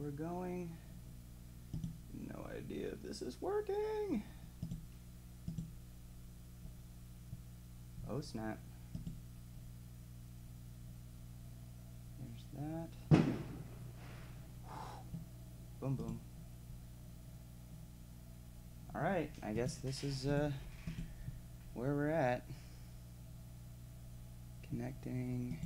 we're going. No idea if this is working. Oh snap. There's that. Boom boom. Alright, I guess this is where we're at. Connecting.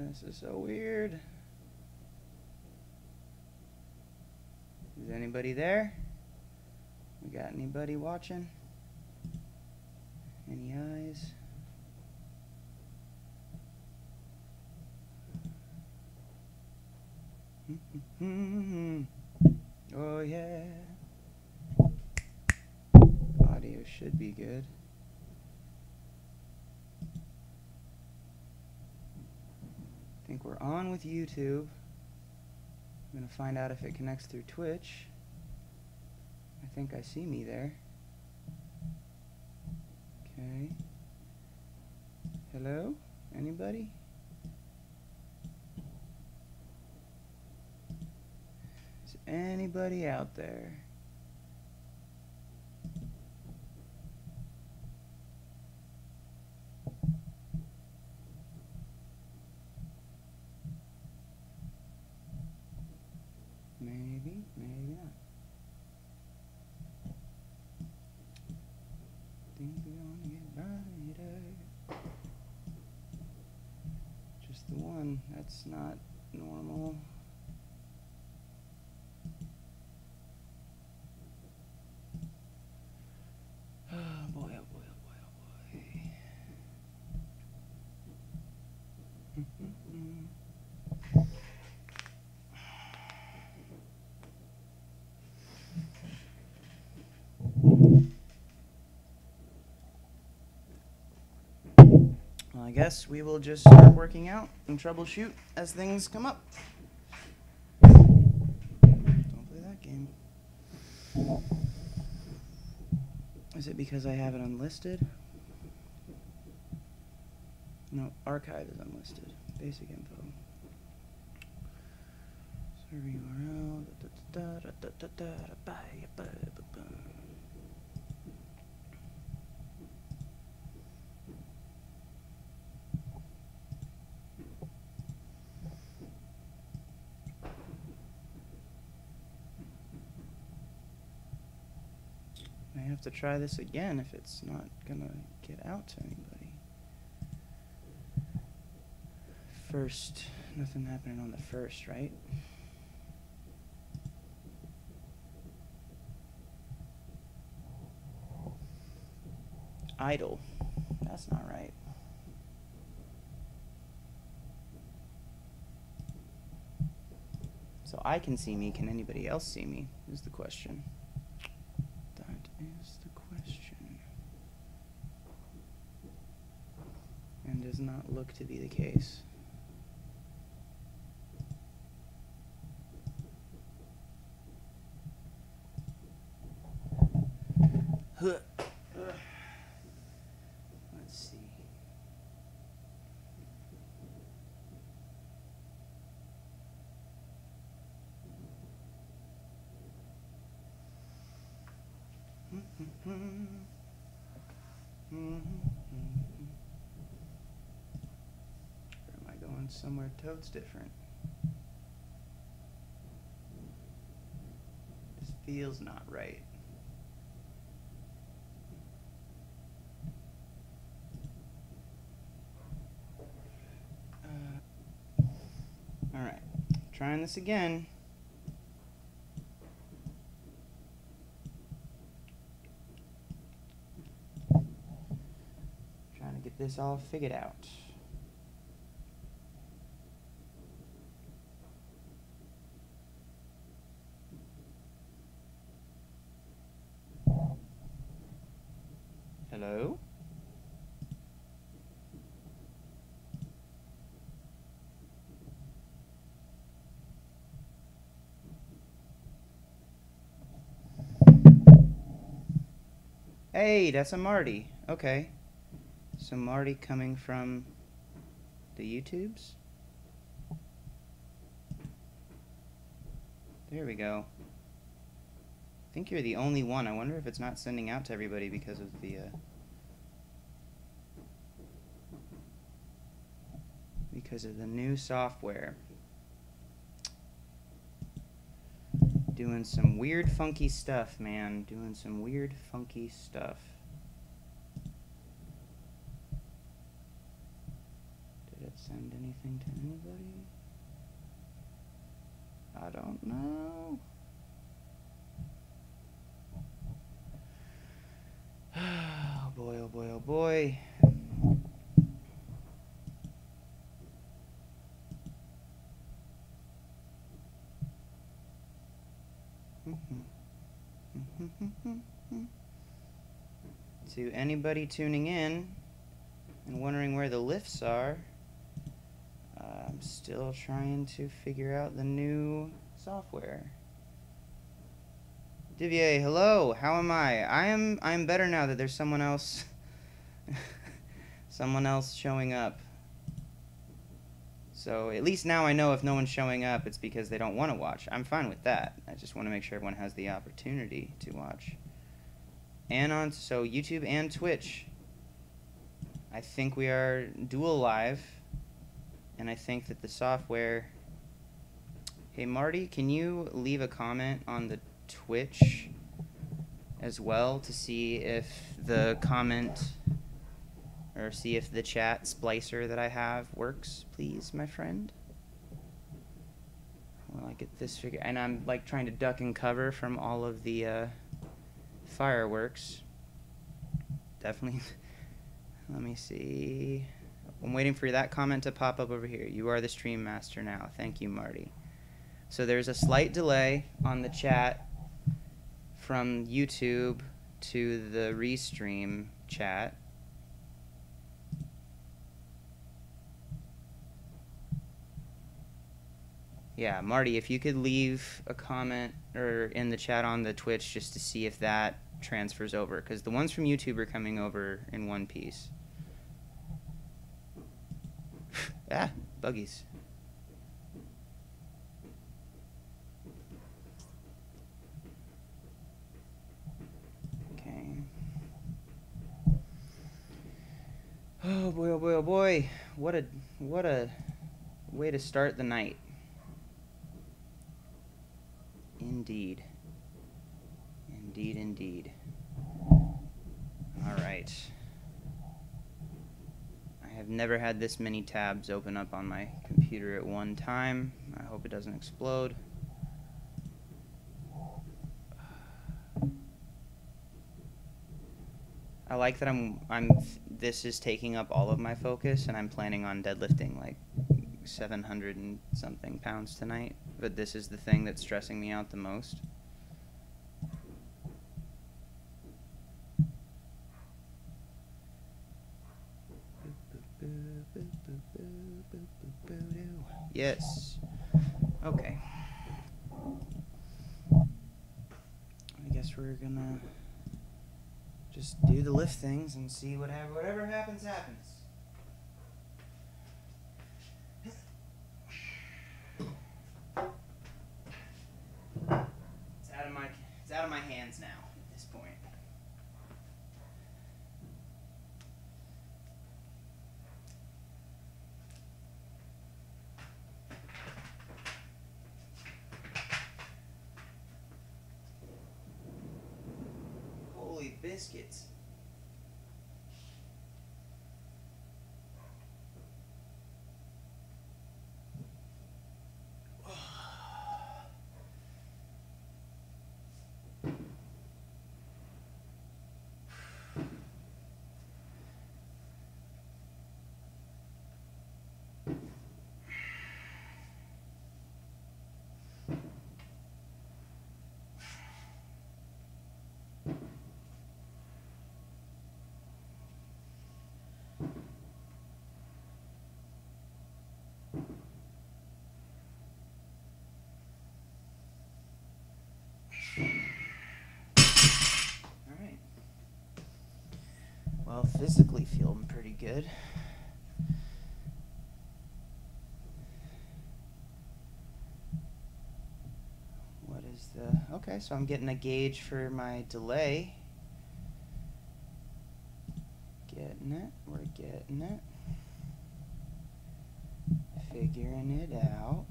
This is so weird. Is anybody there? We got anybody watching? Any eyes? Oh yeah. Audio should be good. I think we're on with YouTube. I'm gonna find out if it connects through Twitch. I think I see me there. Okay. Hello? Anybody? Is anybody out there? Maybe, maybe not. Things are gonna get brighter. Just the one. That's not normal. Oh boy, oh boy, oh boy, oh boy. Well, I guess we will just start working out and troubleshoot as things come up. Don't play that game. Is it because I have it unlisted? No, archive is unlisted. Basic info. Server URL. I have to try this again if it's not gonna get out to anybody. First, nothing happening on the first, right? Idle. That's not right. So I can see me. Can anybody else see me? Is the question. That is the question. And does not look to be the case. Let's see. Or am I going somewhere totes different? This feels not right. Alright, trying this again. Trying to get this all figured out. Hello? Hey, that's a Marty. Okay. So Marty coming from the YouTubes? There we go. I think you're the only one. I wonder if it's not sending out to everybody because of the new software. Doing some weird funky stuff, man. Doing some weird funky stuff. Did it send anything to anybody? I don't know. Oh boy, oh boy, oh boy. To anybody tuning in and wondering where the lifts are, I'm still trying to figure out the new software. Divier, hello. How am I? I'm better now that there's someone else someone else showing up. So at least now I know if no one's showing up, it's because they don't want to watch. I'm fine with that. I just want to make sure everyone has the opportunity to watch. And so YouTube and Twitch. I think we are dual live, and I think that the software... Hey Marty, can you leave a comment on the Twitch as well to see if the comment or see if the chat splicer that I have works, please, my friend? Well, I get this figured, and I'm like trying to duck and cover from all of the fireworks. Definitely. Let me see. I'm waiting for that comment to pop up over here. You are the stream master now. Thank you, Marty. So there's a slight delay on the chat from YouTube to the restream chat. Yeah, Marty, if you could leave a comment or in the chat on the Twitch just to see if that transfers over, because the ones from YouTube are coming over in one piece. Ah, buggies. Okay. Oh boy, oh boy, oh boy. What a way to start the night. Indeed. Indeed, indeed. All right. I have never had this many tabs open up on my computer at one time. I hope it doesn't explode. I like that this is taking up all of my focus, and I'm planning on deadlifting like 700 and something pounds tonight, but this is the thing that's stressing me out the most. Yes. Okay. I guess we're gonna just do the lift things and see whatever happens happens. It's out of my hands now at this point. Holy biscuits. Well, physically feeling pretty good. What is the... Okay, so I'm getting a gauge for my delay. Getting it. We're getting it. Figuring it out.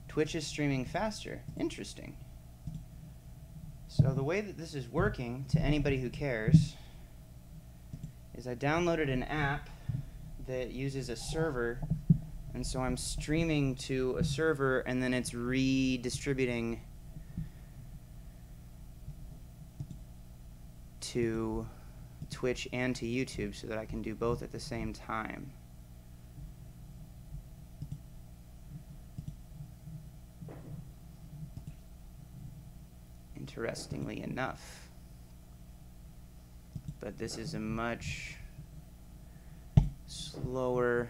Twitch is streaming faster. Interesting. So the way that this is working, to anybody who cares, is I downloaded an app that uses a server, and so I'm streaming to a server, and then it's redistributing to Twitch and to YouTube so that I can do both at the same time. Interestingly enough. But this is a much slower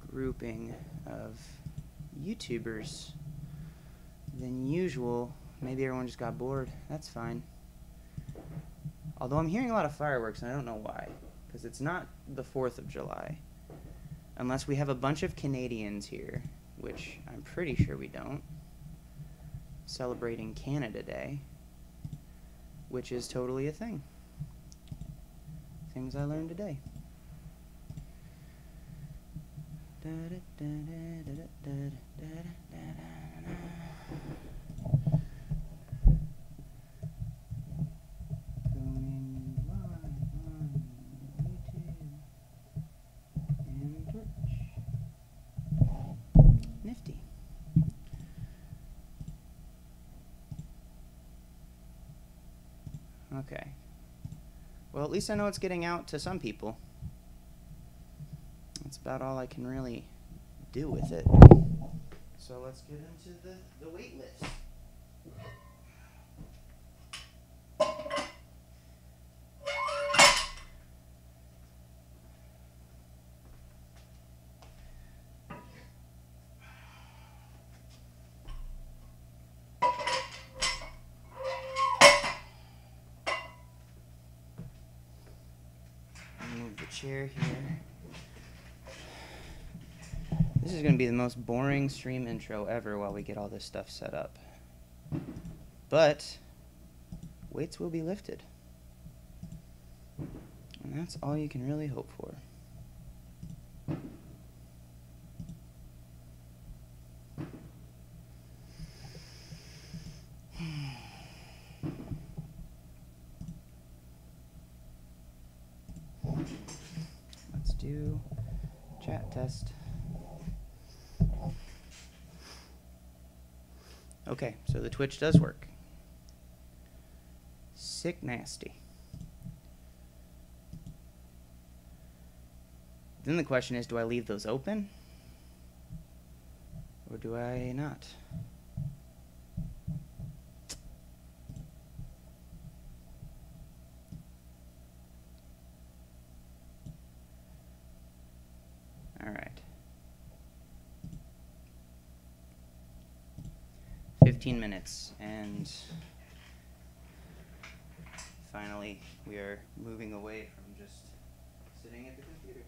grouping of YouTubers than usual. Maybe everyone just got bored. That's fine. Although I'm hearing a lot of fireworks, and I don't know why. Because it's not the 4th of July. Unless we have a bunch of Canadians here, which I'm pretty sure we don't. Celebrating Canada Day, which is totally a thing. Things I learned today. Nifty. Okay. Well, at least I know it's getting out to some people. That's about all I can really do with it. So let's get into the weight lifts. Move the chair here. This is going to be the most boring stream intro ever while we get all this stuff set up. But weights will be lifted. And that's all you can really hope for. Let's do chat test. Okay, so the Twitch does work. Sick nasty. Then the question is, do I leave those open? Or do I not? All right. 15 minutes, and finally we are moving away from just sitting at the computer.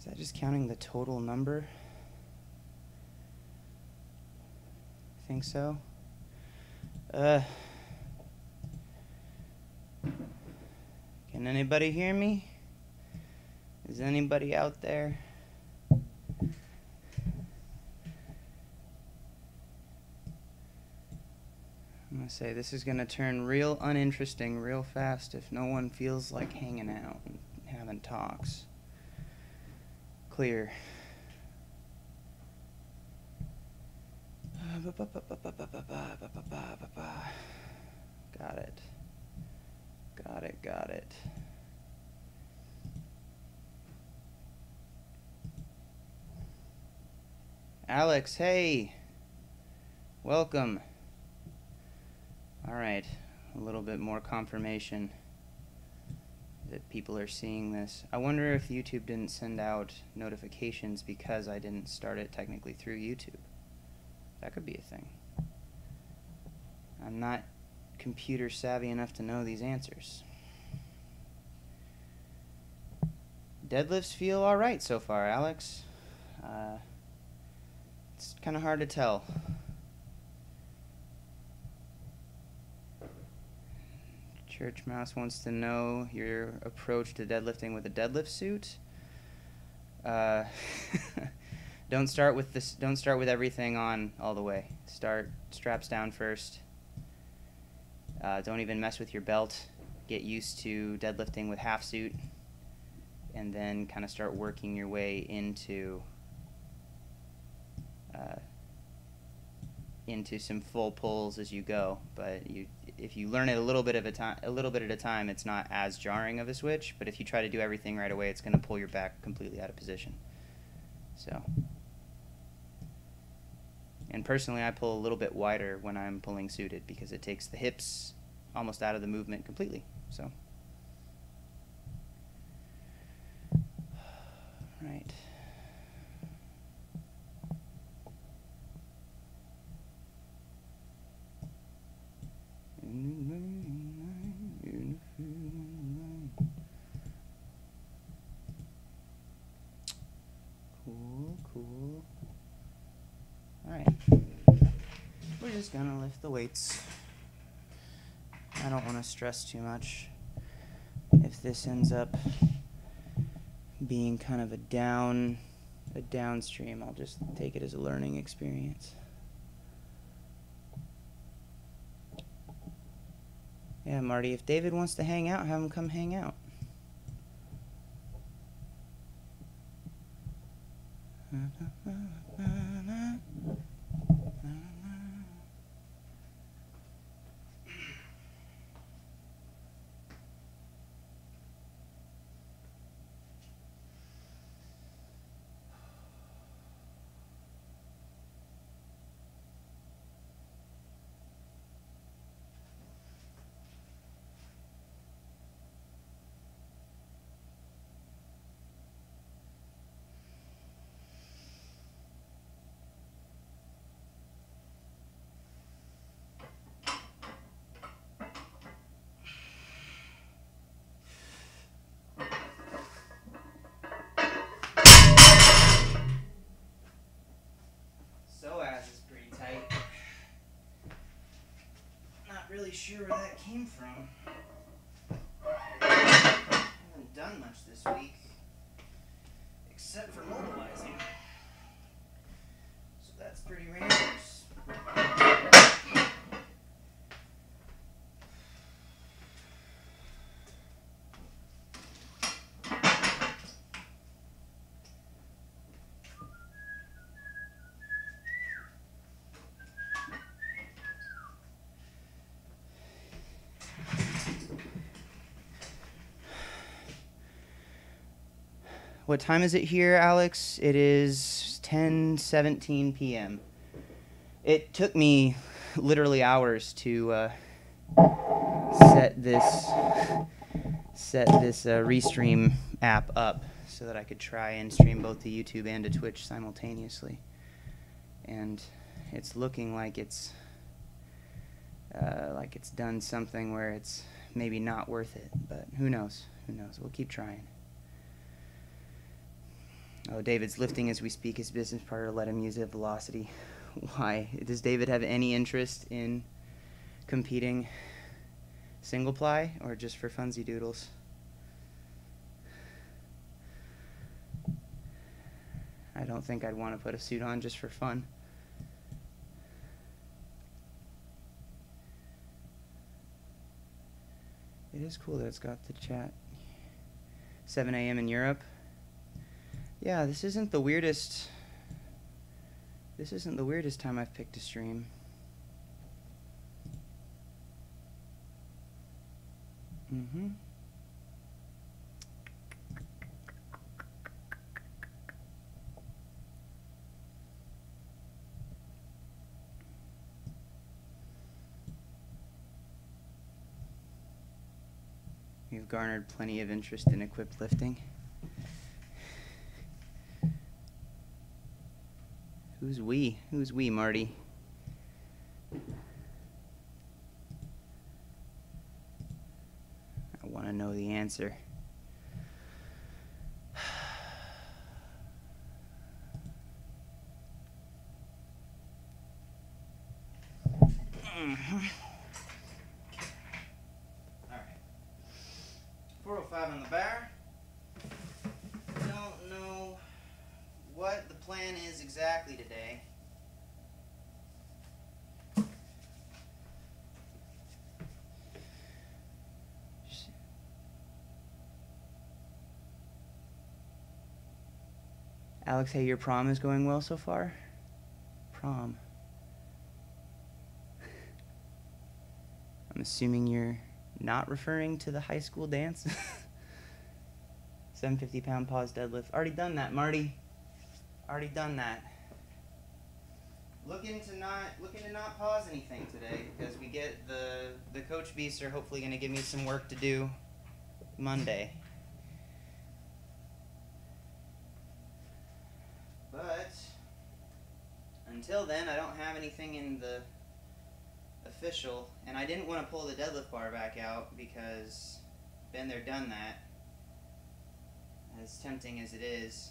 Is that just counting the total number? I think so. Can anybody hear me? Is anybody out there? I'm gonna say this is gonna turn real uninteresting real fast if no one feels like hanging out and having talks. Clear. Got it. Got it. Alex, hey. Welcome. All right, a little bit more confirmation that people are seeing this. I wonder if YouTube didn't send out notifications because I didn't start it technically through YouTube. That could be a thing. I'm not computer savvy enough to know these answers. Deadlifts feel all right so far, Alex. It's kind of hard to tell. Church Mouse wants to know your approach to deadlifting with a deadlift suit. Don't start with this. Don't start with everything on all the way. Start straps down first. Don't even mess with your belt. Get used to deadlifting with half suit, and then kind of start working your way into some full pulls as you go. But if you learn it a little bit at a time, it's not as jarring of a switch. But if you try to do everything right away, it's going to pull your back completely out of position. So, and personally, I pull a little bit wider when I'm pulling suited because it takes the hips almost out of the movement completely. So, right. Cool. Alright. We're just gonna lift the weights. I don't want to stress too much. If this ends up being kind of a downstream, I'll just take it as a learning experience. Yeah, Marty, if David wants to hang out, have him come hang out. Really sure where that came from. I haven't done much this week except for mobilizing, so that's pretty random. What time is it here, Alex? It is 10:17 p.m. It took me literally hours to set this Restream app up so that I could try and stream both to YouTube and to Twitch simultaneously. And it's looking like it's done something where it's maybe not worth it, but who knows? Who knows? We'll keep trying. Oh, David's lifting as we speak. His business partner let him use it at Velocity. Why? Does David have any interest in competing single ply or just for funsy doodles? I don't think I'd want to put a suit on just for fun. It is cool that it's got the chat. 7 a.m. in Europe. Yeah, this isn't the weirdest time I've picked to stream. You've garnered plenty of interest in equipped lifting. Who's we? Who's we, Marty? I want to know the answer. Alright. 405 on the bar. Don't know what the plan is exactly today. Alex, hey, your prom is going well so far? Prom. I'm assuming you're not referring to the high school dance? 750-pound pause deadlift. Already done that, Marty. Already done that. Looking to not pause anything today because we get the coach beasts are hopefully going to give me some work to do Monday. But until then, I don't have anything in the official, and I didn't want to pull the deadlift bar back out because been there, done that. As tempting as it is.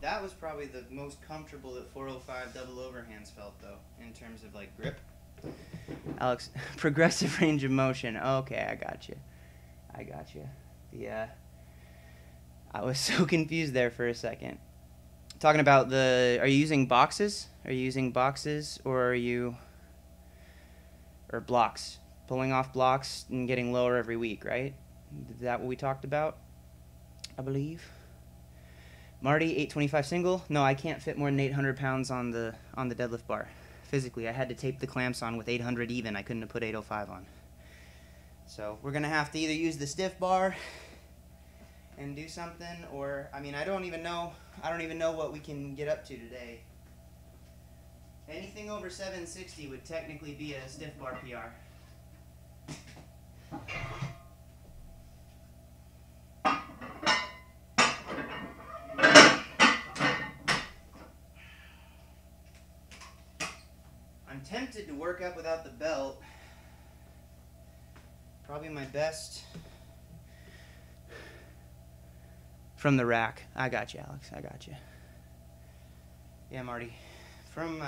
That was probably the most comfortable that 405 double overhands felt, though, in terms of, like, grip. Alex, progressive range of motion. Okay, I got you. Yeah. I was so confused there for a second. Talking about are you using boxes? Or blocks? Pulling off blocks and getting lower every week, right? Is that what we talked about? I believe. Marty, 825 single. No, I can't fit more than 800 pounds on the deadlift bar. Physically, I had to tape the clamps on with 800 even. I couldn't have put 805 on. So we're gonna have to either use the stiff bar and do something, or I mean, I don't even know what we can get up to today. Anything over 760 would technically be a stiff bar PR. I'm tempted to work up without the belt. Probably my best from the rack. I got you, Alex. I got you. Yeah, Marty. From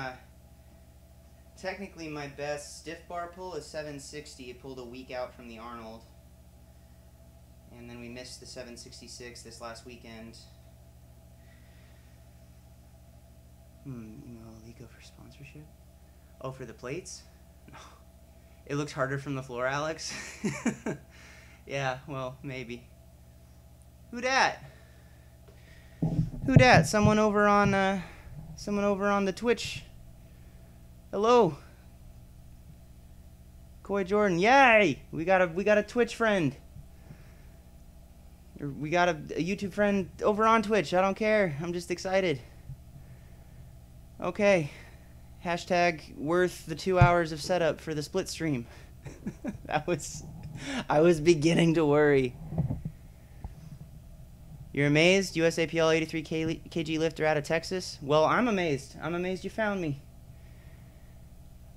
technically my best stiff bar pull is 760. It pulled a week out from the Arnold. And then we missed the 766 this last weekend. Email Alico for sponsorship. Oh, for the plates? No. It looks harder from the floor, Alex. Yeah, well, maybe. Who dat? Someone over on the Twitch. Hello. Coy Jordan. Yay! We got a Twitch friend. We got a YouTube friend over on Twitch. I don't care. I'm just excited. Okay. Hashtag worth the 2 hours of setup for the split stream. I was beginning to worry. You're amazed? USAPL 83 kg lifter out of Texas? Well, I'm amazed. I'm amazed you found me.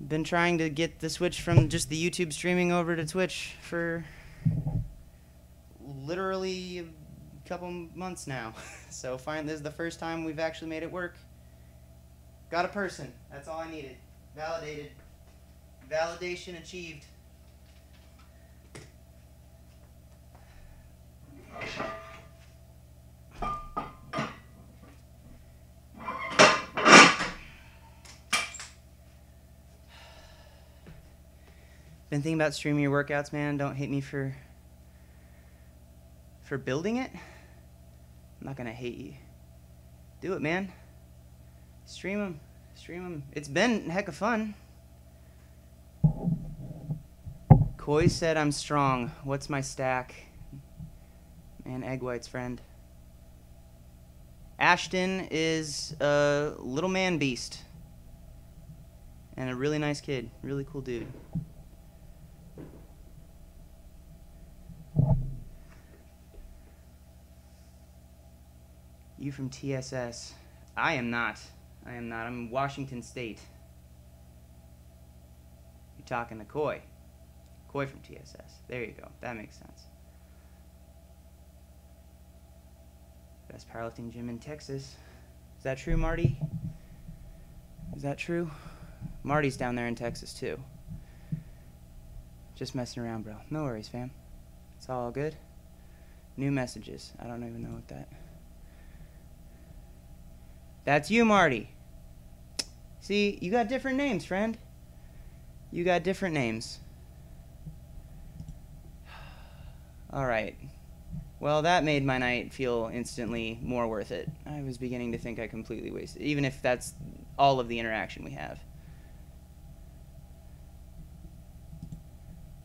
Been trying to get the switch from just the YouTube streaming over to Twitch for literally a couple months now. So finally, this is the first time we've actually made it work. Got a person. That's all I needed. Validated. Validation achieved. Been thinking about streaming your workouts, man. Don't hate me for building it. I'm not gonna hate you. Do it, man. Stream them. Stream them. It's been a heck of fun. Coy said I'm strong. What's my stack? Man, Egg White's friend. Ashton is a little man beast. And a really nice kid. Really cool dude. You from TSS. I am not. I am not. I'm in Washington State. You're talking to Coy. Coy from TSS. There you go. That makes sense. Best powerlifting gym in Texas. Is that true, Marty? Is that true? Marty's down there in Texas, too. Just messing around, bro. No worries, fam. It's all good. New messages. I don't even know what that... That's you, Marty. See, you got different names, friend. You got different names. Alright. Well, that made my night feel instantly more worth it. I was beginning to think I completely wasted, even if that's all of the interaction we have.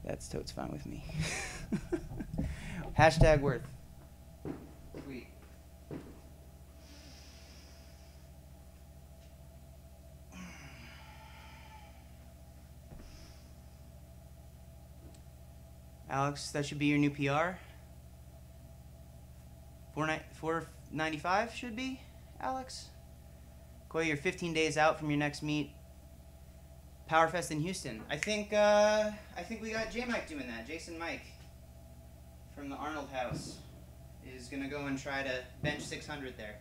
That's totes fine with me. Hashtag worth. Sweet. Alex, that should be your new PR. 495 should be, Alex. Coy, you're 15 days out from your next meet. Powerfest in Houston. I think we got J-Mike doing that. Jason Mike from the Arnold House is gonna go and try to bench 600 there.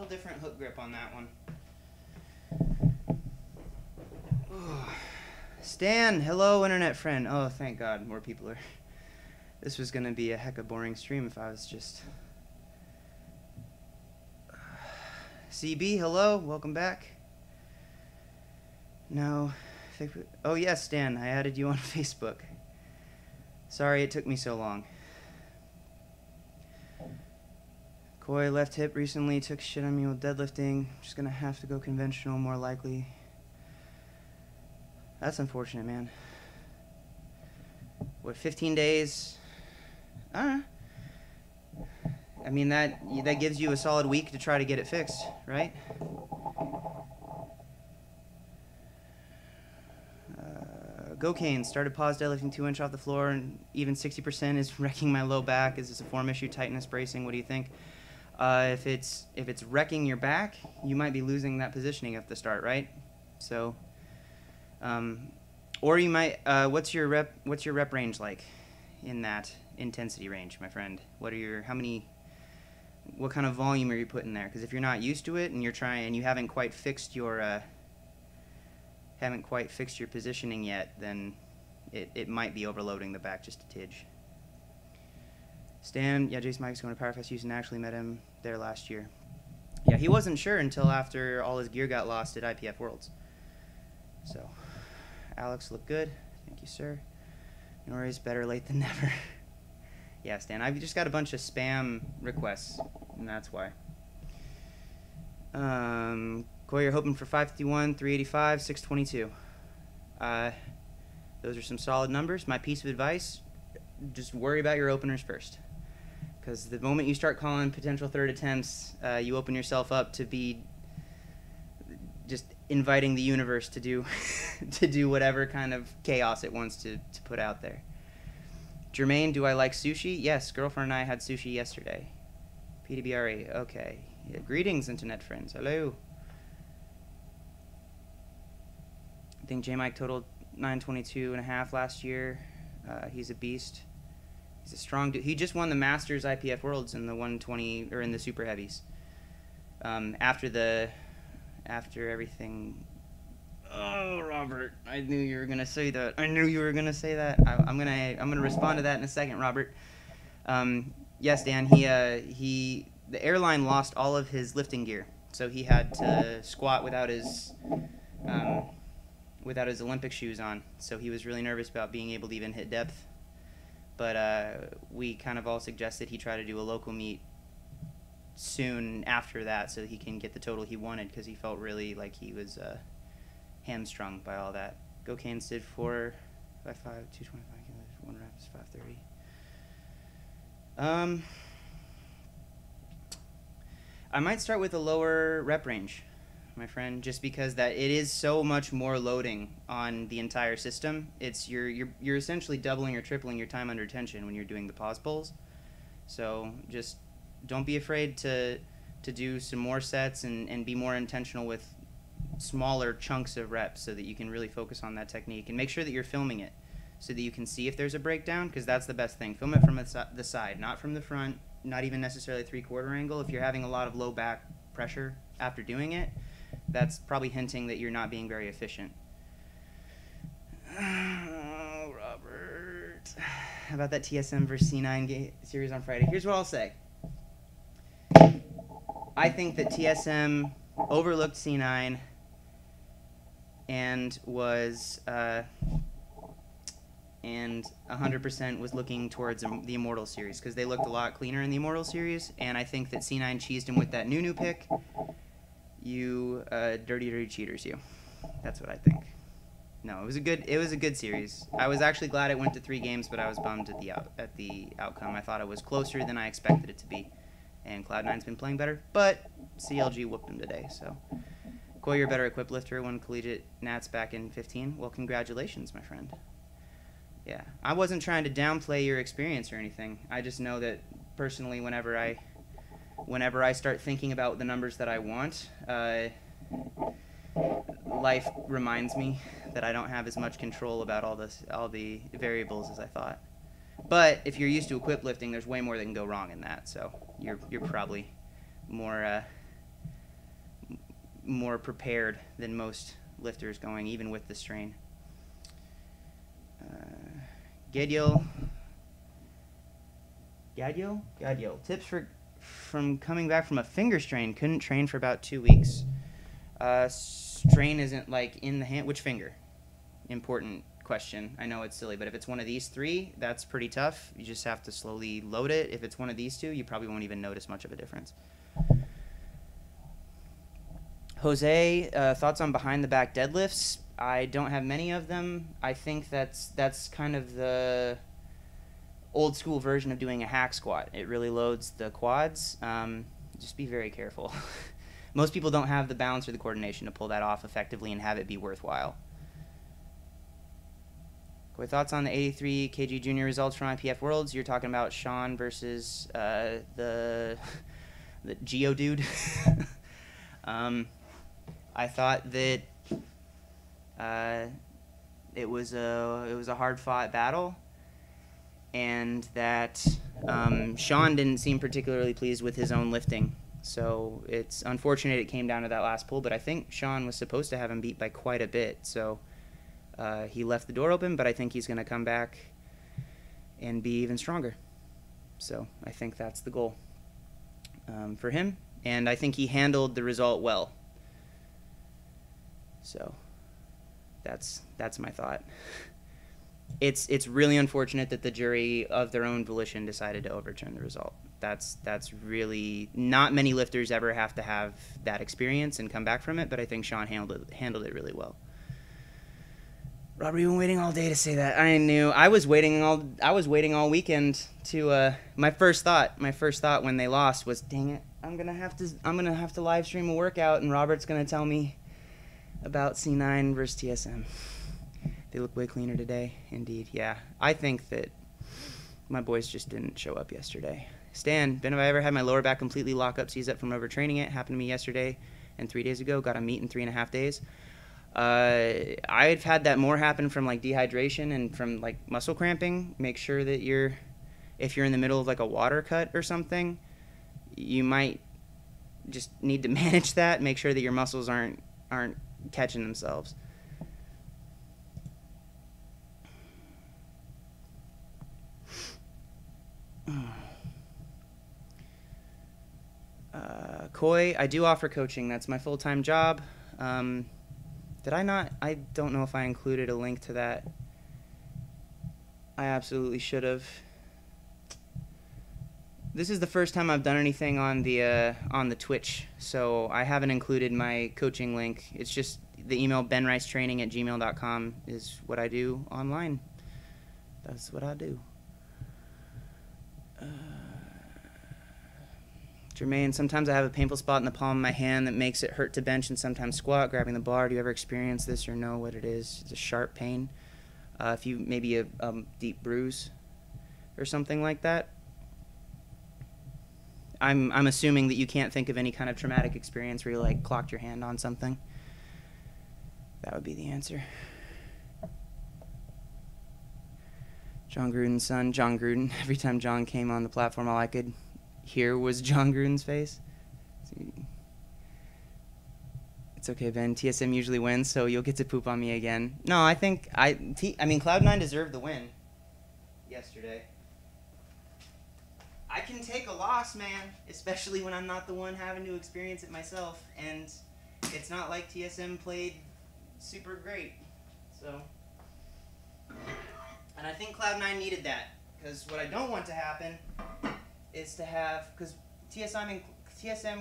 Different hook grip on that one. Stan, hello internet friend. Oh, thank God, more people are. This was gonna be a heck of a boring stream if I was just... CB, hello, welcome back. No, oh yes, Stan, I added you on Facebook. Sorry it took me so long. Coy, left hip recently, took shit on me with deadlifting. Just gonna have to go conventional, more likely. That's unfortunate, man. What, 15 days? I don't know. I mean, that gives you a solid week to try to get it fixed, right? Go Kane, started pause deadlifting 2 inch off the floor, and even 60% is wrecking my low back. Is this a form issue, tightness, bracing? What do you think? If it's wrecking your back, you might be losing that positioning at the start, right? So, or you might. What's your rep range like in that intensity range, my friend? What kind of volume are you putting there? Because if you're not used to it and you haven't quite fixed your positioning yet, then it might be overloading the back just a tidge. Stan, yeah, Jason Mike's going to PowerFest Houston. Actually met him there last year. Yeah, he wasn't sure until after all his gear got lost at IPF Worlds. So, Alex, look good. Thank you, sir. No worries, better late than never. Yeah, Stan, I've just got a bunch of spam requests, and that's why. Corey, you're hoping for 551, 385, 622. Those are some solid numbers. My piece of advice, just worry about your openers first. Because the moment you start calling potential third attempts, you open yourself up to be just inviting the universe to do to do whatever kind of chaos it wants to put out there. Jermaine, do I like sushi? Yes, girlfriend and I had sushi yesterday. PDBRE, okay. Yeah, greetings, internet friends. Hello. I think J-Mike totaled 922.5 last year. He's a beast. He's a strong dude. He just won the Masters IPF Worlds in the 120 or in the super heavies. After everything. Oh, Robert, I knew you were gonna say that. I'm gonna respond to that in a second, Robert. Yes, Dan. The airline lost all of his lifting gear, so he had to squat without his Olympic shoes on. So he was really nervous about being able to even hit depth. But we kind of all suggested he try to do a local meet soon after that so he can get the total he wanted, because he felt really like he was hamstrung by all that. Go Canes did 4 by 5, 225 kilos, 1 rep is 530. I might start with a lower rep range, my friend, just because that it is so much more loading on the entire system. It's you're essentially doubling or tripling your time under tension when you're doing the pause pulls. So just don't be afraid to do some more sets and be more intentional with smaller chunks of reps so that you can really focus on that technique, and make sure that you're filming it so that you can see if there's a breakdown, because that's the best thing. Film it from the side, not from the front, not even necessarily 3/4 angle. If you're having a lot of low back pressure after doing it, that's probably hinting that you're not being very efficient. Oh, Robert. How about that TSM versus C9 series on Friday? Here's what I'll say. I think that TSM overlooked C9 and was and 100% was looking towards the Immortal series, because they looked a lot cleaner in the Immortal series, and I think that C9 cheesed him with that new pick. You dirty cheaters, you. That's what I think. No, it was a good series. I was actually glad it went to 3 games, but I was bummed at the outcome. I thought it was closer than I expected it to be, and Cloud9's been playing better, but CLG whooped him today. So, Coy, you're a better equipped lifter, won collegiate Nats back in 15. Well, congratulations, my friend. Yeah, I wasn't trying to downplay your experience or anything. I just know that personally, whenever I start thinking about the numbers that I want, life reminds me that I don't have as much control about all the variables as I thought. But if you're used to equipped lifting, there's way more that can go wrong in that. So you're probably more prepared than most lifters going, even with the strain. Gadiel. Tips from coming back from a finger strain. Couldn't train for about 2 weeks. Strain isn't like in the hand. Which finger? Important question. I know it's silly, but if it's one of these 3, that's pretty tough. You just have to slowly load it. If it's one of these 2, you probably won't even notice much of a difference. Jose, thoughts on behind the back deadlifts? I don't have many of them. I think that's kind of the old school version of doing a hack squat. It really loads the quads. Just be very careful. Most people don't have the balance or the coordination to pull that off effectively and have it be worthwhile. Quick thoughts on the 83 kg junior results from IPF Worlds? You're talking about Sean versus the Geo dude. I thought that it was a hard-fought battle, and that Sean didn't seem particularly pleased with his own lifting. So it's unfortunate it came down to that last pull, but I think Sean was supposed to have him beat by quite a bit. So he left the door open, but I think he's going to come back and be even stronger. So I think that's the goal for him, and I think he handled the result well. So that's my thought. It's really unfortunate that the jury, of their own volition, decided to overturn the result. That's really, not many lifters ever have to have that experience and come back from it, but I think Sean handled it really well. Robert, you've been waiting all day to say that. I knew. I was waiting all weekend to my first thought when they lost was, dang it, I'm gonna have to live stream a workout, and Robert's gonna tell me about C9 versus TSM. They look way cleaner today, indeed. Yeah, I think that my boys just didn't show up yesterday. Stan, Ben, have I ever had my lower back completely lock up, seize up from overtraining it? Happened to me yesterday and 3 days ago. Got a meet in 3.5 days. I've had that more happen from like dehydration and from like muscle cramping. Make sure that if you're in the middle of like a water cut or something, you might just need to manage that. Make sure that your muscles aren't catching themselves. Koi, I do offer coaching. That's my full-time job. Did I not? I don't know if I included a link to that. I absolutely should have. This is the first time I've done anything on the Twitch, so I haven't included my coaching link. It's just the email benricetraining@gmail.com is what I do online. That's what I do. Jermaine, sometimes I have a painful spot in the palm of my hand that makes it hurt to bench and sometimes squat, grabbing the bar. Do you ever experience this or know what it is? It's a sharp pain. If you maybe a deep bruise or something like that. I'm assuming that you can't think of any kind of traumatic experience where you like clocked your hand on something. That would be the answer. John Gruden's son, John Gruden. Every time John came on the platform, all I could hear was John Gruden's face. It's okay, Ben. TSM usually wins, so you'll get to poop on me again. No, I think I mean Cloud9 deserved the win yesterday. I can take a loss, man, especially when I'm not the one having to experience it myself, and it's not like TSM played super great. So, and I think Cloud9 needed that, because what I don't want to happen is to have, because TSM,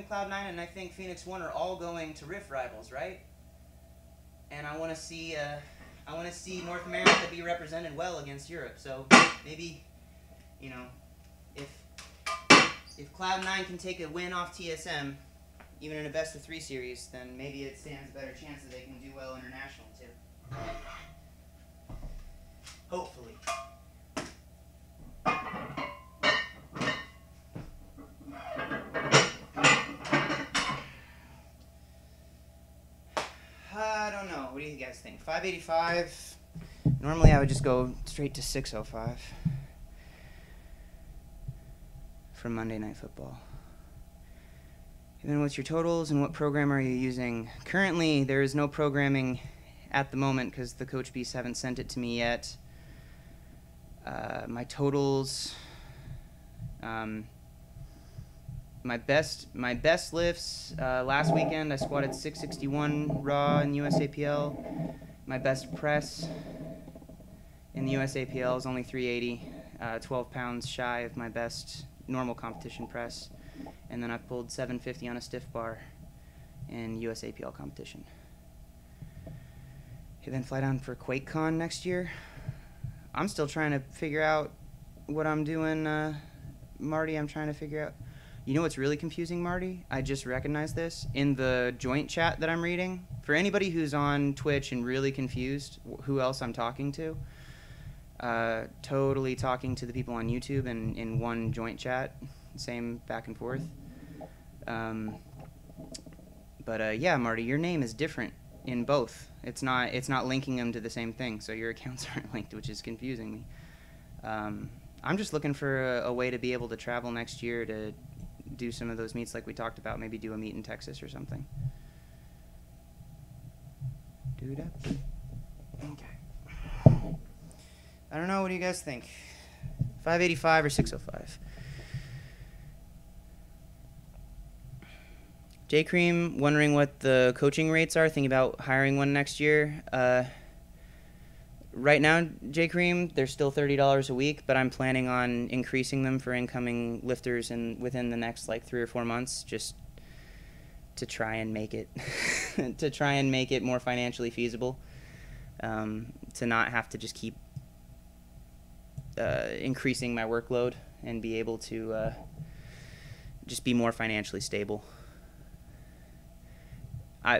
Cloud9, and I think Phoenix 1 are all going to Rift Rivals, right? And I want to see North America be represented well against Europe. So maybe, you know, if Cloud9 can take a win off TSM, even in a best-of-3 series, then maybe it stands a better chance that they can do well international too. Hopefully. I don't know. What do you guys think? 585. Normally I would just go straight to 605 for Monday Night Football. And then what's your totals and what program are you using? Currently, there is no programming at the moment because the Coach Beasts haven't sent it to me yet. My totals, my best lifts last weekend I squatted 661 raw in USAPL. My best press in the USAPL is only 380, 12 pounds shy of my best normal competition press. And then I pulled 750 on a stiff bar in USAPL competition. Okay, then fly down for QuakeCon next year. I'm still trying to figure out what I'm doing, Marty. I'm trying to figure out. You know what's really confusing, Marty? I just recognized this in the joint chat that I'm reading. For anybody who's on Twitch and really confused who else I'm talking to, totally talking to the people on YouTube and in one joint chat, same back and forth. Yeah, Marty, your name is different in both. It's not linking them to the same thing, so your accounts aren't linked, which is confusing me. I'm just looking for a way to be able to travel next year to do some of those meets like we talked about, maybe do a meet in Texas or something. Do that. Okay. I don't know, what do you guys think? 585 or 605? J Cream, wondering what the coaching rates are, thinking about hiring one next year. Right now, J Cream, they're still $30 a week, but I'm planning on increasing them for incoming lifters within the next like 3 or 4 months, just to try and make it more financially feasible. To not have to just keep increasing my workload and be able to just be more financially stable.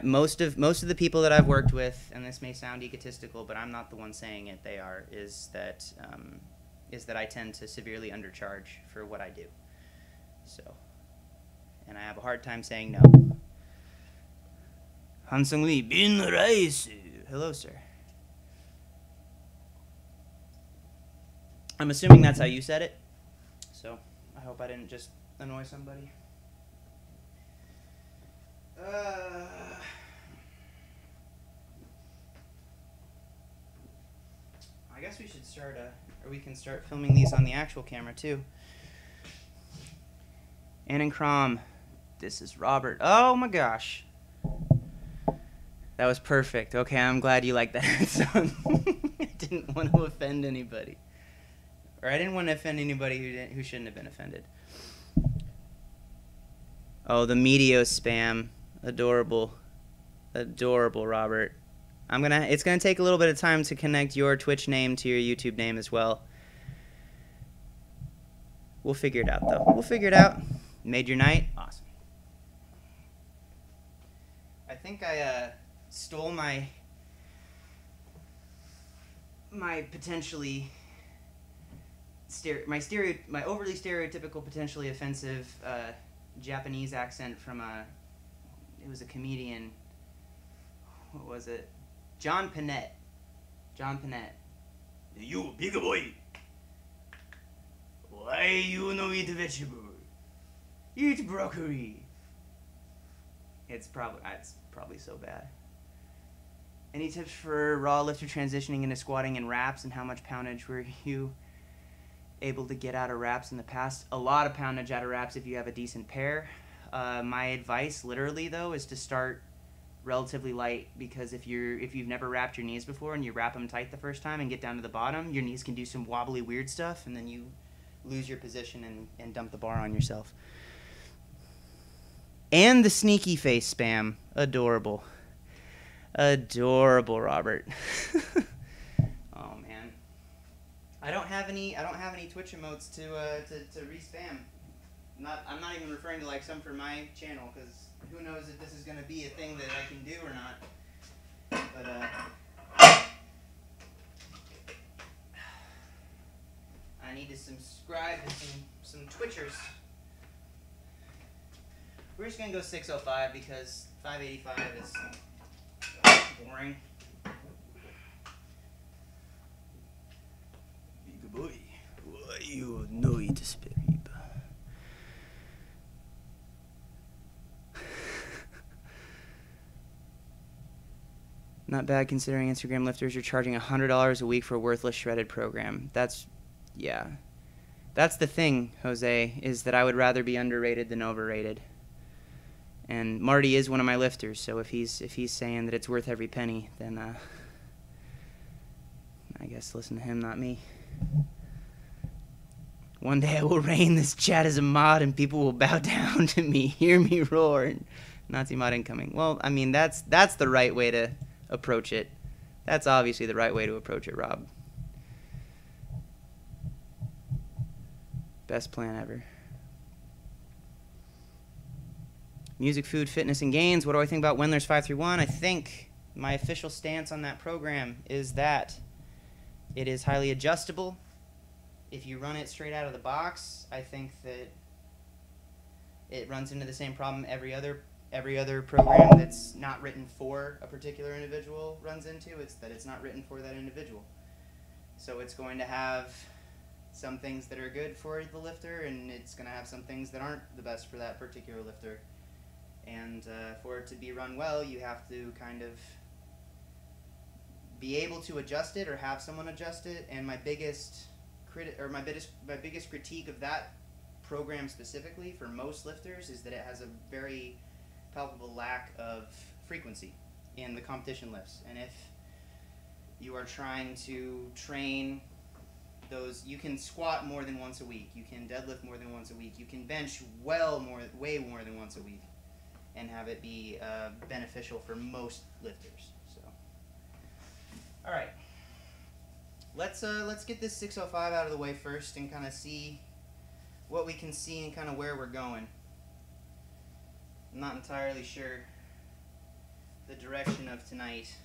Most of the people that I've worked with, and this may sound egotistical, but I'm not the one saying it, is that I tend to severely undercharge for what I do. So, and I have a hard time saying no. Hansung Lee, Benricetraining. Hello, sir. I'm assuming that's how you said it, so I hope I didn't just annoy somebody. I guess we should start or we can start filming these on the actual camera too. Ann Crom, this is Robert. Oh my gosh. That was perfect. Okay, I'm glad you like that song. I didn't want to offend anybody. Or I didn't want to offend anybody who shouldn't have been offended. Oh, the Meteos spam. Adorable. Adorable, Robert. It's gonna take a little bit of time to connect your Twitch name to your YouTube name as well. We'll figure it out though. We'll figure it out. Made your night? Awesome. I think I stole my potentially my overly stereotypical, potentially offensive Japanese accent from it was a comedian. What was it? John Panette. John Panette. You big boy. Why you no eat vegetable? Eat broccoli. It's probably so bad. Any tips for raw lifter transitioning into squatting and wraps, and how much poundage were you able to get out of wraps in the past? A lot of poundage out of wraps if you have a decent pair. My advice, literally though, is to start relatively light, because if you've never wrapped your knees before and you wrap them tight the first time and get down to the bottom, your knees can do some wobbly weird stuff, and then you lose your position and dump the bar on yourself. And the sneaky face spam. Adorable. Adorable, Robert. Oh man. I don't have any Twitch emotes to re-spam. I'm not even referring to like some for my channel, because who knows if this is going to be a thing that I can do or not. But I need to subscribe to some Twitchers. We're just going to go 605 because 585 is boring. Big boy, why you know it, spirit? Not bad considering Instagram lifters are charging $100 a week for a worthless shredded program. That's the thing, Jose, is that I would rather be underrated than overrated. And Marty is one of my lifters, so if he's saying that it's worth every penny, then I guess listen to him, not me. One day I will reign this chat as a mod and people will bow down to me, hear me roar. Nazi mod incoming. Well, I mean, that's the right way to approach it. That's obviously the right way to approach it, Rob. Best plan ever. Music, food, fitness, and gains. What do I think about Wendler's 531? I think my official stance on that program is that it is highly adjustable. If you run it straight out of the box, I think that it runs into the same problem every other program that's not written for a particular individual runs into. It's that it's not written for that individual. So it's going to have some things that are good for the lifter, and it's going to have some things that aren't the best for that particular lifter. And for it to be run well, you have to kind of be able to adjust it or have someone adjust it. And my biggest critique of that program specifically for most lifters is that it has a very palpable lack of frequency in the competition lifts. And if you are trying to train those, you can squat more than once a week, you can deadlift more than once a week, you can bench way more than once a week, and have it be beneficial for most lifters. So, all right, let's get this 605 out of the way first and kind of see what we can see and kind of where we're going. I'm not entirely sure the direction of tonight.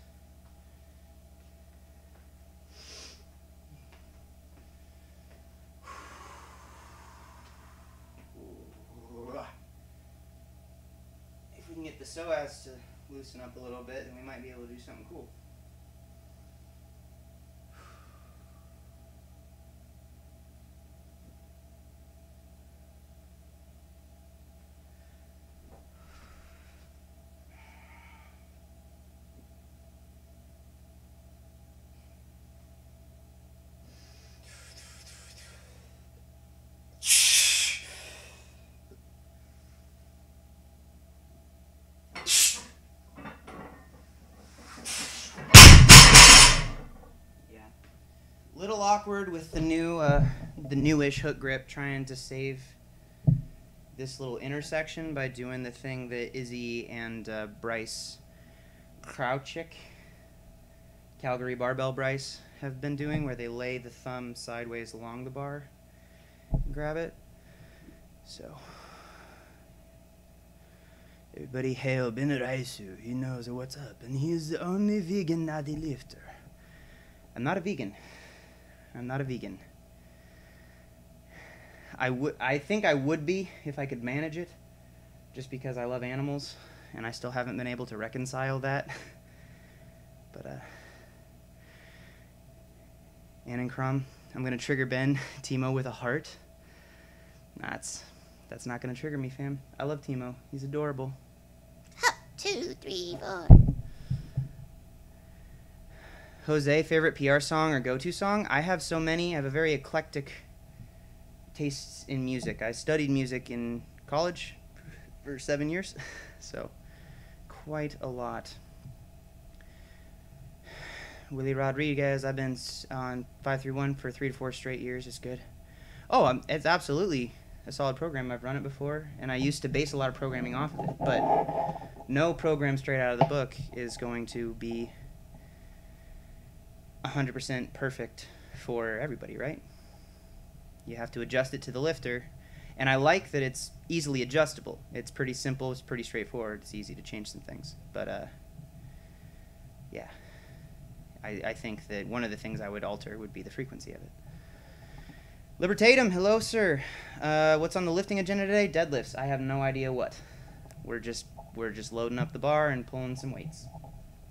If we can get the psoas to loosen up a little bit, then we might be able to do something cool. Little awkward with the newish hook grip, trying to save this little intersection by doing the thing that Izzy and Bryce Crouchick, Calgary Barbell Bryce, have been doing, where they lay the thumb sideways along the bar and grab it. So, everybody hail Benricetraining. He knows what's up, and he's the only vegan natty lifter. I'm not a vegan. I'm not a vegan. I think I would be if I could manage it, just because I love animals, and I still haven't been able to reconcile that. But Ann and Crum, I'm gonna trigger Ben Timo with a heart. That's not gonna trigger me, fam. I love Timo. He's adorable. 2, 3, 4. Jose, favorite PR song or go-to song? I have so many. I have a very eclectic taste in music. I studied music in college for 7 years, so quite a lot. Willie Rodriguez, I've been on 531 for 3 to 4 straight years. It's good. Oh, it's absolutely a solid program. I've run it before, and I used to base a lot of programming off of it, but no program straight out of the book is going to be 100% perfect for everybody, right? You have to adjust it to the lifter, and I like that it's easily adjustable. It's pretty simple, it's pretty straightforward, it's easy to change some things. But yeah, I think that one of the things I would alter would be the frequency of it. Libertatum, hello sir. What's on the lifting agenda today? Deadlifts. I have no idea what. We're just loading up the bar and pulling some weights.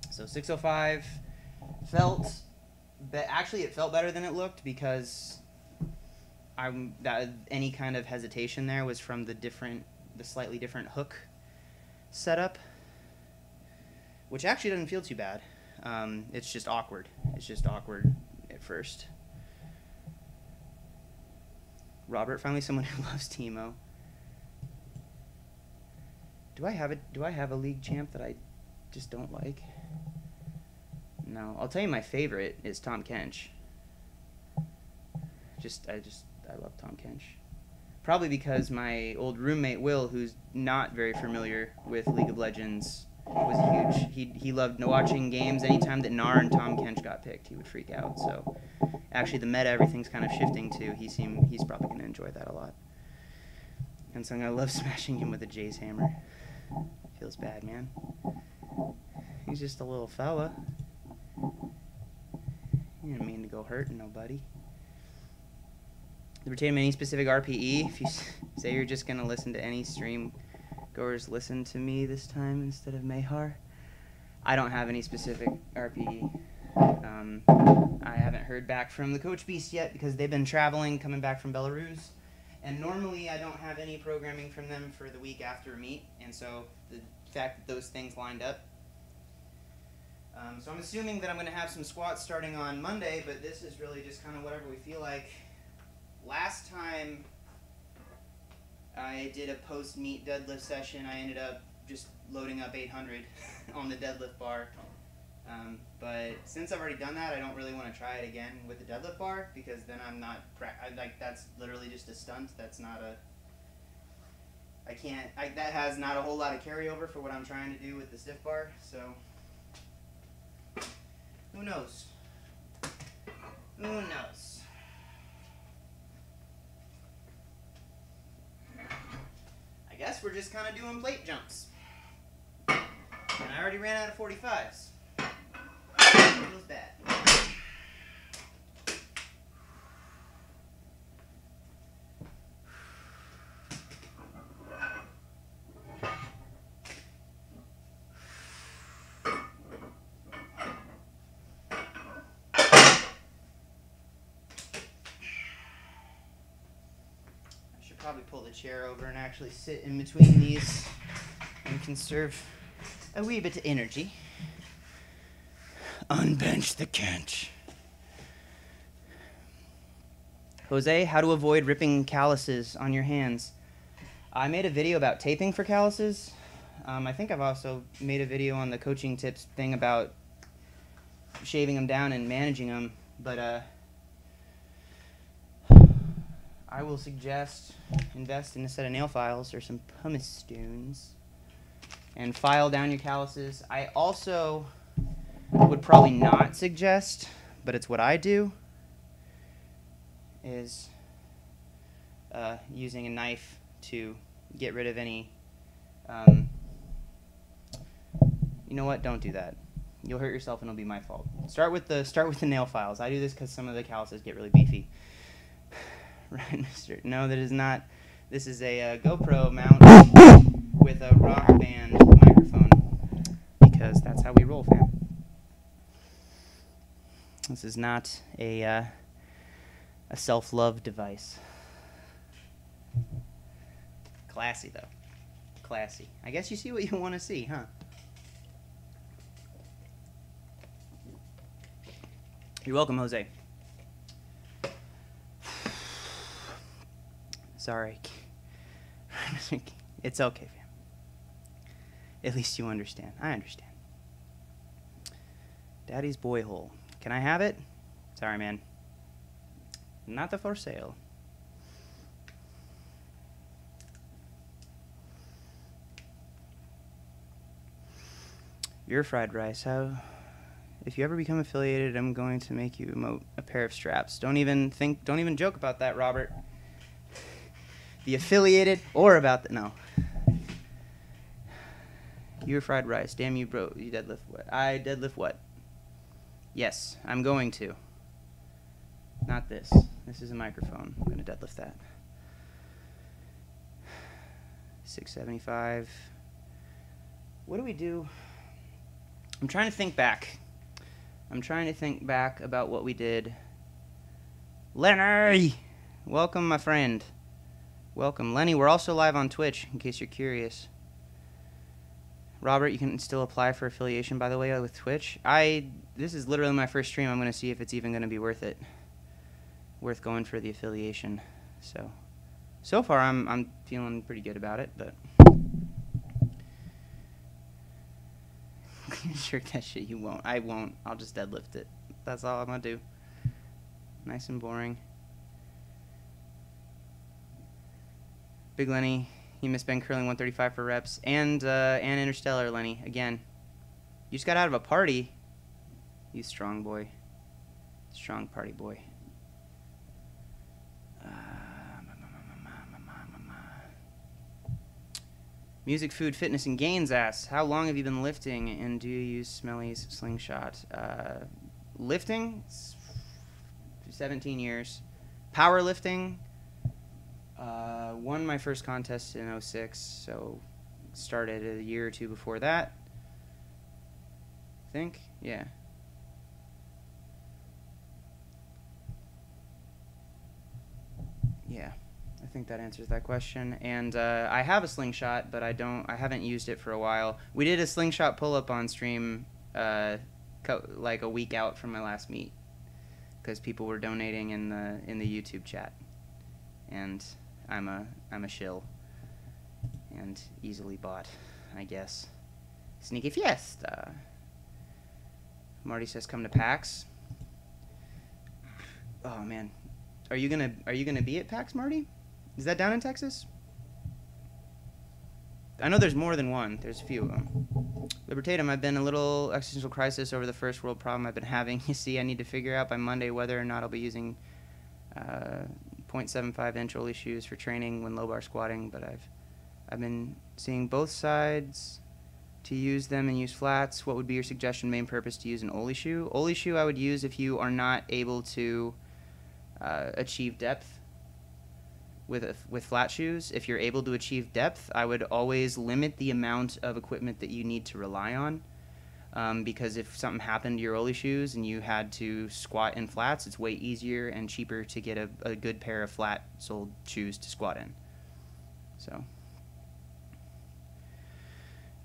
So 605 felt. Actually, it felt better than it looked, because any kind of hesitation there was from the slightly different hook setup, which actually doesn't feel too bad. It's just awkward. It's just awkward at first. Robert, finally someone who loves Timo. Do I have a league champ that I just don't like? No, I'll tell you my favorite is Tom Kench. I love Tom Kench. Probably because my old roommate Will, who's not very familiar with League of Legends, was huge. He loved watching games. Anytime that Nar and Tom Kench got picked, he would freak out. So actually the meta, everything's kind of shifting to. He's probably going to enjoy that a lot. And so I love smashing him with a Jay's hammer. Feels bad, man. He's just a little fella. You didn't mean to go hurting nobody. Libertatum, any specific RPE? If you say you're just going to listen to any stream goers, listen to me this time instead of Mayhar. I don't have any specific RPE. I haven't heard back from the Coach Beast yet, because they've been traveling, coming back from Belarus. And normally I don't have any programming from them for the week after a meet. And so the fact that those things lined up. So I'm assuming that I'm going to have some squats starting on Monday, but this is really just kind of whatever we feel like. Last time I did a post-meet deadlift session, I ended up just loading up 800 on the deadlift bar. But since I've already done that, I don't really want to try it again with the deadlift bar, because then I'm not like, that's literally just a stunt. That's not a that has not a whole lot of carryover for what I'm trying to do with the stiff bar. So who knows? Who knows? I guess we're just kind of doing plate jumps. And I already ran out of 45s. Feels bad. I should probably pull the chair over and actually sit in between these and conserve a wee bit of energy. Unbench the Kench. Jose, how to avoid ripping calluses on your hands. I made a video about taping for calluses. I think I've also made a video on the coaching tips thing about shaving them down and managing them. But I will suggest invest in a set of nail files or some pumice stones and file down your calluses. I also would probably not suggest, but it's what I do, is using a knife to get rid of any, you know what, don't do that. You'll hurt yourself and it'll be my fault. Start with the nail files. I do this because some of the calluses get really beefy. Right, mister? No, that is not. This is a GoPro mount with a rock band microphone, because that's how we roll, fam. This is not a self-love device. Classy, though. Classy. I guess you see what you want to see, huh? You're welcome, Jose. Sorry. It's okay, fam. At least you understand. I understand. Daddy's boy hole. Can I have it? Sorry, man. Not the for sale. Your fried rice. How? If you ever become affiliated, I'm going to make you emote a pair of straps. Don't even joke about that, Robert. The affiliated or about the no. Your fried rice. Damn you, bro. You deadlift what? I deadlift what? Yes, I'm going to. Not this. This is a microphone. I'm going to deadlift that. 675. What do we do? I'm trying to think back. About what we did. Lenny! Welcome, my friend. Welcome. Lenny, we're also live on Twitch, in case you're curious. Robert, you can still apply for affiliation, by the way, with Twitch. This is literally my first stream. I'm going to see if it's even going to be worth it. Worth going for the affiliation. So far, I'm feeling pretty good about it, but... Jerk that shit, you won't. I won't. I'll just deadlift it. That's all I'm going to do. Nice and boring. Big Lenny, he missed Ben curling 135 for reps. And Interstellar, Lenny, again. You just got out of a party. You strong boy. Strong party boy. Music, food, fitness, and gains asks, how long have you been lifting, and do you use Smelly's slingshot? Lifting, 17 years. Powerlifting, won my first contest in 06, so started a year or two before that. I think, yeah. Yeah. I think that answers that question. And I have a slingshot, but I haven't used it for a while. We did a slingshot pull-up on stream like a week out from my last meet, because people were donating in the YouTube chat, and I'm a shill and easily bought. I guess. Sneaky fiesta. Marty says come to PAX. Oh man, are you gonna be at PAX, Marty? Is that down in Texas? I know there's more than one. There's a few of them. Libertatum, I've been a little existential crisis over the first world problem I've been having. You see, I need to figure out by Monday whether or not I'll be using 0.75 inch ollie shoes for training when low bar squatting, but I've been seeing both sides to use them and use flats. What would be your suggestion, main purpose to use an ollie shoe? Ollie shoe I would use if you are not able to achieve depth with flat shoes. If you're able to achieve depth, I would always limit the amount of equipment that you need to rely on, because if something happened to your ollie shoes and you had to squat in flats, it's way easier and cheaper to get a good pair of flat-soled shoes to squat in. So,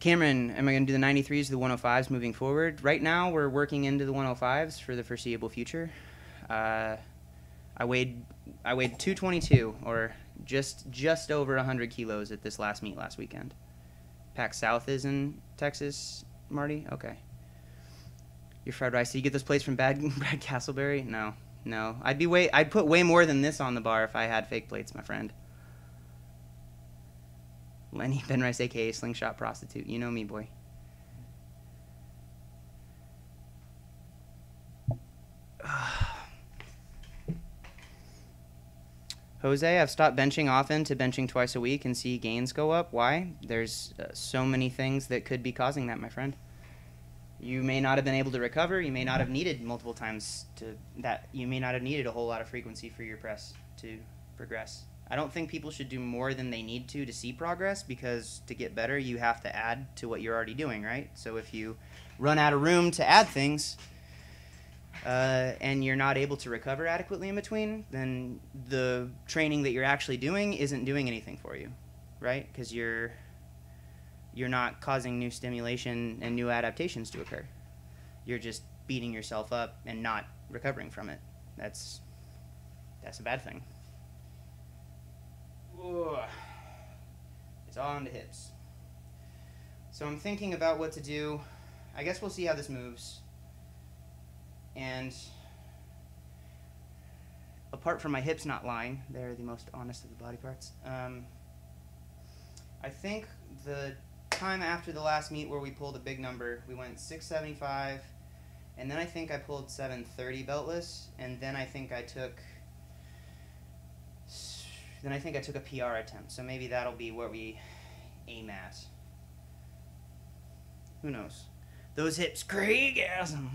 Cameron, am I going to do the 93s to the 105s moving forward? Right now, we're working into the 105s for the foreseeable future. I weighed 222, or just over 100 kilos at this last meet last weekend. PAX South is in Texas, Marty? Okay. Your fried rice. Did you get those plates from Brad Castleberry? No. I'd put way more than this on the bar if I had fake plates, my friend. Lenny Benrice, a.k.a. Slingshot Prostitute. You know me, boy. Jose, I've stopped benching often to benching twice a week and see gains go up. Why? There's so many things that could be causing that, my friend. You may not have been able to recover. You may not have needed multiple times you may not have needed a whole lot of frequency for your press to progress. I don't think people should do more than they need to see progress, because to get better, you have to add to what you're already doing, right? So if you run out of room to add things, and you're not able to recover adequately in between, then the training that you're actually doing isn't doing anything for you, right? Because you're not causing new stimulation and new adaptations to occur. You're just beating yourself up and not recovering from it. That's a bad thing. Ugh. It's all on the hips. So I'm thinking about what to do. I guess we'll see how this moves. And apart from my hips not lying, they're the most honest of the body parts. I think the time after the last meet where we pulled a big number, we went 675, and then I think I pulled 730 beltless, and then I think I took a PR attempt. So maybe that'll be where we aim at. Who knows? Those hips, Craigasm.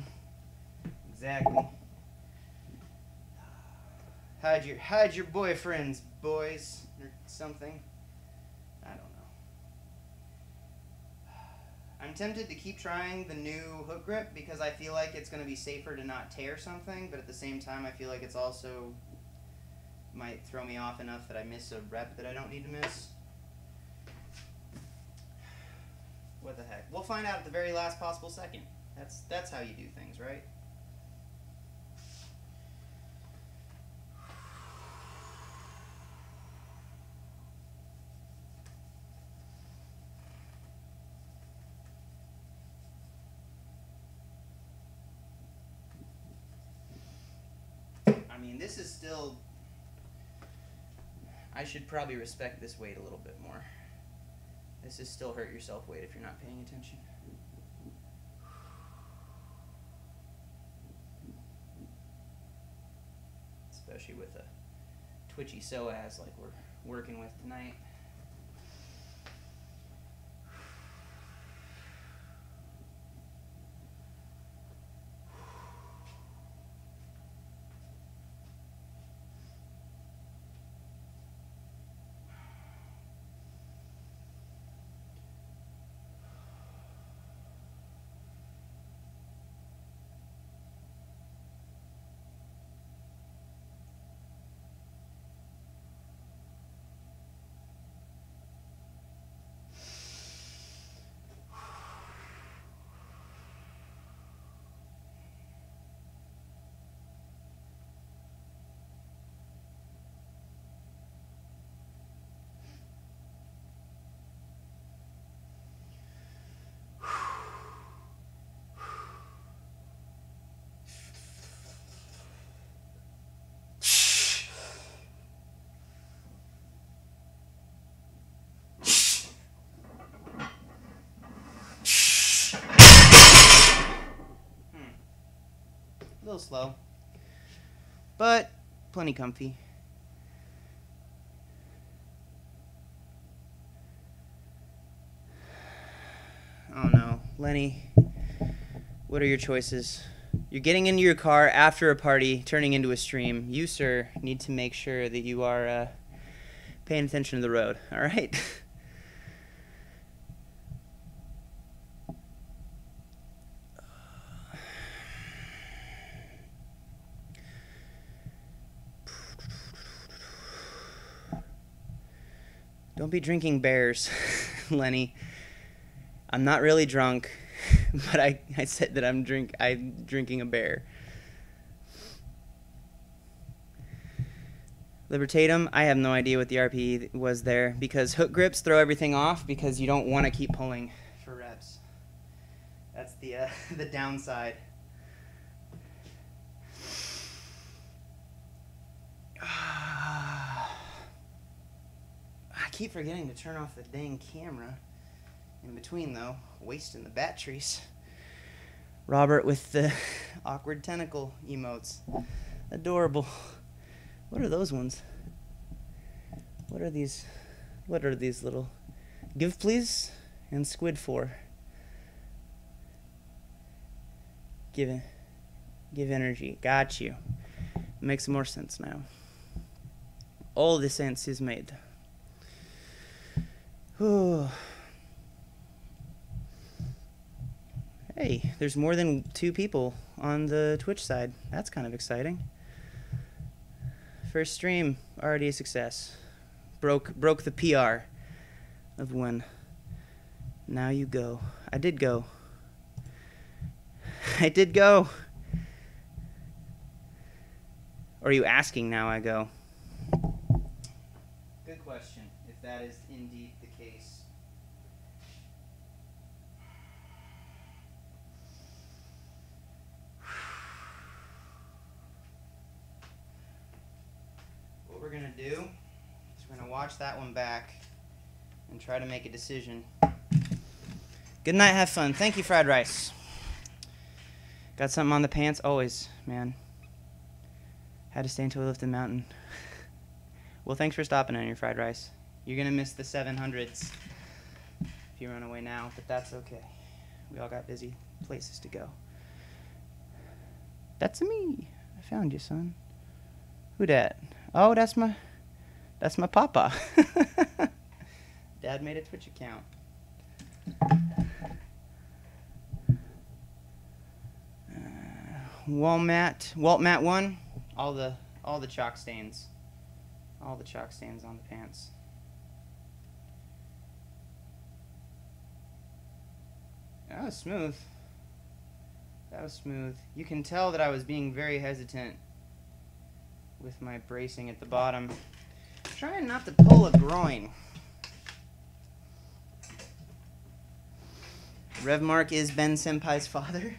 Exactly. Hide your boyfriends, boys, or something. I don't know. I'm tempted to keep trying the new hook grip because I feel like it's going to be safer to not tear something, but at the same time I feel like it's also might throw me off enough that I miss a rep that I don't need to miss. What the heck? We'll find out at the very last possible second. That's how you do things, right? I mean, this is still... I should probably respect this weight a little bit more. This is still hurt yourself weight if you're not paying attention. Especially with a twitchy psoas like we're working with tonight. little slow, but plenty comfy. Oh no, Lenny, what are your choices? You're getting into your car after a party, turning into a stream. You, sir, need to make sure that you are paying attention to the road, all right? Don't be drinking bears, Lenny. I'm not really drunk, but I said that I'm drinking a bear. Libertatum, I have no idea what the RPE was there, because hook grips throw everything off because you don't want to keep pulling for reps. That's the downside. I keep forgetting to turn off the dang camera. In between, though, wasting the batteries. Robert with the awkward tentacle emotes. Adorable. What are those ones? What are these little... Give, please, and squid for. Give energy. Got you. Makes more sense now. All the sense is made. Whew. Hey, there's more than 2 people on the Twitch side. That's kind of exciting. First stream, already a success. Broke the PR of when. Now you go. I did go. I did go. Or are you asking now I go? Good question, if that is indeed the case. What we're going to do is we're going to watch that one back and try to make a decision. Good night, have fun. Thank you, Fried Rice. Got something on the pants? Always, man. Had to stay until we lifted the mountain. Well, thanks for stopping on your Fried Rice. You're going to miss the 700s if you run away now, but that's okay. We all got busy places to go. That's me. I found you, son. Who dat? Oh, that's my papa. Dad made a Twitch account. Waltmat 1. All the chalk stains. All the chalk stains on the pants. That was smooth. That was smooth. You can tell that I was being very hesitant with my bracing at the bottom. Trying not to pull a groin. Revmark is Ben Senpai's father.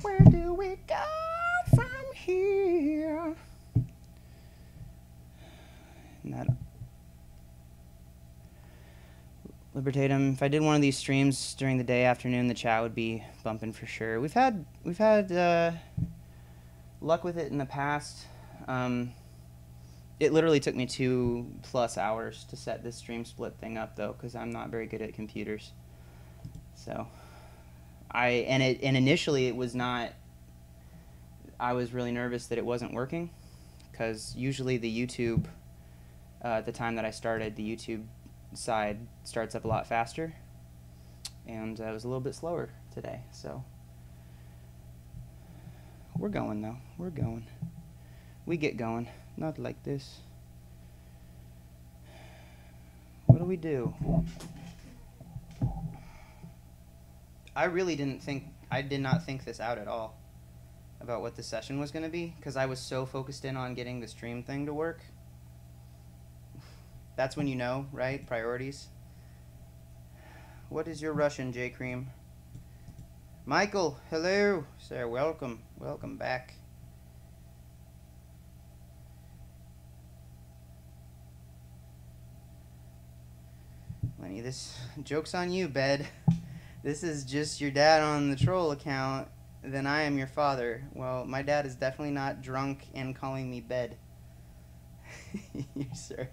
Where do we go from here? Not Libertatum. If I did one of these streams during the day, afternoon, the chat would be bumping for sure. We've had luck with it in the past. It literally took me 2+ hours to set this stream split thing up, though, because I'm not very good at computers. So. Initially it was not. I was really nervous that it wasn't working, because usually the YouTube, at the time that I started, the YouTube side starts up a lot faster, and it was a little bit slower today. So we're going though. We're going. We get going. Not like this. What do we do? I did not think this out at all about what the session was going to be, because I was so focused in on getting the stream thing to work That's when you know, right? Priorities. What is your Russian, J Cream? Michael, hello, sir. Welcome. Welcome back. Lenny, this joke's on you, Bed. This is just your dad on the troll account. Then I am your father. Well, my dad is definitely not drunk and calling me Bed. You, sir.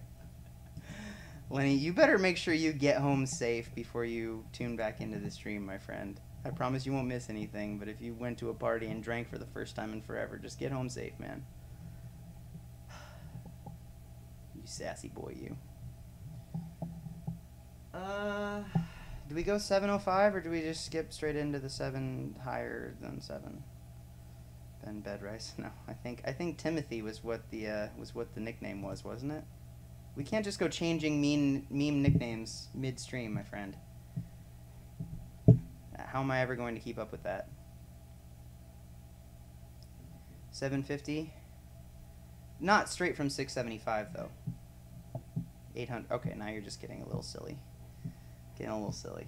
Lenny, you better make sure you get home safe before you tune back into the stream, my friend. I promise you won't miss anything, but if you went to a party and drank for the first time in forever, just get home safe, man. You sassy boy, you. Do we go 705 or do we just skip straight into the 7 higher than 7? Ben Bedrice. No, I think Timothy was what the nickname was, wasn't it? We can't just go changing meme nicknames midstream, my friend. How am I ever going to keep up with that? 750? Not straight from 675 though. 800. Okay, now you're just getting a little silly. Getting a little silly.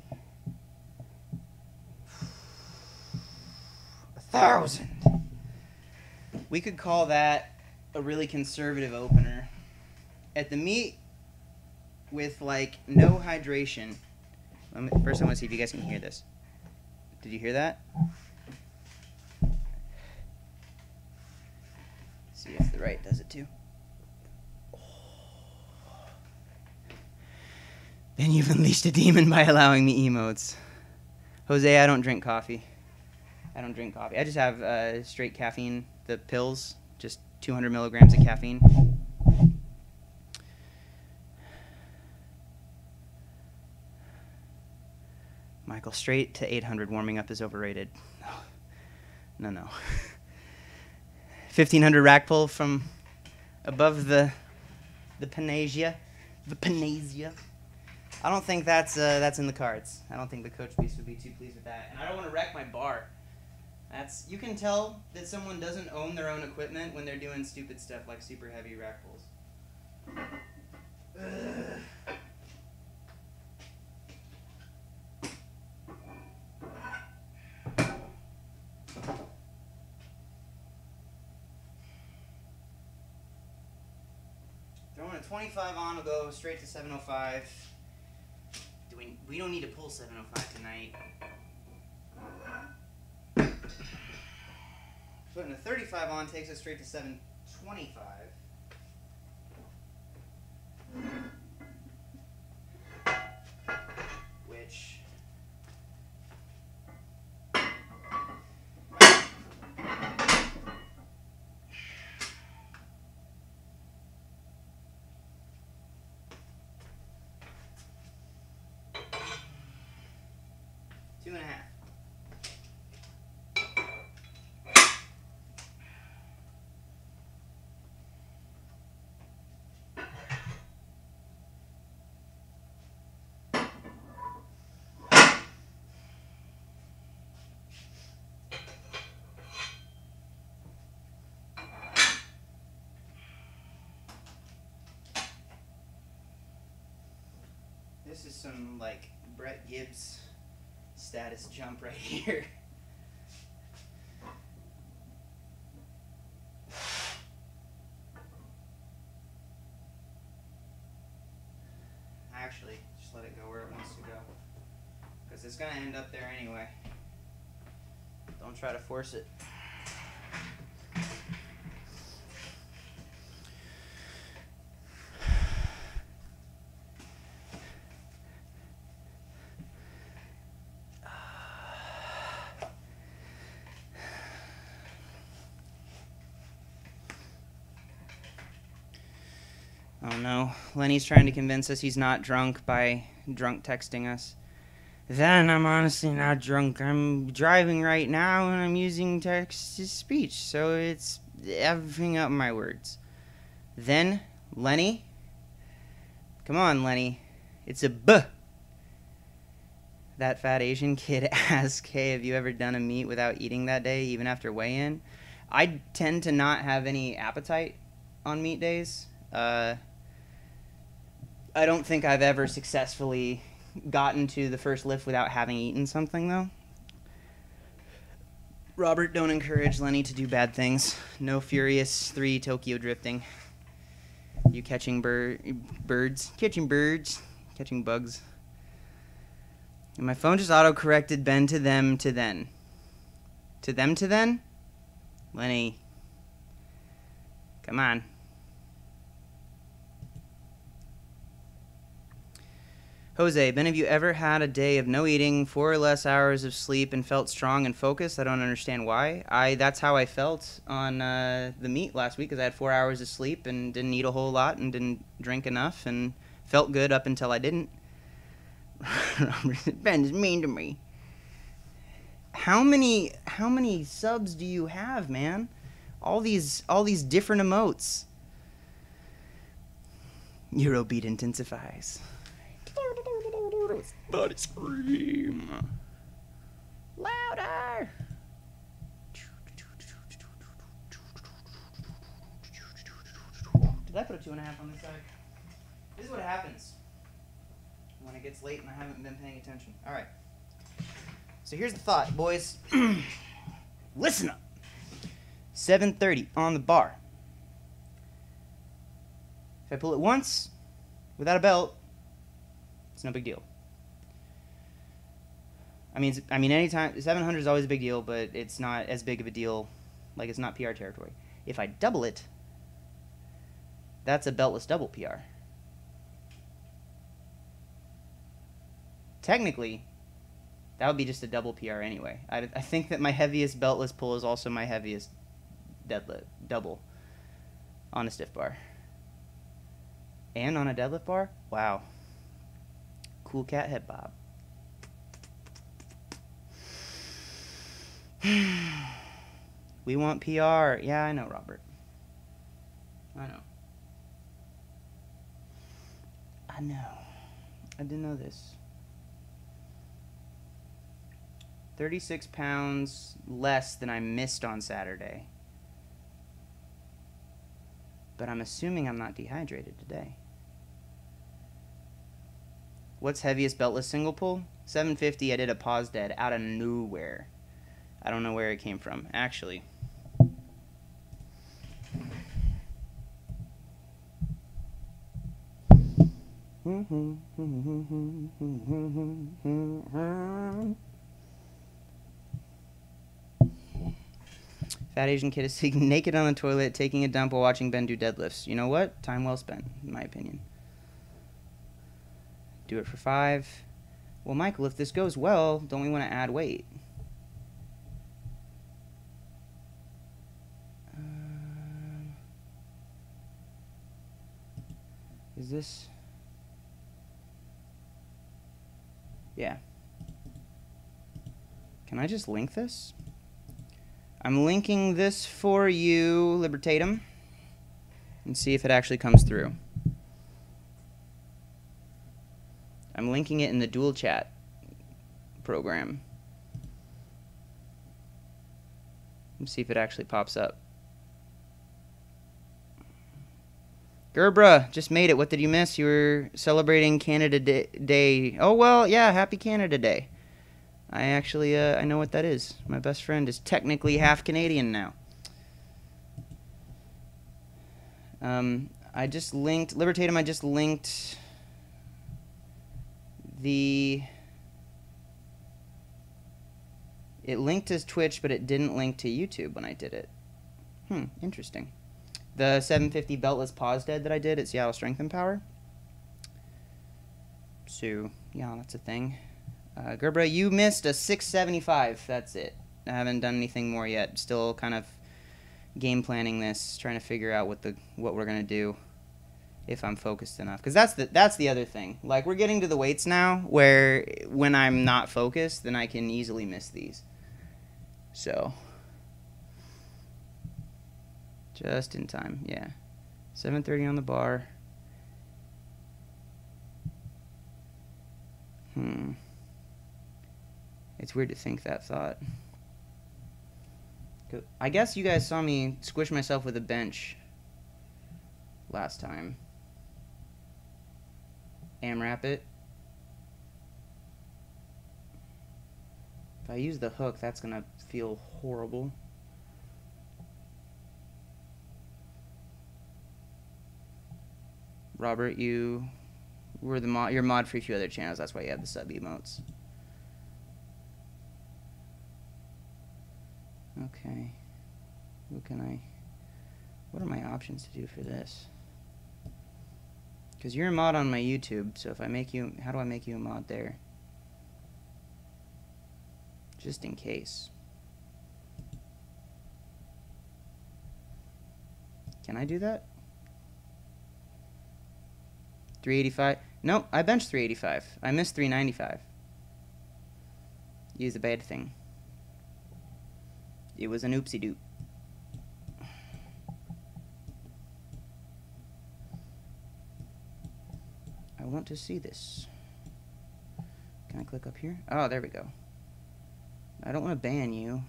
1,000. We could call that a really conservative opener. At the meet with like no hydration. First I want to see if you guys can hear this. Did you hear that? See if the right does it too. Then you've unleashed a demon by allowing me emotes. Jose, I don't drink coffee. I don't drink coffee. I just have straight caffeine, the pills, just 200 milligrams of caffeine. Michael, straight to 800 warming up is overrated. No. 1,500 rack pull from above the Panasia. The Panasia. I don't think that's in the cards. I don't think the coach piece would be too pleased with that. And I don't want to wreck my bar. You can tell that someone doesn't own their own equipment when they're doing stupid stuff like super heavy rack pulls. Ugh. Throwing a 25 on, will go straight to 705. We don't need to pull 705 tonight. Putting a 35 on takes us straight to 725. Which... Two and a half. This is some like Brett Gibbs status jump right here. Actually, just let it go where it wants to go. Because it's going to end up there anyway. Don't try to force it. Oh no, Lenny's trying to convince us he's not drunk by drunk texting us. Then I'm honestly not drunk. I'm driving right now and I'm using text-to-speech, so it's effing up my words. Then, Lenny? Come on, Lenny. It's a B. That fat Asian kid asked, hey, have you ever done a meet without eating that day, even after weigh-in? I tend to not have any appetite on meet days. I don't think I've ever successfully gotten to the first lift without having eaten something, though. Robert, don't encourage Lenny to do bad things. No Furious 3 Tokyo drifting. You catching birds. Catching bugs. And my phone just auto-corrected Ben to them to then. To them to then? Lenny. Come on. Jose, Ben, have you ever had a day of no eating, 4 or less hours of sleep, and felt strong and focused? I don't understand why. That's how I felt on the meet last week, because I had 4 hours of sleep and didn't eat a whole lot and didn't drink enough and felt good up until I didn't. Ben is mean to me. How many subs do you have, man? All these different emotes. Your beat intensifies. Body scream. Louder. Did I put a 2.5 on this side? This is what happens when it gets late and I haven't been paying attention. All right. So here's the thought, boys. Listen up. 7:30 on the bar. If I pull it once without a belt, it's no big deal. I mean, anytime 700 is always a big deal, but it's not as big of a deal. Like, it's not PR territory. If I double it, that's a beltless double PR. Technically, that would be just a double PR anyway. I think that my heaviest beltless pull is also my heaviest deadlift double on a stiff bar. And on a deadlift bar? Wow. Cool cat head bob. We want PR. Yeah, I know, Robert. I know. I didn't know this. 36 pounds less than I missed on Saturday. But I'm assuming I'm not dehydrated today. What's heaviest beltless single pull? 750. I did a pause dead out of nowhere. I don't know where it came from, actually. Fat Asian kid is sitting naked on the toilet, taking a dump while watching Ben do deadlifts. You know what? Time well spent, in my opinion. Do it for 5. Well, Michael, if this goes well, don't we want to add weight? Is this... Yeah. Can I just link this? I'm linking this for you, Libertatum, and see if it actually comes through. I'm linking it in the dual chat program. Let's see if it actually pops up. Gerbra, just made it. What did you miss? You were celebrating Canada Day. Oh, well, yeah, happy Canada Day. I actually, I know what that is. My best friend is technically half Canadian now. I just linked, Libertatum, I just linked it linked to Twitch, but it didn't link to YouTube when I did it. Interesting. The 750 beltless pause dead that I did at Seattle Strength and Power. So, yeah, that's a thing. Gerbra, you missed a 675. That's it. I haven't done anything more yet. Still kind of game planning this, trying to figure out what we're gonna do if I'm focused enough. Because that's the other thing. Like, we're getting to the weights now where when I'm not focused, then I can easily miss these. So, just in time, yeah. 7:30 on the bar. It's weird to think that thought. I guess you guys saw me squish myself with a bench last time. AMRAP it. If I use the hook, that's gonna feel horrible. Robert, you were the mod. You're mod for a few other channels. That's why you have the sub emotes. Okay. What are my options to do for this? Because you're a mod on my YouTube, so if I make you, how do I make you a mod there? Just in case. Can I do that? 385? Nope, I benched 385. I missed 395. Use a bad thing. It was an oopsie doop. I want to see this. Can I click up here? Oh, there we go. I don't want to ban you.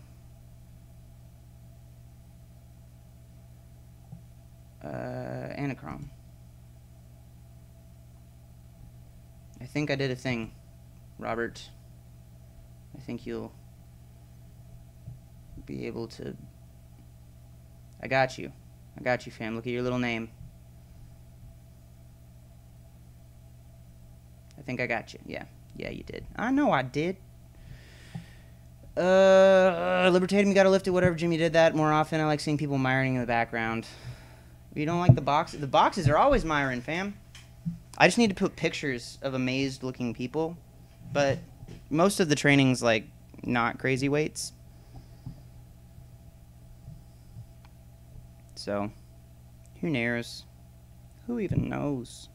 Anachron. I think I did a thing, Robert. I think you'll be able to... I got you. I got you, fam. Look at your little name. I think I got you. Yeah. Yeah, you did. I know I did. Libertatum, you gotta lift it, whatever. Jimmy did that more often. I like seeing people miring in the background. You don't like the boxes? The boxes are always miring, fam. I just need to put pictures of amazed-looking people. But most of the training's, like, not crazy weights. So, who knows? Who even knows?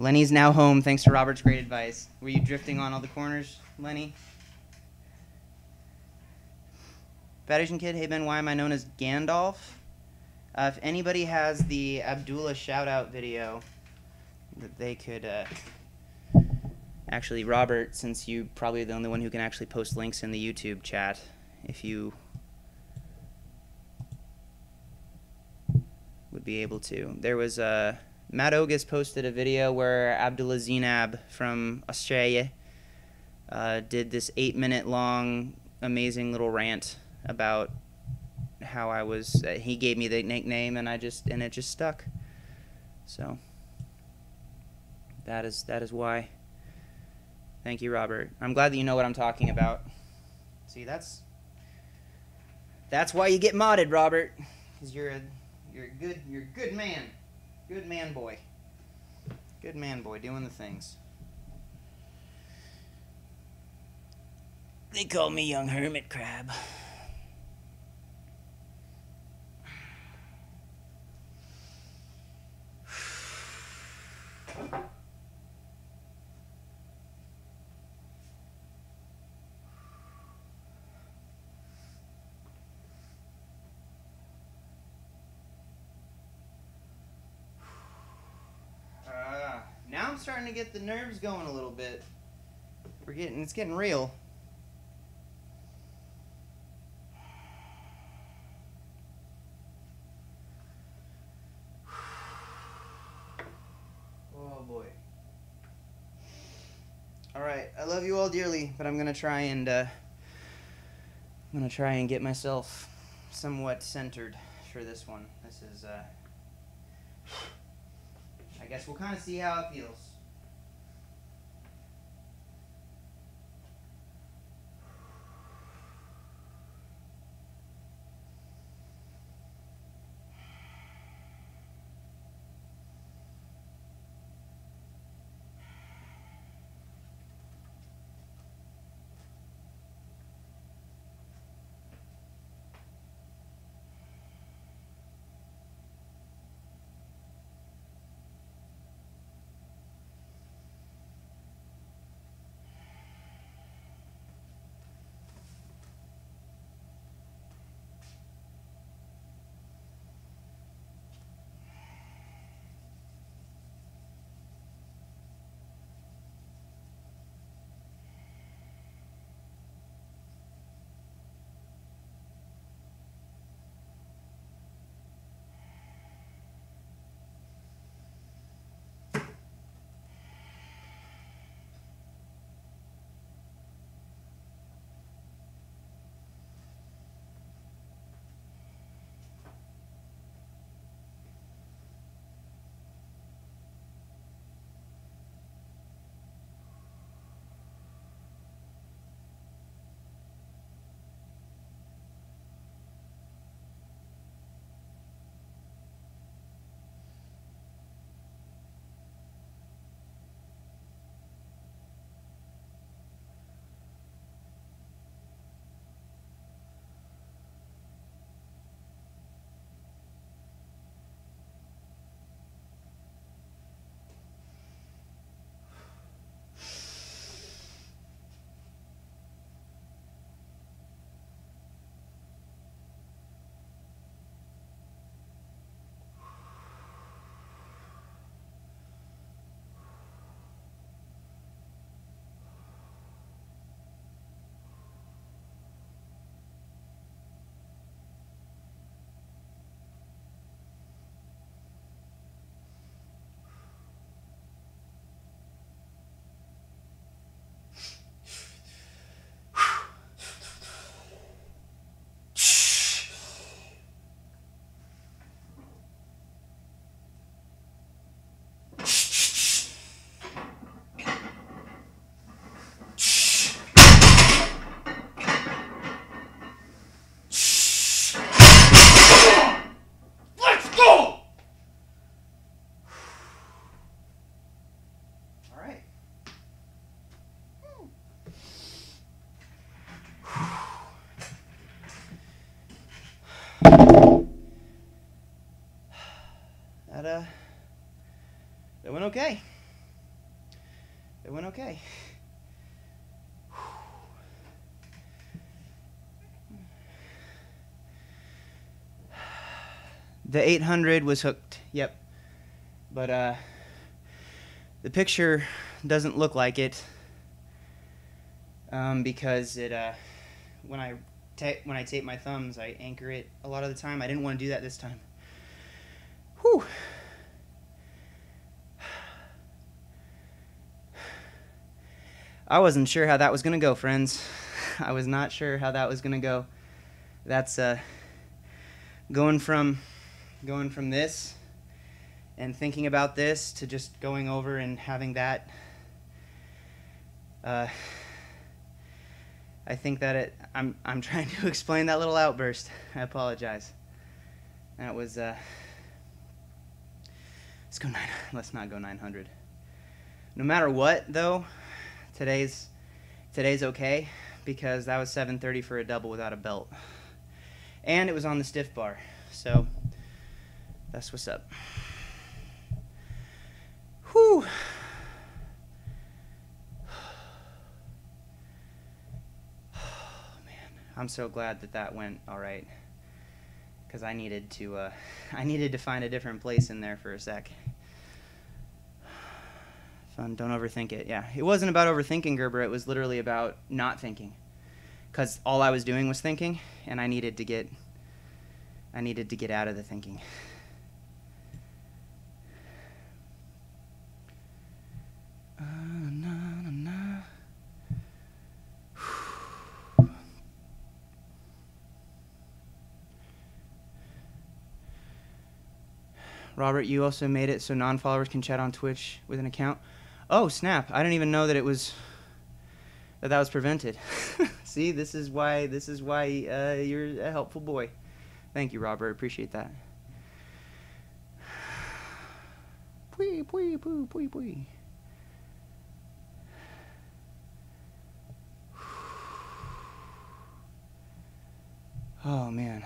Lenny's now home, thanks to Robert's great advice. Were you drifting on all the corners, Lenny? Bad Asian Kid, hey Ben, why am I known as Gandalf? If anybody has the Abdullah shout-out video that they could... Actually, Robert, since you probably the only one who can actually post links in the YouTube chat, if you would be able to. There was Matt Ogus posted a video where Abdullah Zinab from Australia did this 8-minute long amazing little rant about how I was he gave me the nickname and it just stuck. So that is why. Thank you, Robert. I'm glad that you know what I'm talking about. See, that's why you get modded, Robert, because you're a good man. Good man boy. Good man boy doing the things. They call me Young Hermit Crab. Now I'm starting to get the nerves going a little bit. It's getting real. Oh boy. All right, I love you all dearly, but I'm gonna try and get myself somewhat centered for this one. This is I guess we'll kind of see how it feels. That went okay. It went okay. The 800 was hooked, yep. But the picture doesn't look like it because it when I tape my thumbs, I anchor it a lot of the time. I didn't want to do that this time. Whew. I wasn't sure how that was going to go, friends. I was not sure how that was going to go. That's going from this and thinking about this to just going over and having that. I think that I'm trying to explain that little outburst. I apologize. That was let's not go 900. No matter what, though, today's okay because that was 730 for a double without a belt, and it was on the stiff bar. So that's what's up. Whew. I'm so glad that went all right, because I needed to find a different place in there for a sec. Fun, don't overthink it. Yeah, it wasn't about overthinking, Gerber. It was literally about not thinking, because all I was doing was thinking, and I needed to get out of the thinking. Robert, you also made it so non-followers can chat on Twitch with an account. Oh, snap. I didn't even know that that was prevented. See, this is why you're a helpful boy. Thank you, Robert. Appreciate that. Pui, pui, pui, pui, pui. Oh, man.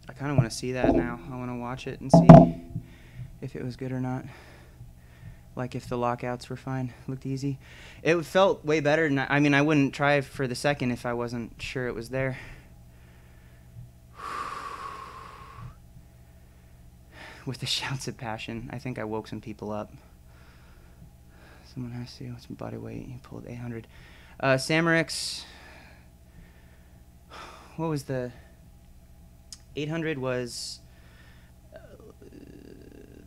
I kind of want to see that now. I want to watch it and see if it was good or not. Like if the lockouts were fine. Looked easy. It felt way better. I mean, I wouldn't try for the second if I wasn't sure it was there. With the shouts of passion, I think I woke some people up. Someone has to. What's my body weight? He pulled 800. Samarix. What was the 800 was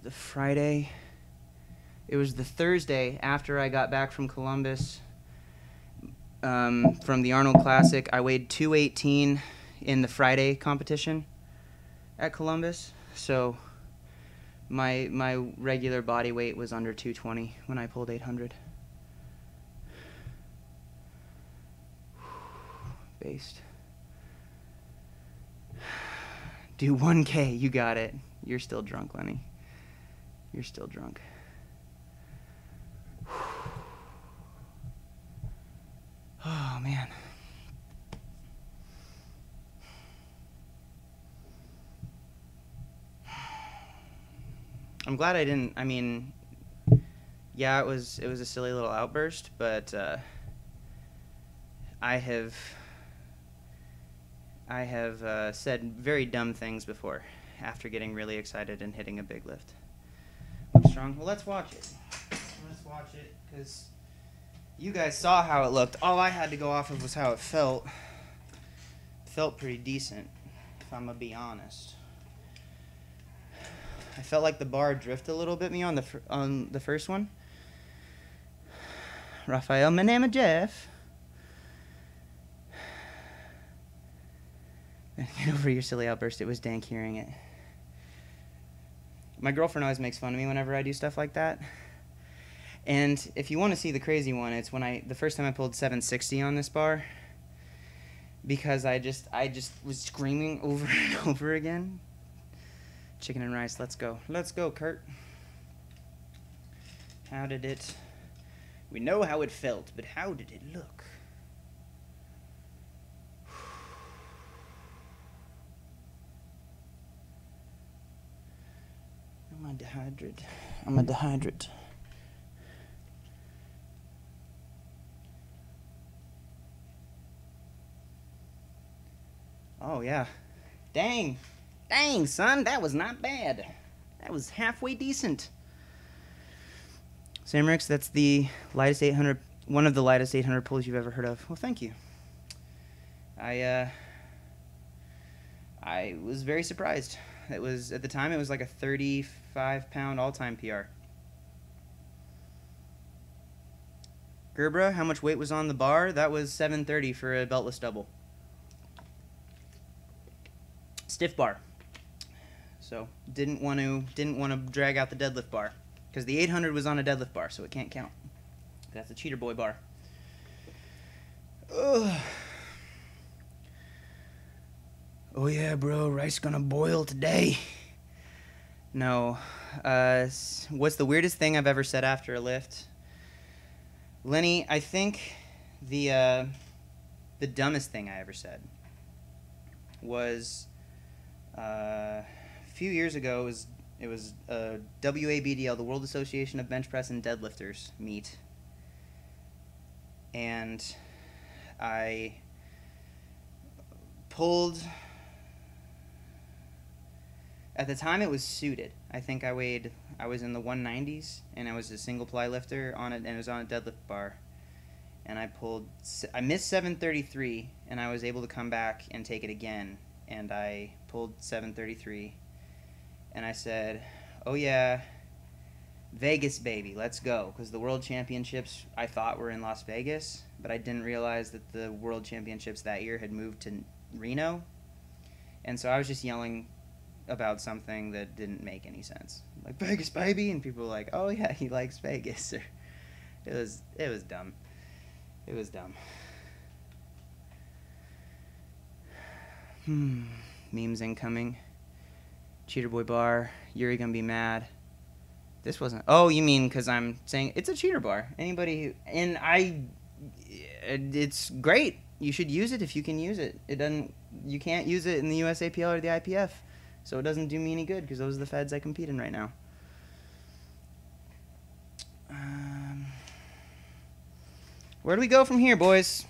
the Friday. It was the Thursday after I got back from Columbus from the Arnold Classic. I weighed 218 in the Friday competition at Columbus. So my regular body weight was under 220 when I pulled 800. Based. Do 1K, you got it. You're still drunk, Lenny. You're still drunk. Oh, man. I'm glad I didn't, I mean, yeah, it was a silly little outburst, but I have said very dumb things before after getting really excited and hitting a big lift. Looks strong. Well, let's watch it. Let's watch it, because you guys saw how it looked. All I had to go off of was how it felt. It felt pretty decent, if I'm gonna be honest. I felt like the bar drifted a little bit me on the first one. Raphael, my name is Jeff. Get over your silly outburst. It was dank hearing it. My girlfriend always makes fun of me whenever I do stuff like that. And if you want to see the crazy one, it's when the first time I pulled 760 on this bar, because I just was screaming over and over again. Chicken and rice, let's go. Let's go, Kurt. How did it We know how it felt, but how did it look? I'm a dehydrate. Oh, yeah. Dang. Dang, son, that was not bad. That was halfway decent. Samrix, that's the lightest 800, one of the lightest 800 pulls you've ever heard of. Well, thank you. I was very surprised. It was, at the time, it was like a 35-pound all-time PR. Gerbra, how much weight was on the bar? That was 730 for a beltless double. Stiff bar. So didn't want to drag out the deadlift bar because the 800 was on a deadlift bar, so it can't count. That's a cheater boy bar. Ugh. Oh yeah, bro, rice gonna boil today. No. What's the weirdest thing I've ever said after a lift? Lenny, I think the dumbest thing I ever said was a few years ago. It was WABDL, the World Association of Bench Press and Deadlifters meet, and I pulled. At the time, it was suited. I think I was in the 190s, and I was a single ply lifter on it, and it was on a deadlift bar. And I missed 733, and I was able to come back and take it again. And I pulled 733, and I said, "Oh yeah, Vegas baby, let's go!" Because the World Championships I thought were in Las Vegas, but I didn't realize that the World Championships that year had moved to Reno, and so I was just yelling about something that didn't make any sense, like Vegas baby, and people were like, "Oh yeah, he likes Vegas." Or it was dumb. It was dumb. Memes incoming. Cheater boy bar. Yuri gonna be mad. This wasn't. Oh, you mean because I'm saying it's a cheater bar? Anybody who, and it's great. You should use it if you can use it. It doesn't. You can't use it in the USAPL or the IPF, so it doesn't do me any good because those are the feds I compete in right now. Where do we go from here, boys?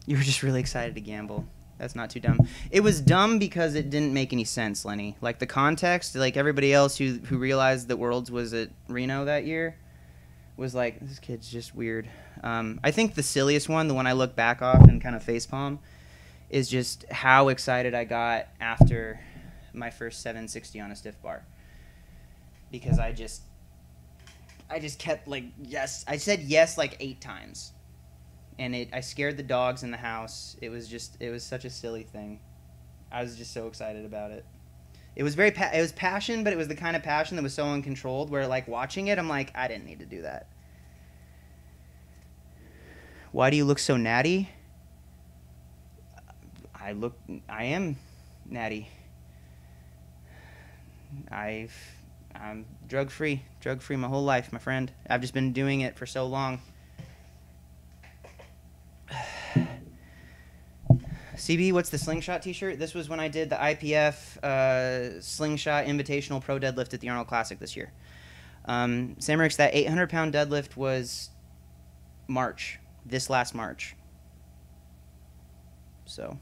You were just really excited to gamble. That's not too dumb. It was dumb because it didn't make any sense, Lenny. Like, the context, like, everybody else who realized that Worlds was at Reno that year was like, this kid's just weird. I think the silliest one, the one I look back off and kind of facepalm, is just how excited I got after my first 760 on a stiff bar. Because I just kept, like, yes. I said yes like 8 times. And I scared the dogs in the house. It was such a silly thing. I was just so excited about it. It was it was passion, but it was the kind of passion that was so uncontrolled where, like, watching it, I'm like, I didn't need to do that. Why do you look so natty? I am natty. I'm drug-free my whole life, my friend. I've just been doing it for so long. CB, what's the slingshot t-shirt? This was when I did the IPF slingshot invitational pro deadlift at the Arnold Classic this year. Samarix, that 800-pound deadlift was March, this last March. So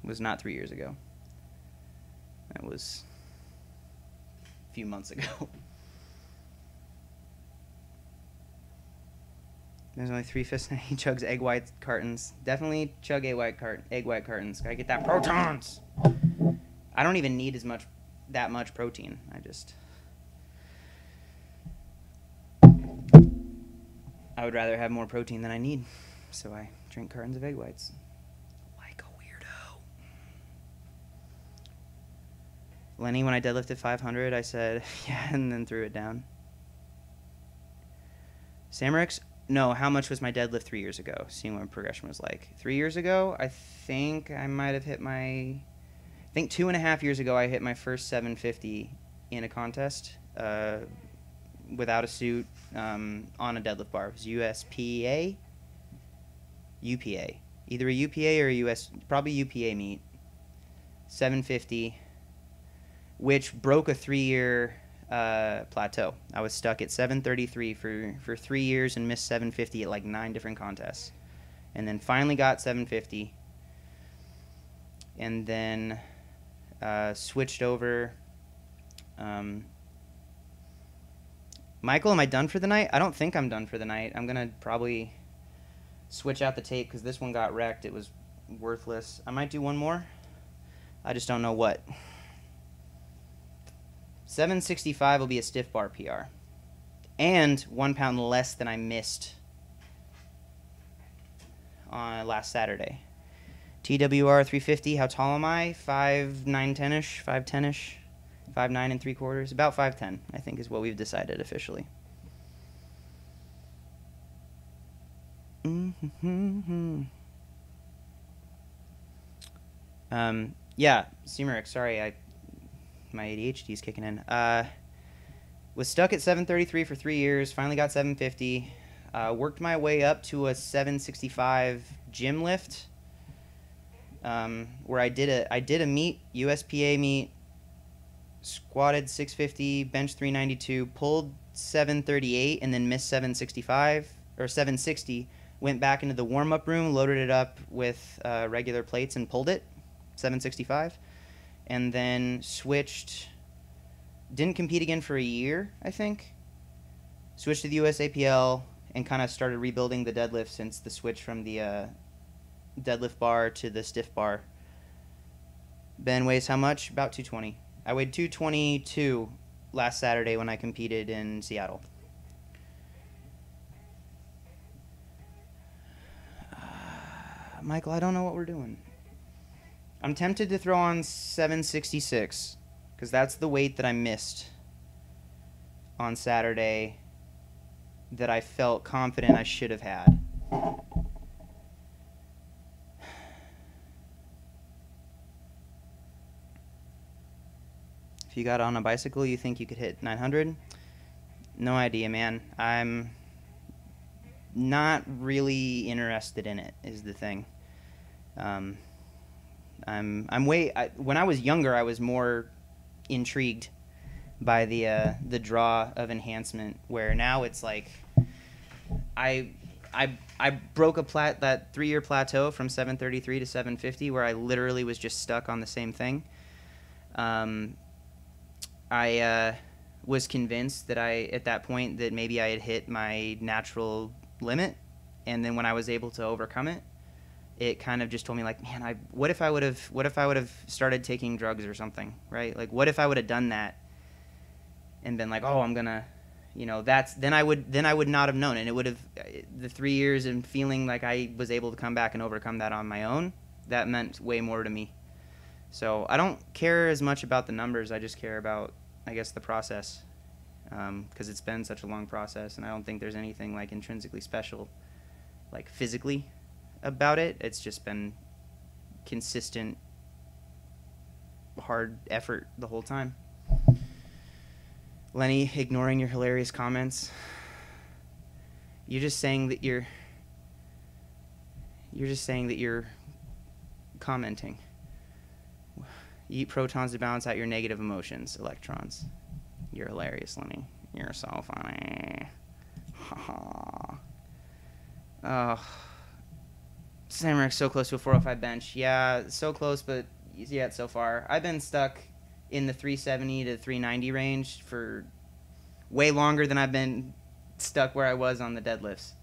was not 3 years ago. That was a few months ago. There's only 3/5 he chugs egg white cartons. Definitely chug egg white cartons. Gotta get that protons. I don't even need that much protein. I would rather have more protein than I need, so I drink cartons of egg whites. Like a weirdo. Lenny, when I deadlifted 500, I said, yeah, and then threw it down. Samarix, no, how much was my deadlift 3 years ago? Seeing what my progression was like. 3 years ago, I think I might have hit my... I think 2.5 years ago I hit my first 750 in a contest without a suit on a deadlift bar. It was USPA? UPA. Either a UPA or a US, probably UPA meet. 750, which broke a 3-year plateau. I was stuck at 733 for 3 years and missed 750 at like 9 different contests. And then finally got 750. And then switched over. Michael, am I done for the night? I don't think I'm done for the night. I'm going to probably switch out the tape because this one got wrecked. It was worthless. I might do one more. I just don't know what. 765 will be a stiff bar PR. And 1 pound less than I missed on last Saturday. TWR 350, how tall am I? 5'9", 10-ish, 5'10"-ish, 5'9 3/4, about 5'10", I think is what we've decided officially. Yeah, Seameric, sorry, my ADHD is kicking in. Was stuck at 733 for 3 years, finally got 750. Worked my way up to a 765 gym lift, where I did a meet, USPA meet, squatted 650, bench 392, pulled 738, and then missed 765 or 760. Went back into the warm-up room, loaded it up with regular plates, and pulled it 765, and then switched. Didn't compete again for a year, I think. Switched to the USAPL and kind of started rebuilding the deadlift since the switch from the deadlift bar to the stiff bar. Ben weighs how much? About 220. I weighed 222 last Saturday when I competed in Seattle. Michael, I don't know what we're doing. I'm tempted to throw on 766 because that's the weight that I missed on Saturday that I felt confident I should have had. If you got on a bicycle, you think you could hit 900? No idea, man. I'm not really interested in it, is the thing. When I was younger, I was more intrigued by the draw of enhancement, where now it's like I broke that 3-year plateau from 733 to 750, where I literally was just stuck on the same thing. I was convinced that at that point that maybe I had hit my natural limit, and then when I was able to overcome it, it kind of just told me, like, man, what if I would have started taking drugs or something, right? Like, what if I would have done that and been like, oh, I'm gonna, then I would not have known, and it would have, the 3 years and feeling like I was able to come back and overcome that on my own, that meant way more to me. So I don't care as much about the numbers. I just care about, I guess, the process, because it's been such a long process, and I don't think there's anything like intrinsically special, like physically, about it. It's just been consistent, hard effort the whole time. Lenny, ignoring your hilarious comments. You're just saying that you're commenting. You eat protons to balance out your negative emotions, electrons. You're hilarious, Lenny. You're so funny. Oh. Samurai so close to a 405 bench. Yeah, so close, but yet so far. I've been stuck in the 370 to 390 range for way longer than I've been stuck where I was on the deadlifts.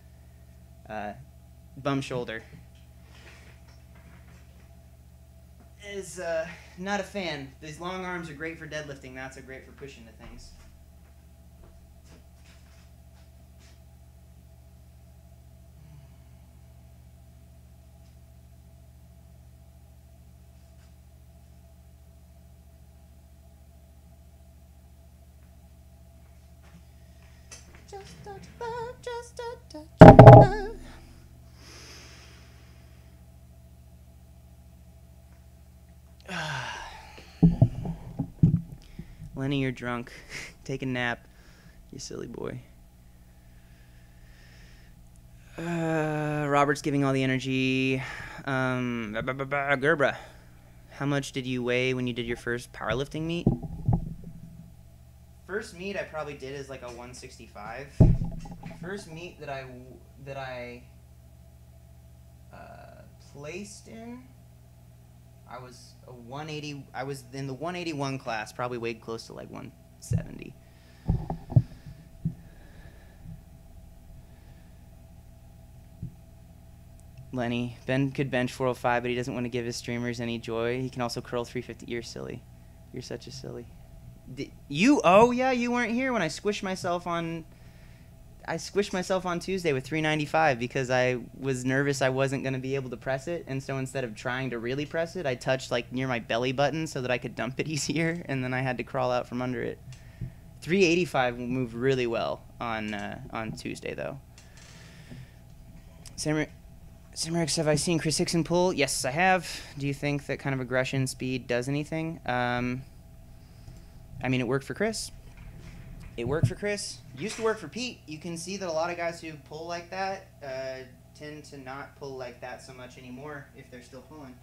Bum shoulder. Is not a fan. These long arms are great for deadlifting, not so great for pushing the things. Just a touch love, just a touch of love. Lenny, you're drunk. Take a nap, you silly boy. Robert's giving all the energy. Gerbra, how much did you weigh when you did your first powerlifting meet? First meet I probably did is like a 165. First meet that I placed in, I was a 180. I was in the 181 class, probably weighed close to like 170. Lenny, Ben could bench 405, but he doesn't want to give his streamers any joy. He can also curl 350. You're silly. You're such a silly. Oh yeah, you weren't here when I squished myself on Tuesday with 395 because I was nervous I wasn't going to be able to press it, and so instead of trying to really press it, I touched like near my belly button so that I could dump it easier, and then I had to crawl out from under it. 385 moved really well on Tuesday though. Simrex, have I seen Chris Hickson pull? Yes, I have. Do you think that kind of aggression speed does anything? I mean, it worked for Chris. It worked for Chris. Used to work for Pete. You can see that a lot of guys who pull like that tend to not pull like that so much anymore if they're still pulling.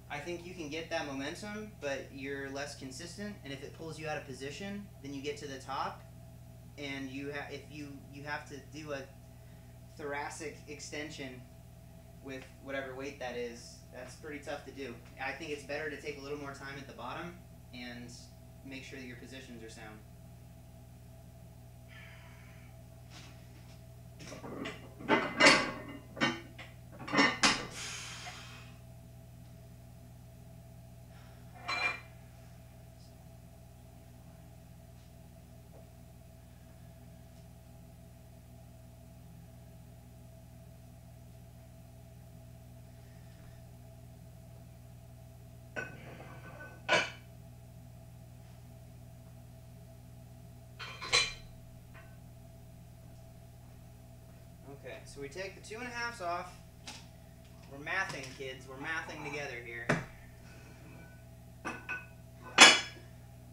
I think you can get that momentum, but you're less consistent. And if it pulls you out of position, then you get to the top, and you have to do a thoracic extension with whatever weight that is. That's pretty tough to do. I think it's better to take a little more time at the bottom and make sure that your positions are sound. Okay, so we take the 2.5s off. We're mathing, kids. We're mathing together here.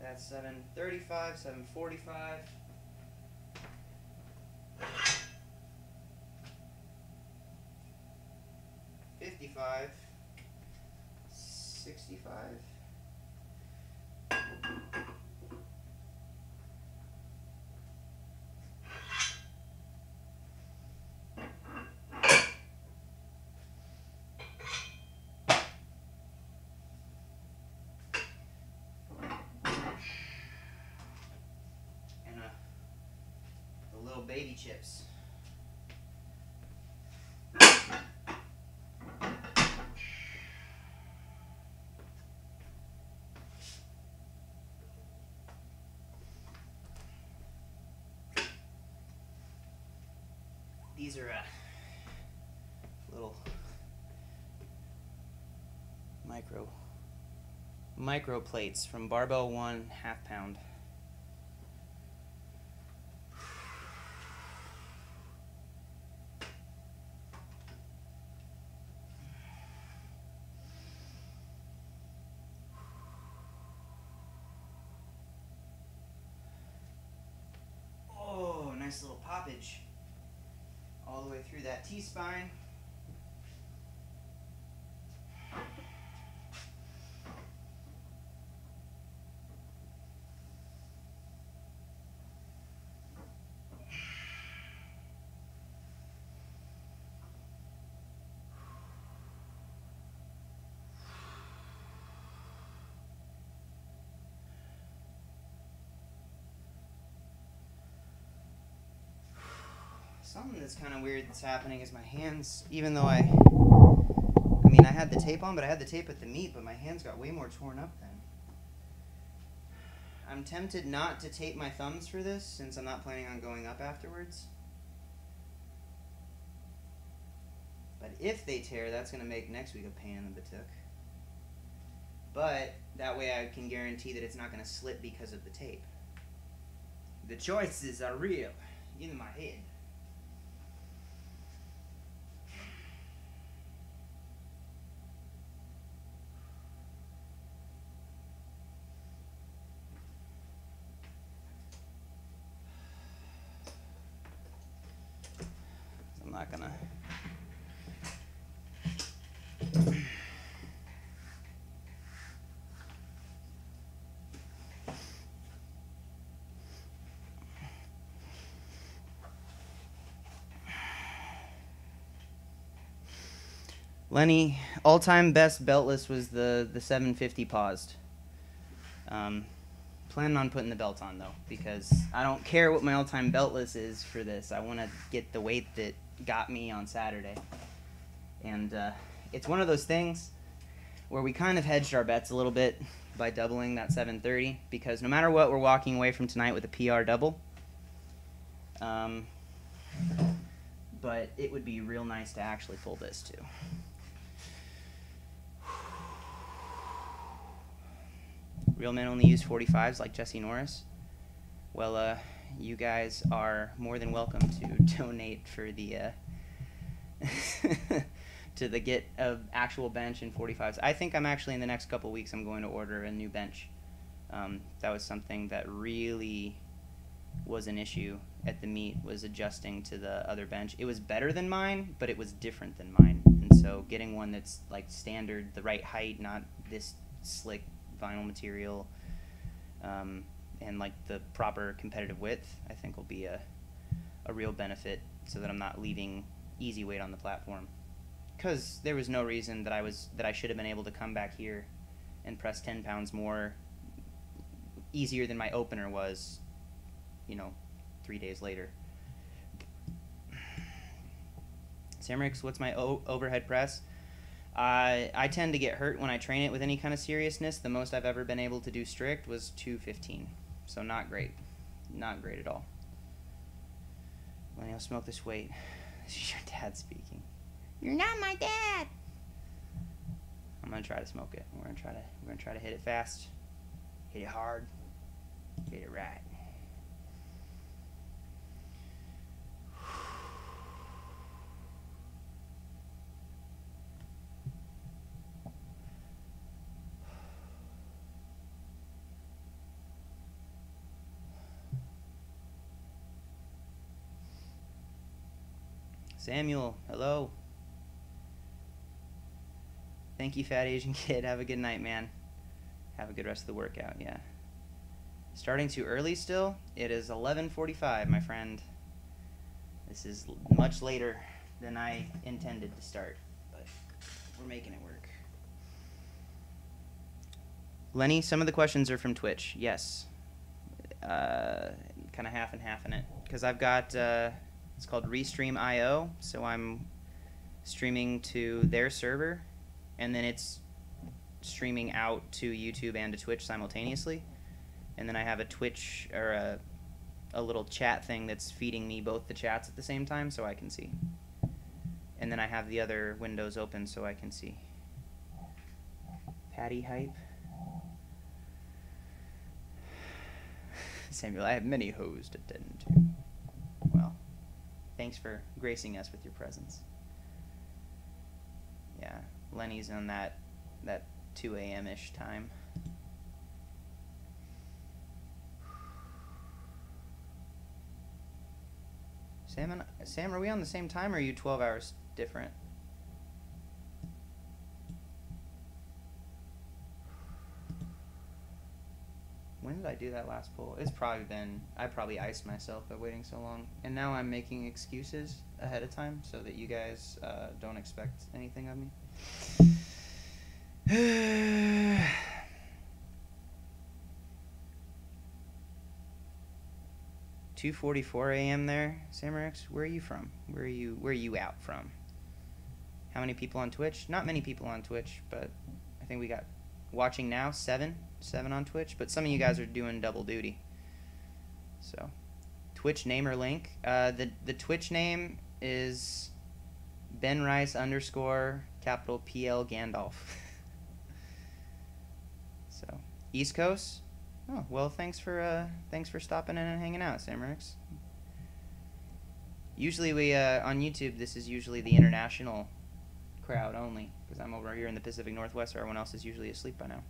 That's 735, 745. 55. 65. Little baby chips. These are little micro plates from Barbell 1 half pound. Nice little poppage all the way through that T-spine. Something that's kind of weird that's happening is my hands, even though I mean, I had the tape on, but I had the tape at the meet, but my hands got way more torn up then. I'm tempted not to tape my thumbs for this, since I'm not planning on going up afterwards. But if they tear, that's going to make next week a pain in the buttock. But that way I can guarantee that it's not going to slip because of the tape. The choices are real in my head. not gonna. Lenny, all-time best beltless was the 750 paused. Planning on putting the belt on though, because I don't care what my all-time beltless is for this. I want to get the weight that got me on Saturday. And it's one of those things where we kind of hedged our bets a little bit by doubling that 730, because no matter what, we're walking away from tonight with a PR double. But it would be real nice to actually pull this too. Real men only use 45s like Jesse Norris. Well, you guys are more than welcome to donate for the to the get of actual bench in 45s. I think I'm actually in the next couple weeks I'm going to order a new bench. That was something that really was an issue at the meet, was adjusting to the other bench. It was better than mine, but it was different than mine. And so getting one that's like standard, the right height, not this slick vinyl material, and like the proper competitive width, I think will be a real benefit, so that I'm not leaving easy weight on the platform. Because there was no reason that I should have been able to come back here and press 10 pounds more easier than my opener was, 3 days later. Samrix, what's my overhead press? I tend to get hurt when I train it with any kind of seriousness. The most I've ever been able to do strict was 215. So not great. Not great at all. Lenny, I'll smoke this weight. This is your dad speaking. You're not my dad. I'm gonna try to smoke it. We're gonna try to hit it fast. Hit it hard. Hit it right. Samuel, hello. Thank you, Fat Asian Kid. Have a good night, man. Have a good rest of the workout, yeah. Starting too early still? It is 11:45, my friend. This is much later than I intended to start, but we're making it work. Lenny, some of the questions are from Twitch, yes. Kind of half and half in it. Because I've got... it's called Restream.io, so I'm streaming to their server, and then it's streaming out to YouTube and to Twitch simultaneously. And then I have a Twitch, or a little chat thing that's feeding me both the chats at the same time so I can see. And then I have the other windows open so I can see. Patty hype. Samuel, I have many hoes to tend to. Well, thanks for gracing us with your presence. Yeah, Lenny's on that 2 a.m.-ish time. Sam, are we on the same time, or are you 12 hours different? When did I do that last pull? It's probably been... I probably iced myself by waiting so long. And now I'm making excuses ahead of time so that you guys don't expect anything of me. 2:44 a.m. there, Samurex. Where are you from? Where are you out from? How many people on Twitch? Not many people on Twitch, but I think we got watching now 7 on Twitch. But some of you guys are doing double duty. So, Twitch name or link? The Twitch name is Benrice_ capital PL Gandalf. So, East Coast. Oh, well, thanks for stopping in and hanging out, Samurex. Usually we, on YouTube, this is usually the international crowd only, because I'm over here in the Pacific Northwest where everyone else is usually asleep by now.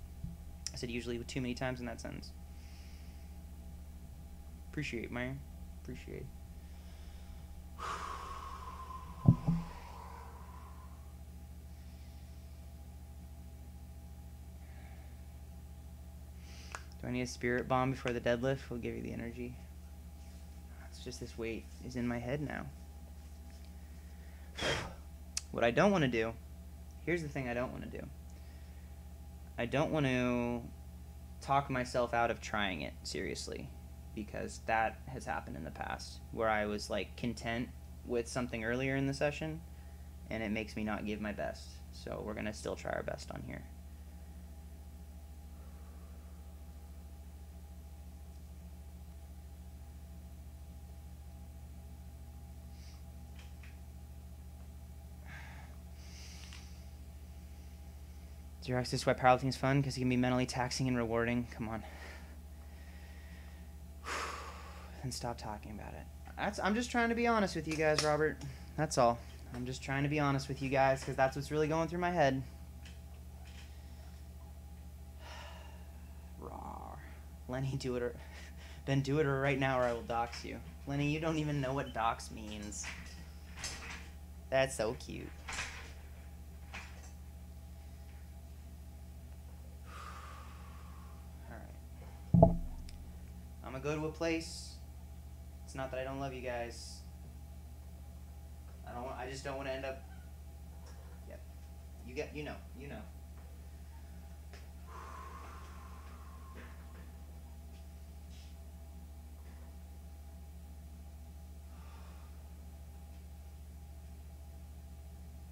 I said usually too many times in that sentence. Appreciate, man. Appreciate. Do I need a spirit bomb before the deadlift? We'll give you the energy. It's just this weight is in my head now. What I don't want to do, here's the thing I don't want to do. I don't want to talk myself out of trying it seriously, because that has happened in the past where I was like content with something earlier in the session and it makes me not give my best. So we're going to still try our best on here. Zero access why powerlifting is fun because it can be mentally taxing and rewarding. Come on. And stop talking about it. I'm just trying to be honest with you guys, Robert. That's all. I'm just trying to be honest with you guys because that's what's really going through my head. Raw. Lenny, do it or... Ben, do it right now or I will dox you. Lenny, you don't even know what dox means. That's so cute. I'm gonna go to a place. It's not that I don't love you guys. I just don't want to end up. Yep. You know.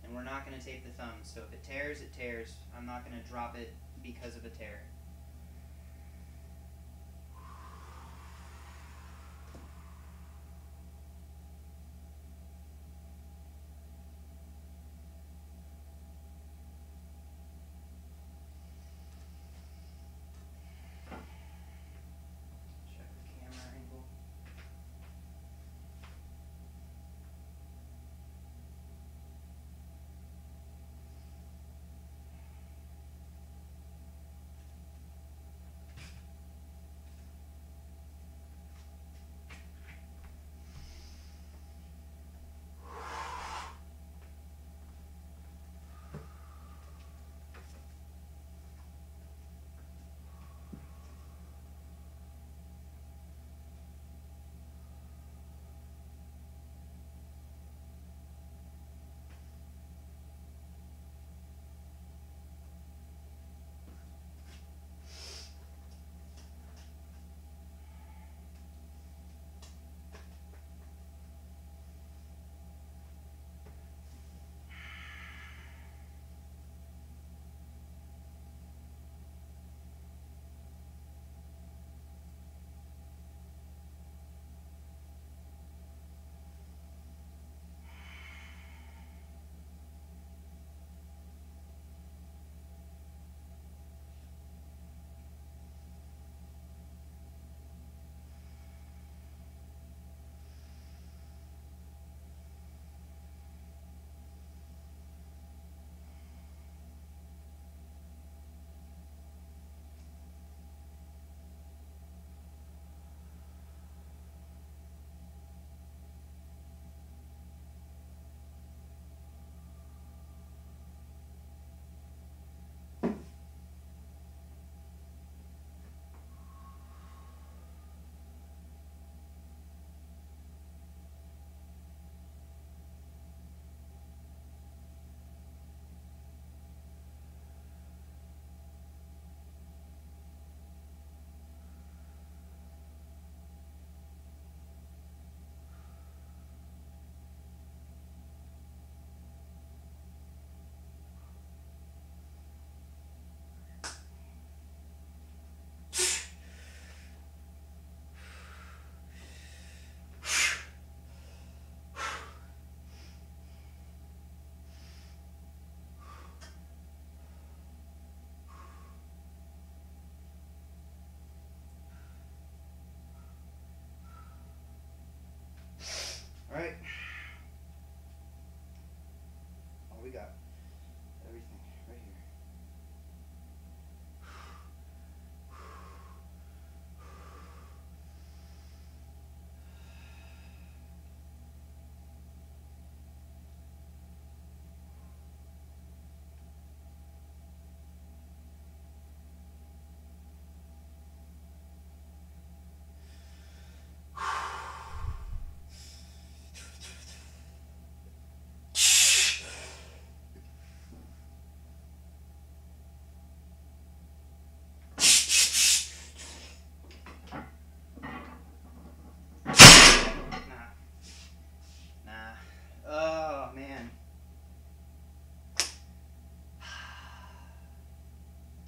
And we're not gonna tape the thumbs. So if it tears, it tears. I'm not gonna drop it because of a tear.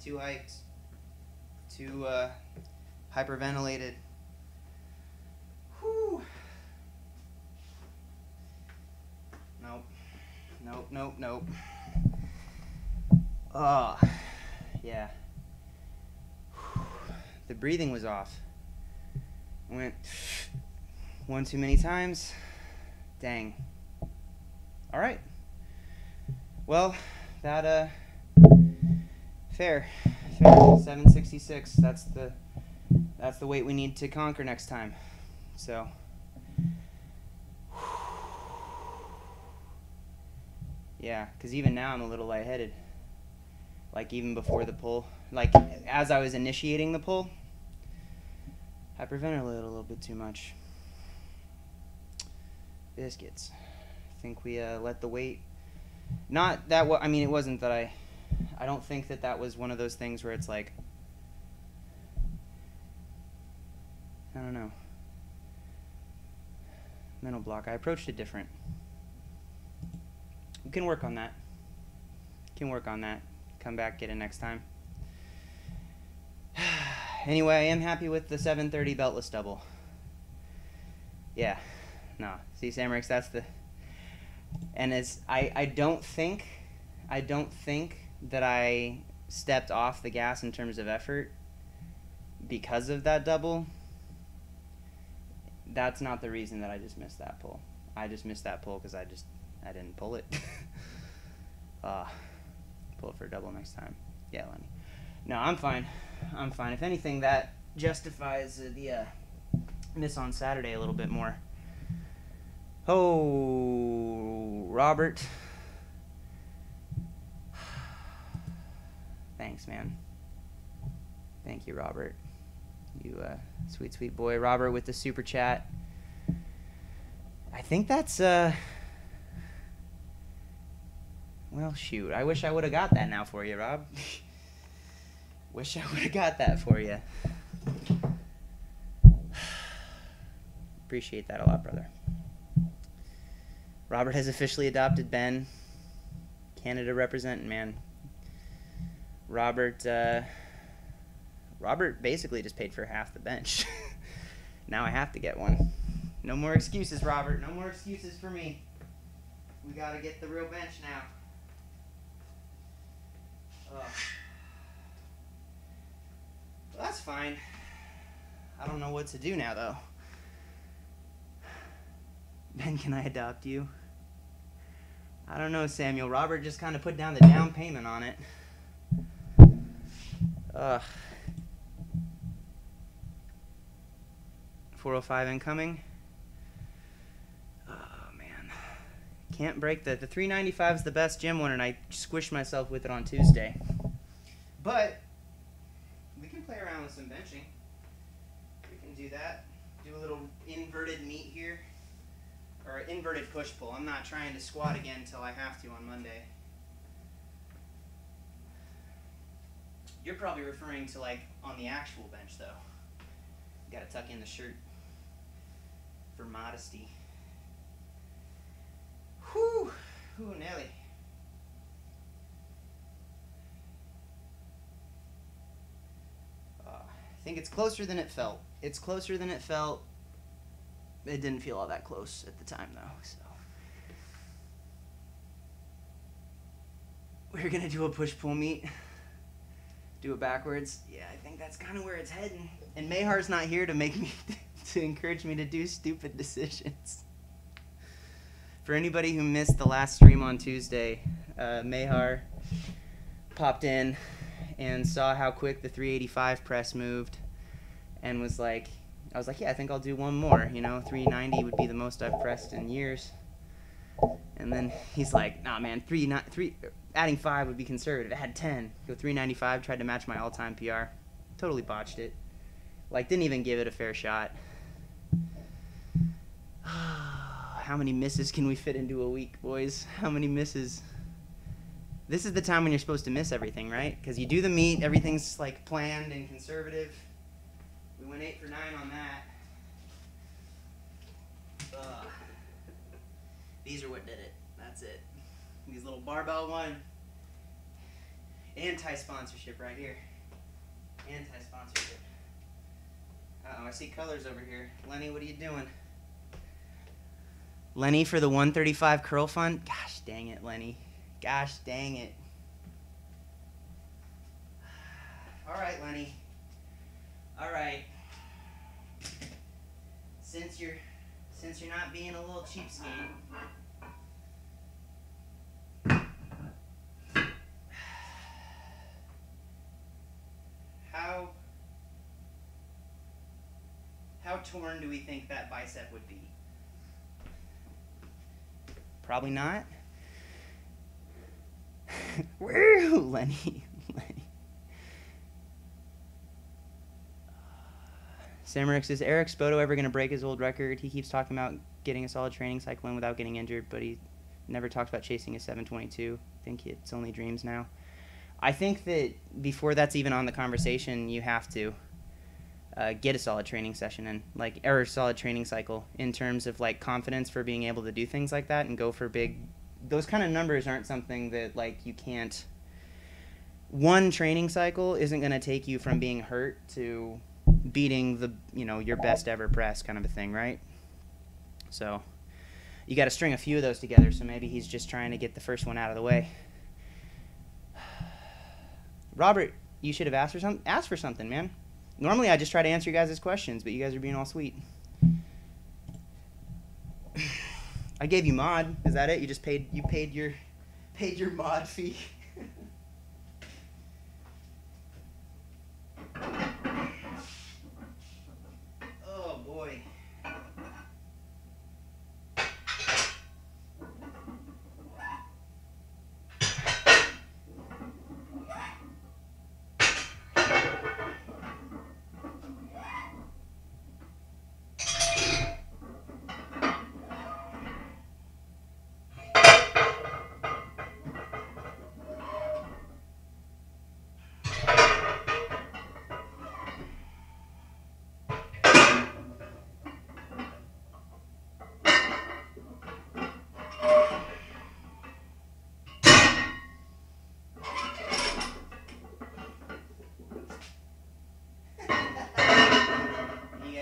too hyped, too hyperventilated. Whew. Nope. Nope, nope, nope. Oh, yeah. The breathing was off. Went one too many times. Dang. All right. Well, that fair. 766. That's the weight we need to conquer next time. So. Yeah, because even now I'm a little lightheaded. Like even before the pull, like as I was initiating the pull, hyperventilated a little bit too much. Biscuits. I think we let the weight. Not that. I mean, it wasn't that I don't think that was one of those things where it's like. I don't know. Mental block. I approached it different. We can work on that. Come back, get it next time. Anyway, I am happy with the 730 beltless double. Yeah. No. See, Samarix, that's the... And as I don't think that I stepped off the gas in terms of effort because of that double. That's not the reason that I just missed that pull. I just missed that pull because I didn't pull it. Pull it for a double next time. Yeah, Lenny. No, I'm fine. If anything, that justifies the miss on Saturday a little bit more. Oh, Robert. Thanks, man. Thank you, Robert. You sweet, sweet boy. Robert with the super chat. I think that's... Well, shoot. I wish I would have got that now for you, Rob. Wish I would have got that for you. Appreciate that a lot, brother. Robert has officially adopted Ben. Canada representing, man. Robert basically just paid for half the bench. Now I have to get one. No more excuses, Robert. No more excuses for me. We got to get the real bench now. Well, that's fine. I don't know what to do now, though. Ben, can I adopt you? I don't know, Samuel. Robert just kind of put down the down payment on it. 405 incoming. Oh, man. Can't break the 395 is the best gym one, and I squished myself with it on Tuesday. But we can play around with some benching. We can do that. Do a little inverted meet here. Or inverted push-pull. I'm not trying to squat again until I have to on Monday. You're probably referring to, like, on the actual bench, though. Gotta tuck in the shirt for modesty. Whew! Whew, Nelly. I think it's closer than it felt. It didn't feel all that close at the time, though, so. We're gonna do a push-pull meet. Do it backwards. Yeah, I think that's kind of where it's heading. And Mayhar's not here to to encourage me to do stupid decisions. For anybody who missed the last stream on Tuesday, Mayhar popped in and saw how quick the 385 press moved and was like, I was like, yeah, I think I'll do one more. 390 would be the most I've pressed in years. And then he's like, nah, man, adding 5 would be conservative. Add 10. Go 395, tried to match my all-time PR. Totally botched it. Like, didn't even give it a fair shot. How many misses can we fit into a week, boys? How many misses? This is the time when you're supposed to miss everything, right? Because you do the meet, everything's, like, planned and conservative. We went 8 for 9 on that. These are what did it. That's it. These little barbell one. Anti-sponsorship right here. Anti-sponsorship. Uh-oh, I see colors over here. Lenny, what are you doing? Lenny for the 135 curl fund? Gosh dang it, Lenny. Gosh dang it. All right, Lenny. All right. Since you're not being a little cheapskate, how torn do we think that bicep would be? Probably not. Woo, Lenny. Samarix, is Eric Spoto ever going to break his old record? He keeps talking about getting a solid training cycle in without getting injured, but he never talks about chasing a 722. I think it's only dreams now. I think that before that's even on the conversation, you have to get a solid training session in, or a solid training cycle in terms of confidence for being able to do things like that and go for big. Those kind of numbers aren't something that you can't. One training cycle isn't going to take you from being hurt to beating the your best ever press kind of a thing, right? So you got to string a few of those together. So maybe he's just trying to get the first one out of the way. Robert, you should have asked for something, man. Normally I just try to answer you guys' questions, but you guys are being all sweet. I gave you mod. Is that it? You paid your mod fee. Oh boy.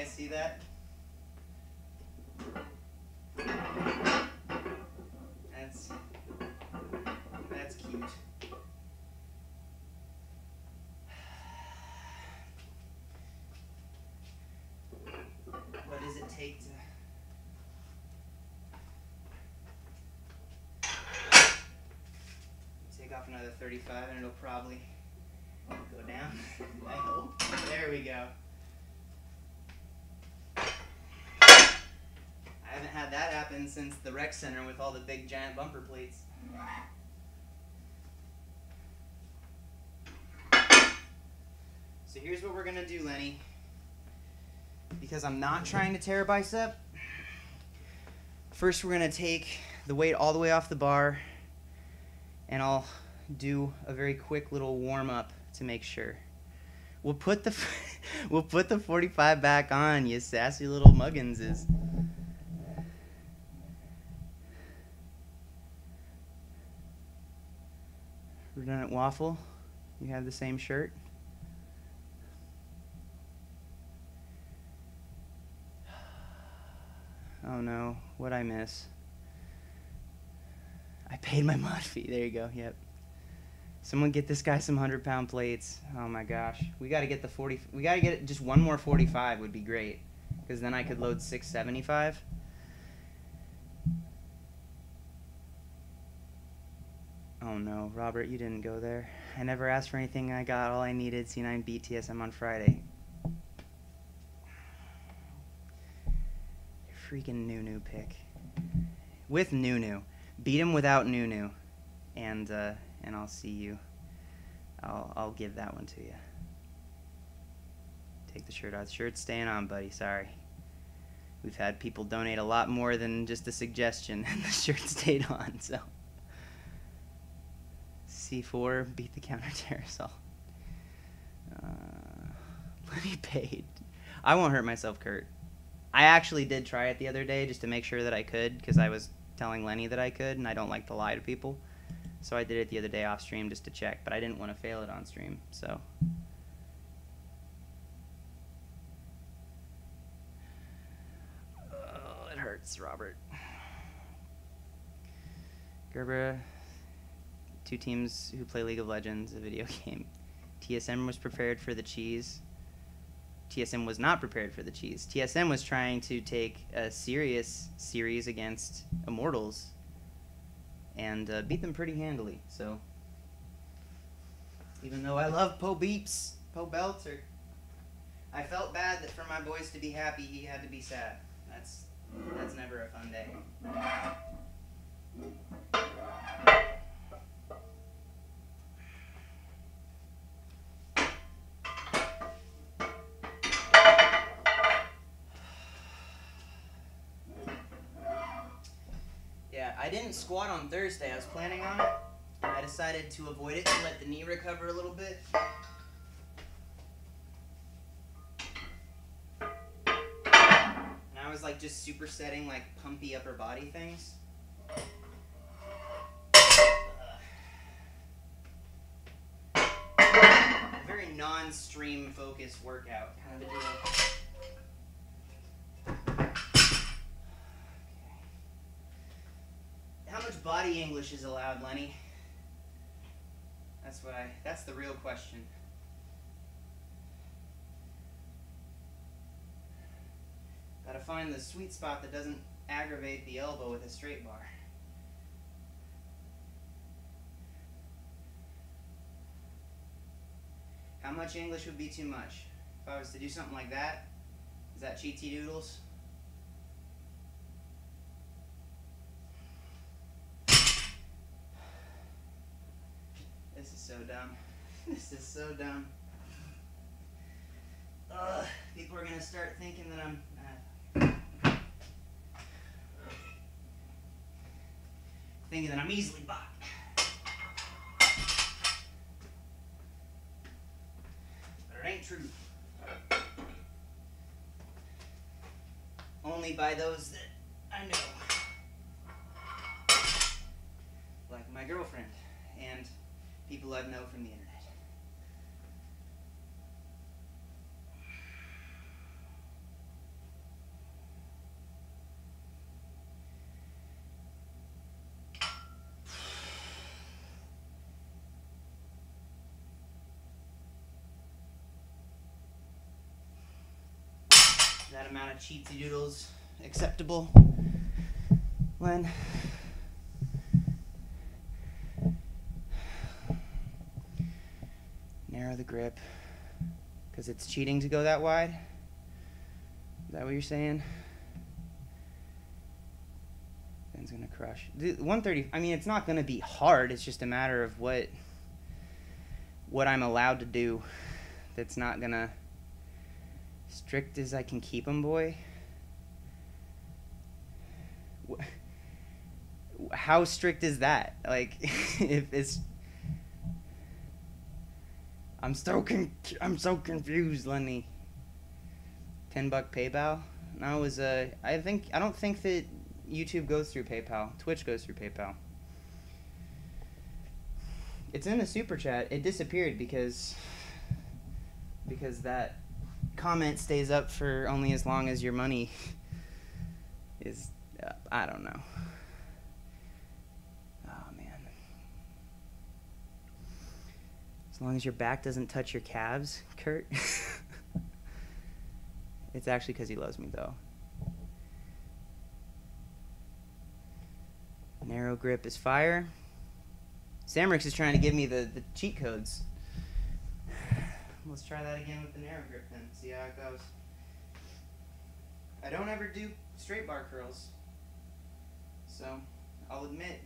See that? That's cute. What does it take to take off another 35 and it'll probably go down? I hope. There we go. I haven't had that happen since the rec center with all the big giant bumper plates. So here's what we're gonna do, Lenny. Because I'm not trying to tear a bicep, first we're gonna take the weight all the way off the bar and I'll do a very quick little warm up to make sure. We'll put the 45 back on, you sassy little mugginses. Redundant Waffle, you have the same shirt. Oh no, what'd I miss? I paid my mod fee. There you go, yep. Someone get this guy some 100-pound plates. Oh my gosh. We gotta get just one more 45 would be great. Because then I could load 675. Oh no, Robert, you didn't go there. I never asked for anything. I got all I needed. C9 beat TSM on Friday. Freaking Nunu pick. With Nunu. Beat him without Nunu. And I'll see you. I'll give that one to you. Take the shirt off. The shirt's staying on, buddy. Sorry. We've had people donate a lot more than just a suggestion, and the shirt stayed on, so. C4, beat the counter Terrasol. Lenny paid. I won't hurt myself, Kurt. I actually did try it the other day just to make sure that I could, because I was telling Lenny that I could, and I don't like to lie to people. So I did it the other day off stream just to check, but I didn't want to fail it on stream, so. Oh, it hurts, Robert. Gerber, 2 teams who play League of Legends, a video game. TSM was prepared for the cheese. TSM was not prepared for the cheese. TSM was trying to take a serious series against Immortals and beat them pretty handily. So, even though I love Po Belter, I felt bad that for my boys to be happy, he had to be sad. That's never a fun day. Yeah, I didn't squat on Thursday. I was planning on it, and I decided to avoid it to let the knee recover a little bit. And I was like just supersetting like pumpy upper body things. A very non-stream focused workout kind of a deal. How much body English is allowed, Lenny? That's the real question. Gotta find the sweet spot that doesn't aggravate the elbow with a straight bar. How much English would be too much? If I was to do something like that, is that cheaty doodles? This is so dumb. This is so dumb. People are gonna start thinking that I'm easily bought. But it ain't true. Only by those that I know. Like my girlfriend and people I know from the internet. Is that amount of cheatsy doodles acceptable, Len? Narrow the grip, because it's cheating to go that wide? Is that what you're saying? Ben's gonna crush. 130, I mean, it's not gonna be hard, it's just a matter of what I'm allowed to do that's not gonna... Strict as I can keep them, boy. How strict is that? Like, if it's... I'm so confused, Lenny. $10 PayPal? No, it was I don't think that YouTube goes through PayPal. Twitch goes through PayPal. It's in the super chat. It disappeared because that comment stays up for only as long as your money is up. I don't know. Oh man. As long as your back doesn't touch your calves, Kurt. It's actually because he loves me though. Narrow grip is fire. Samrix is trying to give me the cheat codes. Let's try that again with the narrow grip then, see how it goes. I don't ever do straight bar curls, so I'll admit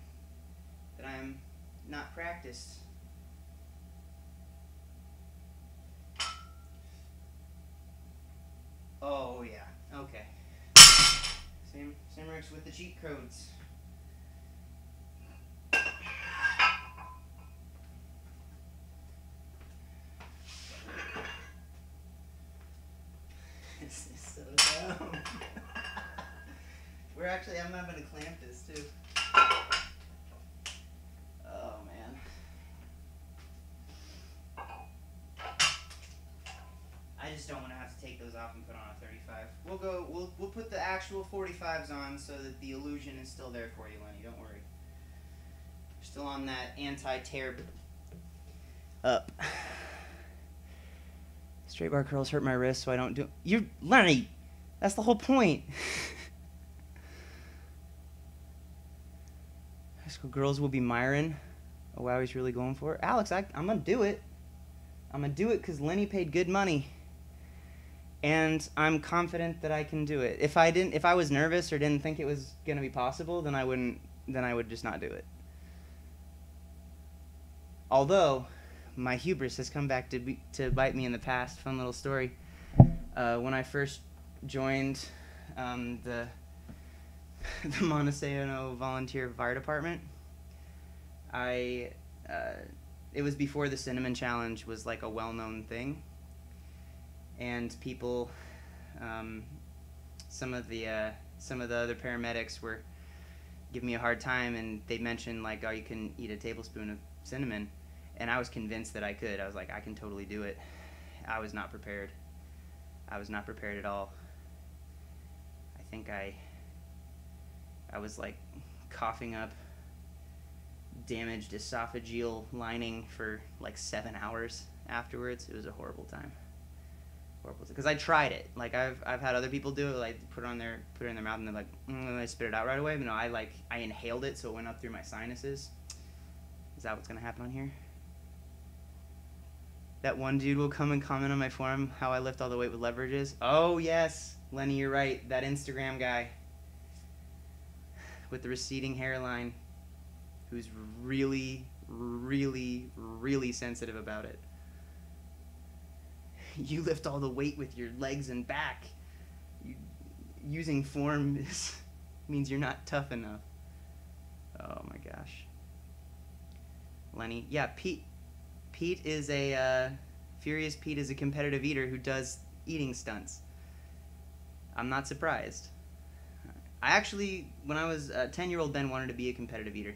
that I am not practiced. Oh yeah, okay. Samrix with the cheat codes. This is so dumb. I'm having to clamp this too. Oh man. off and put on a 35. We'll put the actual 45s on so that the illusion is still there for you, Lenny. Don't worry. You're still on that anti-tear up. Straight bar curls hurt my wrist, so I don't do. You're Lenny. That's the whole point. High school girls will be Myron. Oh wow, he's really going for it. Alex, I'm gonna do it. I'm gonna do it because Lenny paid good money, and I'm confident that I can do it. If I was nervous or didn't think it was gonna be possible, then I wouldn't. Then I would just not do it. Although, my hubris has come back to bite me in the past. Fun little story. When I first joined the Montesano Volunteer Fire Department, it was before the Cinnamon Challenge was like a well-known thing, and people, some of the other paramedics were giving me a hard time, and they mentioned like, oh, you can eat a tablespoon of cinnamon, and I was convinced that I could. I was like, I can totally do it. I was not prepared. I was not prepared at all. I think I was like coughing up damaged esophageal lining for like 7 hours afterwards. It was a horrible time. Horrible, because I tried it. Like I've had other people do it. Like put it in their mouth and they're like, and they spit it out right away. But no, I inhaled it, so it went up through my sinuses. Is that what's gonna happen on here? That one dude will come and comment on my forum how I lift all the weight with leverages. Oh yes, Lenny, you're right. That Instagram guy with the receding hairline, who's really, really, really sensitive about it. You lift all the weight with your legs and back. Using form means you're not tough enough. Oh my gosh. Lenny, yeah, Pete is Furious Pete is a competitive eater who does eating stunts. I'm not surprised. I actually, when I was 10-year-old Ben wanted to be a competitive eater.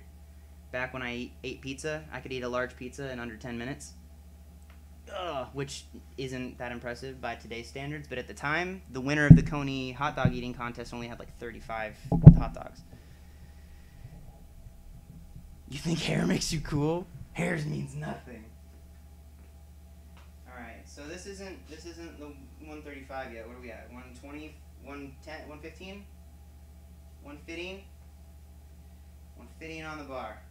Back when I ate pizza, I could eat a large pizza in under 10 minutes. Which isn't that impressive by today's standards, but at the time, the winner of the Coney hot dog eating contest only had like 35 hot dogs. You think hair makes you cool? Hair means nothing. Alright, so this isn't the 135 yet. What are we at? 120, 110, 115? 115? 115 on the bar.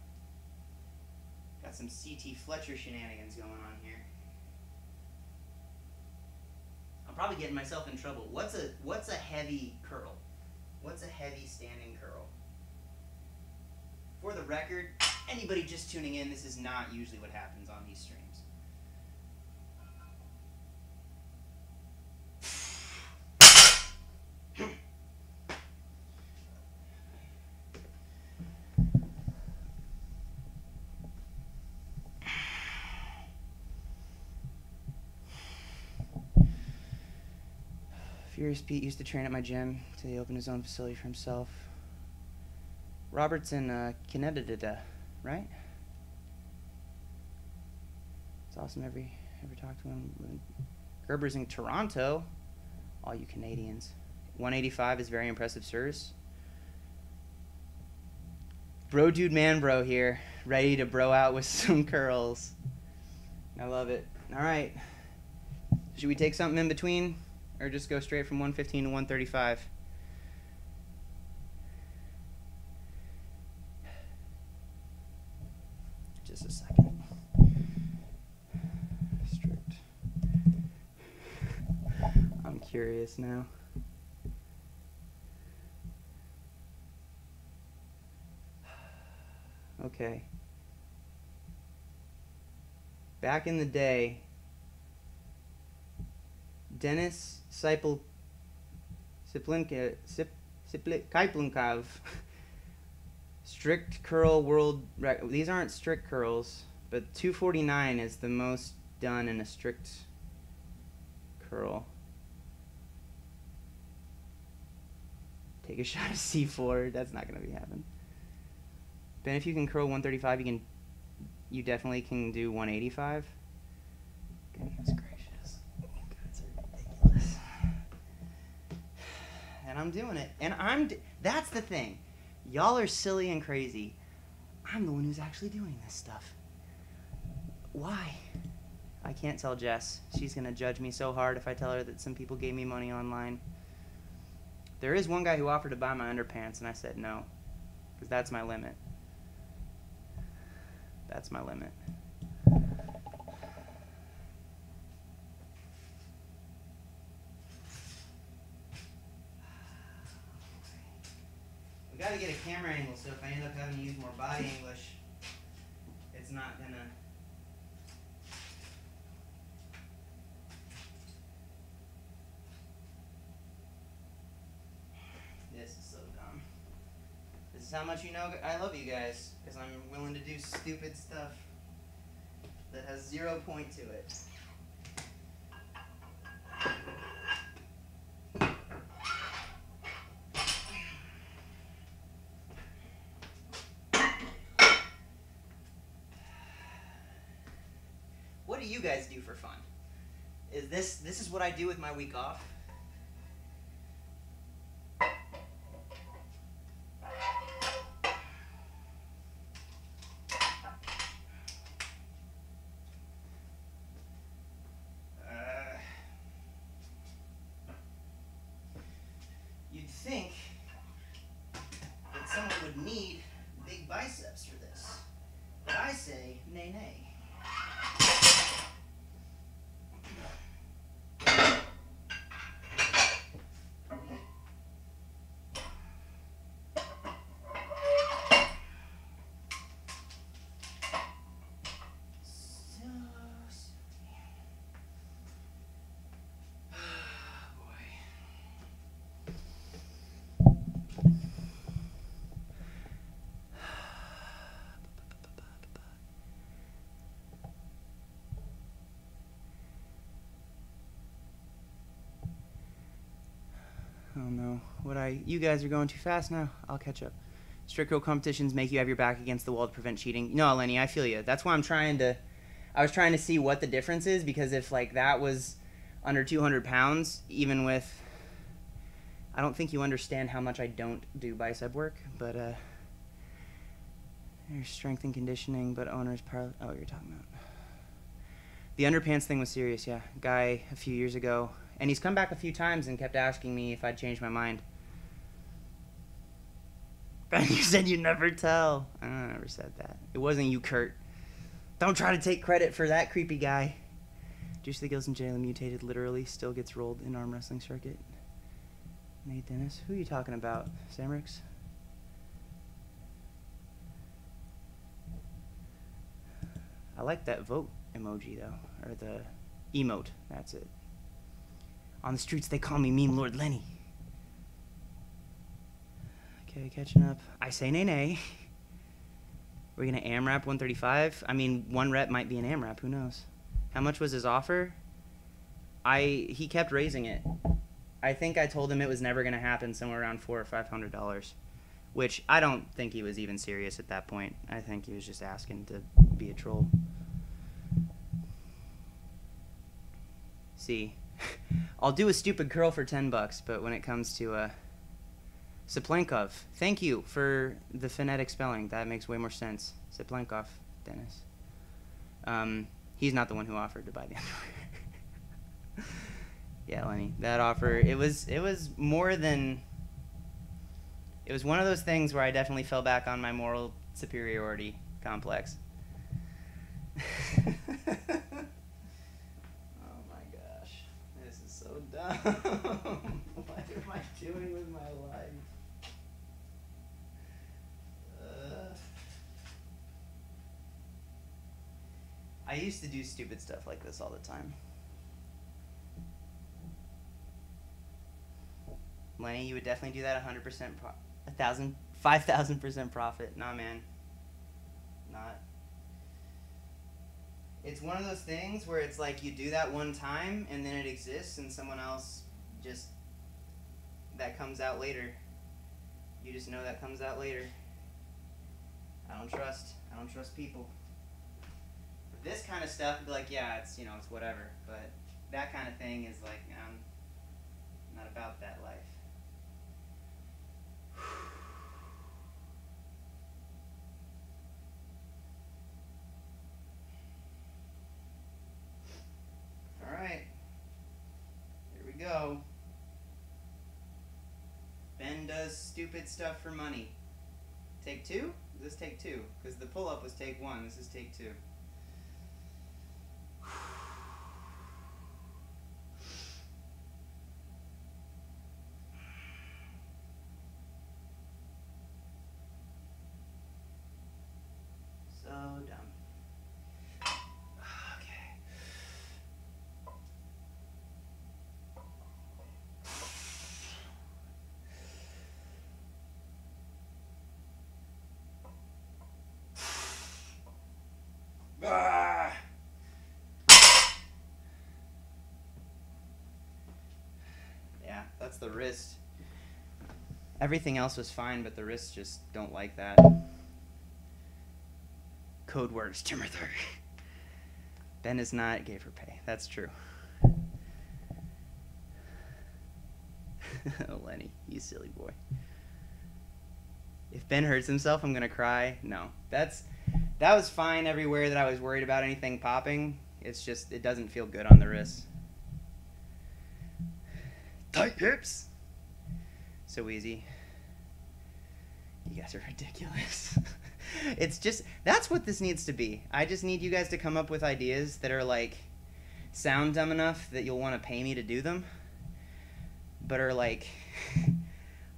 Got some CT Fletcher shenanigans going on here. I'm probably getting myself in trouble. What's a heavy curl? What's a heavy standing curl? For the record, anybody just tuning in, this is not usually what happens on these streams. Furious Pete used to train at my gym till he opened his own facility for himself. Robert's in Canada, right? It's awesome every talk to him. Gerber's in Toronto. All you Canadians. 185 is very impressive, sirs. Bro dude man bro here, ready to bro out with some curls. I love it. Alright. Should we take something in between? Or just go straight from 115 to 135? Just a second. Strict. I'm curious now. Okay. Back in the day, Dennis Kiplenkov, strict curl world record. These aren't strict curls, but 249 is the most done in a strict curl. Take a shot of C4. That's not gonna be happening. Ben, if you can curl 135, you definitely can do 185. Goodness gracious. You guys are ridiculous. And I'm doing it. And that's the thing. Y'all are silly and crazy. I'm the one who's actually doing this stuff. Why? I can't tell Jess. She's going to judge me so hard if I tell her that some people gave me money online. There is one guy who offered to buy my underpants, and I said no. Because that's my limit. That's my limit. We gotta get a camera angle so if I end up having to use more body English, it's not gonna... This is so dumb. This is how much you know I love you guys, because I'm willing to do stupid stuff that has 0 point to it. What do you guys do for fun? Is this is what I do with my week off? You'd think that someone would need big biceps for this, but I say nay nay. Oh no, you guys are going too fast now. I'll catch up. Strict row competitions make you have your back against the wall to prevent cheating. No, Lenny, I feel you. That's why I was trying to see what the difference is, because if like that was under 200 pounds, even with, I don't think you understand how much I don't do bicep work, but there's strength and conditioning, but owner's power, oh, you're talking about. The underpants thing was serious, yeah. Guy a few years ago, and he's come back a few times and kept asking me if I'd changed my mind. And you said you'd never tell. I never said that. It wasn't you, Kurt. Don't try to take credit for that creepy guy. Juice the Gills and Jalen mutated literally still gets rolled in arm wrestling circuit. Nate Dennis. Who are you talking about? Samrix? I like that vote emoji though. Or the emote. That's it. On the streets they call me Mean Lord Lenny. Okay, catching up. I say nay nay. We're gonna AMRAP 135. I mean, one rep might be an AMRAP. Who knows? How much was his offer? He kept raising it. I think I told him it was never gonna happen. Somewhere around $400 or $500, which I don't think he was even serious at that point. I think he was just asking to be a troll. See, I'll do a stupid curl for $10, but when it comes to Siplankov, thank you for the phonetic spelling. That makes way more sense. Siplankov, Dennis. He's not the one who offered to buy the underwear. Yeah, Lenny, that offer, it was more than, it was one of those things where I definitely fell back on my moral superiority complex. Oh my gosh, this is so dumb. What am I doing with my life? I used to do stupid stuff like this all the time. Lenny, you would definitely do that 100%, 5,000% profit. Nah, man. Not. It's one of those things where it's like you do that one time and then it exists and someone else just, that comes out later. You just know that comes out later. I don't trust people. For this kind of stuff, I'd be like, yeah, it's, you know, it's whatever. But that kind of thing is like, I'm not about that life. stupid stuff for money. Take 2? This take 2. Because the pull-up was take 1. This is take 2. So dumb. Okay. Ah! Yeah, that's the wrist. Everything else was fine, but the wrists just don't like that. Code words, Timothy. Ben is not gay for pay. That's true. Oh, Lenny, you silly boy. If Ben hurts himself, I'm gonna cry. No, that was fine everywhere that I was worried about anything popping. It's just it doesn't feel good on the wrists. Tight hips. So easy. You guys are ridiculous. It's just, that's what this needs to be. I just need you guys to come up with ideas that are like, sound dumb enough that you'll want to pay me to do them, but are like,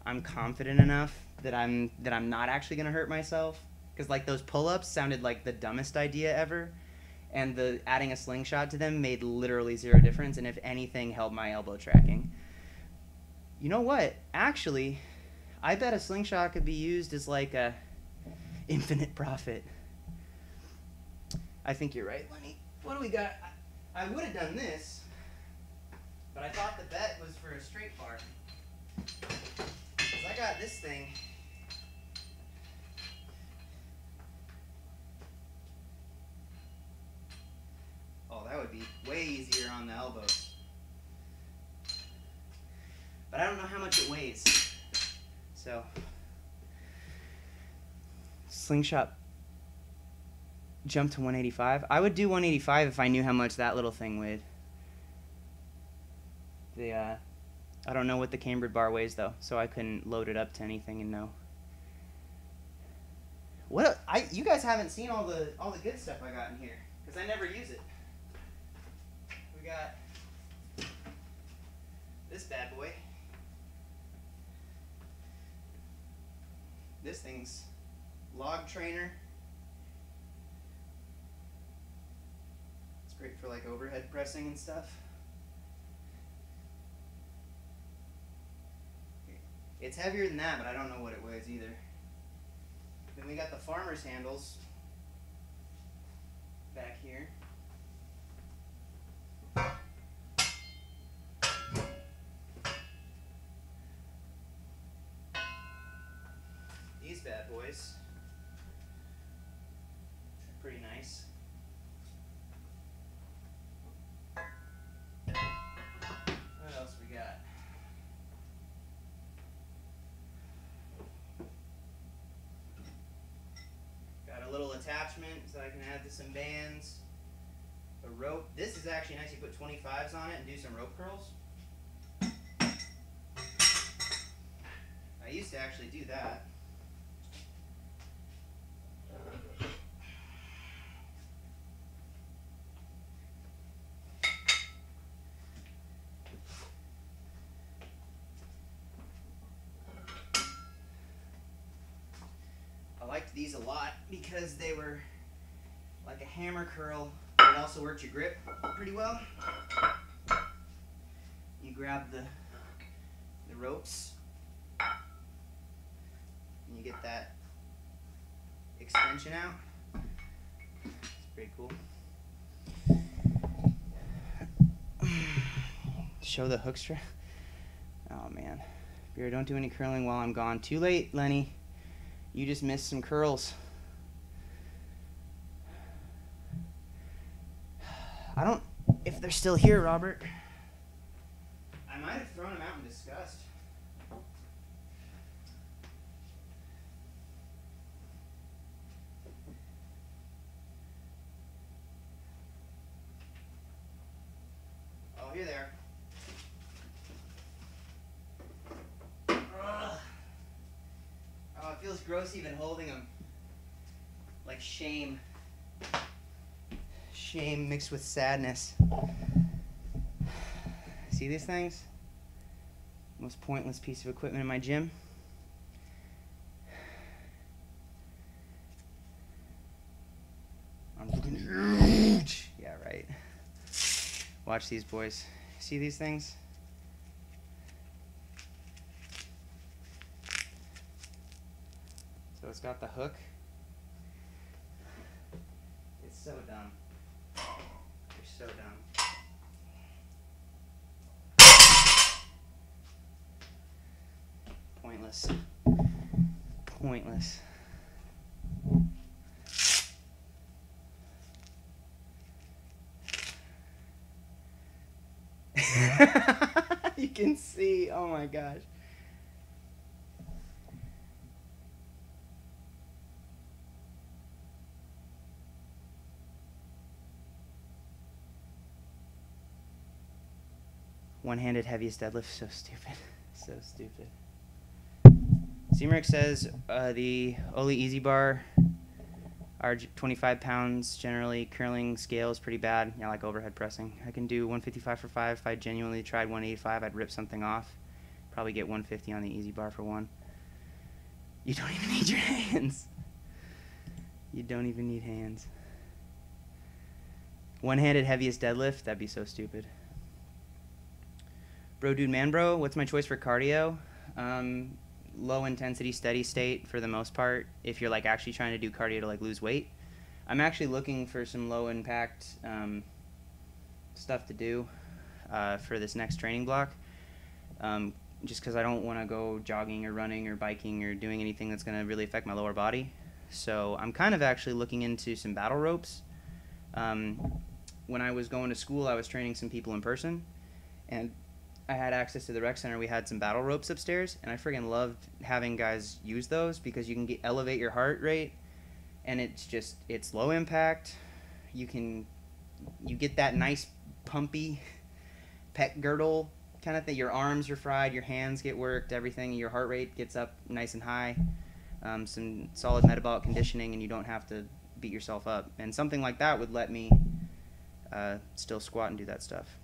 I'm confident enough that I'm not actually going to hurt myself. Because like those pull-ups sounded like the dumbest idea ever, and the adding a slingshot to them made literally 0 difference, and if anything, helped my elbow tracking. You know what? Actually, I bet a slingshot could be used as like a infinite profit. I think you're right, Lenny. What do we got? I would have done this, but I thought the bet was for a straight bar. Because I got this thing. Oh, that would be way easier on the elbows. But I don't know how much it weighs. So, slingshot jump to 185. I would do 185 if I knew how much that little thing weighed. I don't know what the cambered bar weighs though, so I couldn't load it up to anything and know. You guys haven't seen all the good stuff I got in here because I never use it. We got this bad boy. This thing's log trainer. It's great for like overhead pressing and stuff. It's heavier than that, but I don't know what it weighs either. Then we got the farmer's handles back here. These bad boys are pretty nice. What else we got? Got a little attachment so I can add to some bands. A rope. This is actually nice. You put 25s on it and do some rope curls. I used to actually do that. I liked these a lot because they were like a hammer curl, but it also worked your grip pretty well. You grab the ropes and you get that extension out. It's pretty cool. Show the hook strap. Oh man. Beer, don't do any curling while I'm gone. Too late, Lenny. You just missed some curls. I don't... If they're still here, Robert. I might have thrown them out in disgust. Oh, here they are. Ugh. gross even holding them. Like shame. Shame mixed with sadness. See these things? Most pointless piece of equipment in my gym. I'm looking huge. Yeah, right. Watch these boys. See these things? So it's got the hook. It's so dumb. You're so dumb. Pointless. Pointless. You can see, oh my gosh. One-handed heaviest deadlift, so stupid. So stupid. Seamerick says the Oli Easy Bar are 25 pounds generally. Curling scale is pretty bad. Yeah, like overhead pressing. I can do 155 for 5. If I genuinely tried 185, I'd rip something off. Probably get 150 on the Easy Bar for 1. You don't even need your hands. You don't even need hands. One-handed heaviest deadlift, that'd be so stupid. Bro, dude, man, bro, what's my choice for cardio? Low intensity, steady state for the most part. If you're like actually trying to do cardio to like lose weight, I'm actually looking for some low impact stuff to do for this next training block. Just because I don't want to go jogging or running or biking or doing anything that's going to really affect my lower body. So I'm kind of actually looking into some battle ropes. When I was going to school, I was training some people in person, and I had access to the rec center. We had some battle ropes upstairs, and I friggin' loved having guys use those because you can elevate your heart rate, and it's low impact. You get that nice pumpy pec girdle kind of thing. Your arms are fried, your hands get worked, everything. Your heart rate gets up nice and high. Some solid metabolic conditioning, and you don't have to beat yourself up. And something like that would let me still squat and do that stuff.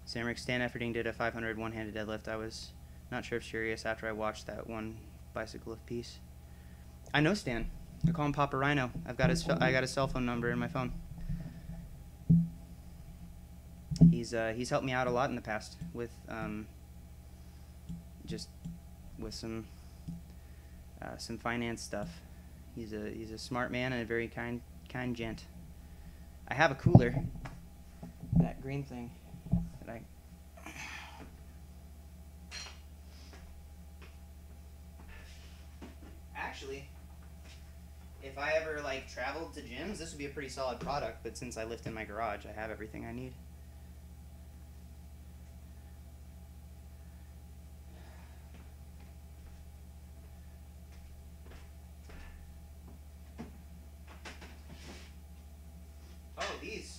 Samrick Stan Efferding did a 500 one-handed deadlift. I was not sure if serious after I watched that one bicycle lift piece. I know Stan. I call him Papa Rhino. I got his cell phone number in my phone. He's helped me out a lot in the past with just with some finance stuff. He's a smart man and a very kind gent. I have a cooler, that green thing. Actually, if I ever like traveled to gyms, this would be a pretty solid product, but since I lift in my garage, I have everything I need. Oh, these.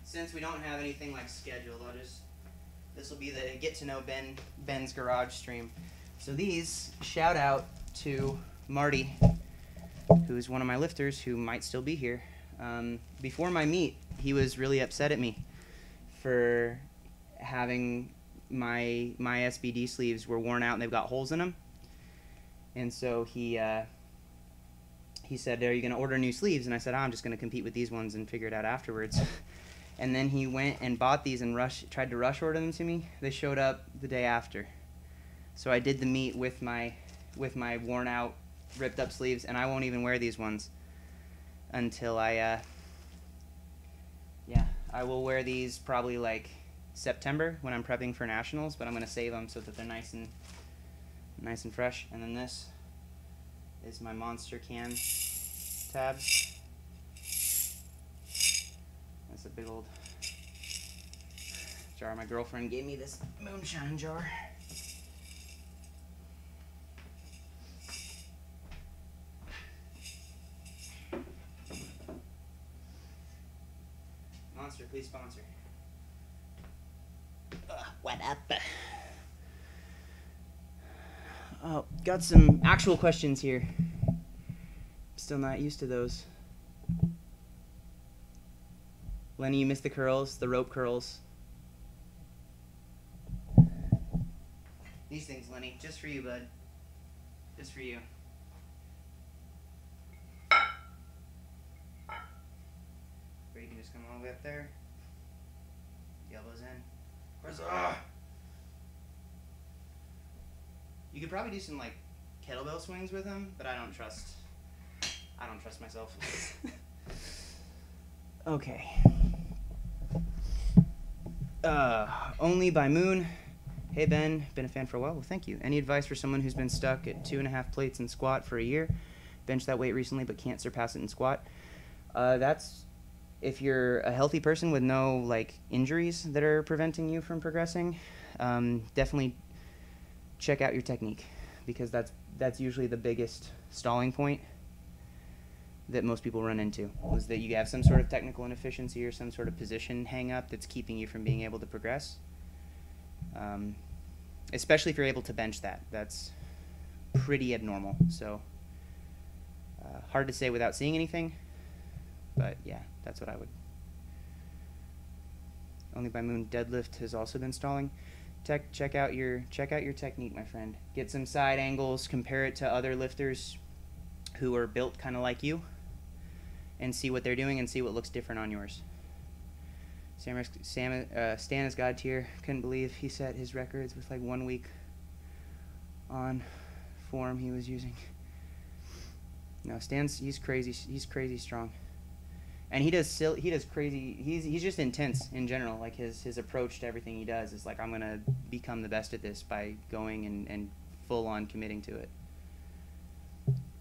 Since we don't have anything like scheduled, this will be the get to know Ben's garage stream. So these, shout out to Marty, who's one of my lifters who might still be here. Before my meet, he was really upset at me for having my SBD sleeves were worn out and they've got holes in them. And so he said, "Are you going to order new sleeves?" And I said, "I'm just going to compete with these ones and figure it out afterwards." And then he went and bought these and tried to rush order them to me. They showed up the day after. So I did the meet with my worn out, ripped up sleeves, and I won't even wear these ones until I will wear these probably like September when I'm prepping for nationals, but I'm gonna save them so that they're nice and fresh. And then this is my Monster Can tabs. That's a big old jar. My girlfriend gave me this moonshine jar. Monster, please sponsor. What up? Oh, got some actual questions here. Still not used to those. Lenny, you missed the curls, the rope curls. These things, Lenny, just for you, bud. Just for you. Or you can just come all the way up there. The elbows in. Where's You could probably do some like kettlebell swings with him, but I don't trust myself. Okay. Only by Moon. Hey Ben, been a fan for a while. Well, thank you. Any advice for someone who's been stuck at 2.5 plates in squat for a year? Benched that weight recently but can't surpass it in squat. That's if you're a healthy person with no like injuries that are preventing you from progressing. Definitely check out your technique, because that's usually the biggest stalling point that most people run into, is that you have some sort of technical inefficiency or some sort of position hang up that's keeping you from being able to progress. Especially if you're able to bench that. That's pretty abnormal. So hard to say without seeing anything, but yeah, that's what I would. Only by Moon. Deadlift has also been stalling. Check out your technique, my friend. Get some side angles, compare it to other lifters who are built kind of like you, and see what they're doing and see what looks different on yours. Stan is God tier. Couldn't believe he set his records with like 1 week on form he was using. No, he's crazy. He's crazy strong. And he does crazy. He's just intense in general. Like his approach to everything he does is like, I'm gonna become the best at this by going and full on committing to it.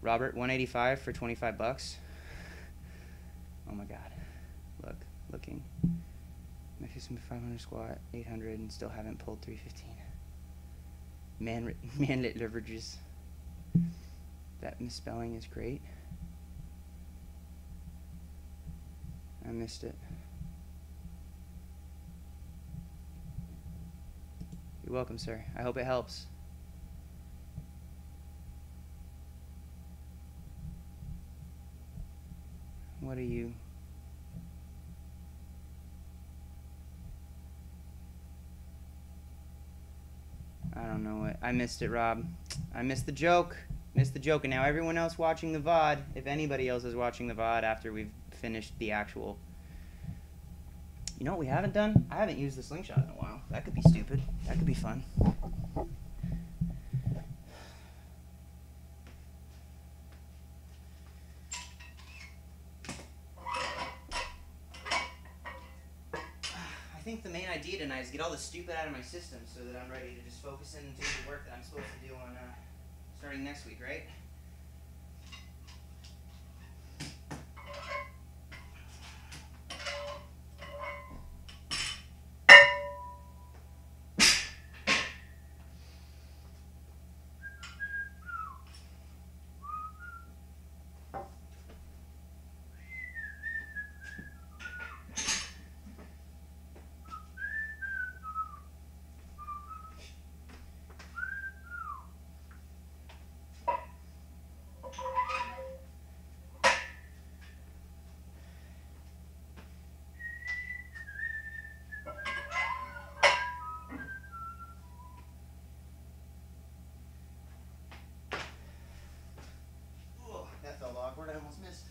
Robert, 185 for $25. Oh my God, looking. Maximum 500 squat, 800, and still haven't pulled 315. Manlet leverages. That misspelling is great. I missed it. You're welcome, sir. I hope it helps. What are you? I don't know what. I missed it, Rob. I missed the joke. And now everyone else watching the VOD, if anybody else is watching the VOD after we've finished the actual. You know what we haven't done? I haven't used the slingshot in a while. That could be stupid. That could be fun. I think the main idea tonight is get all the stupid out of my system so that I'm ready to just focus in and do the work that I'm supposed to do on starting next week, right? That felt awkward. I almost missed.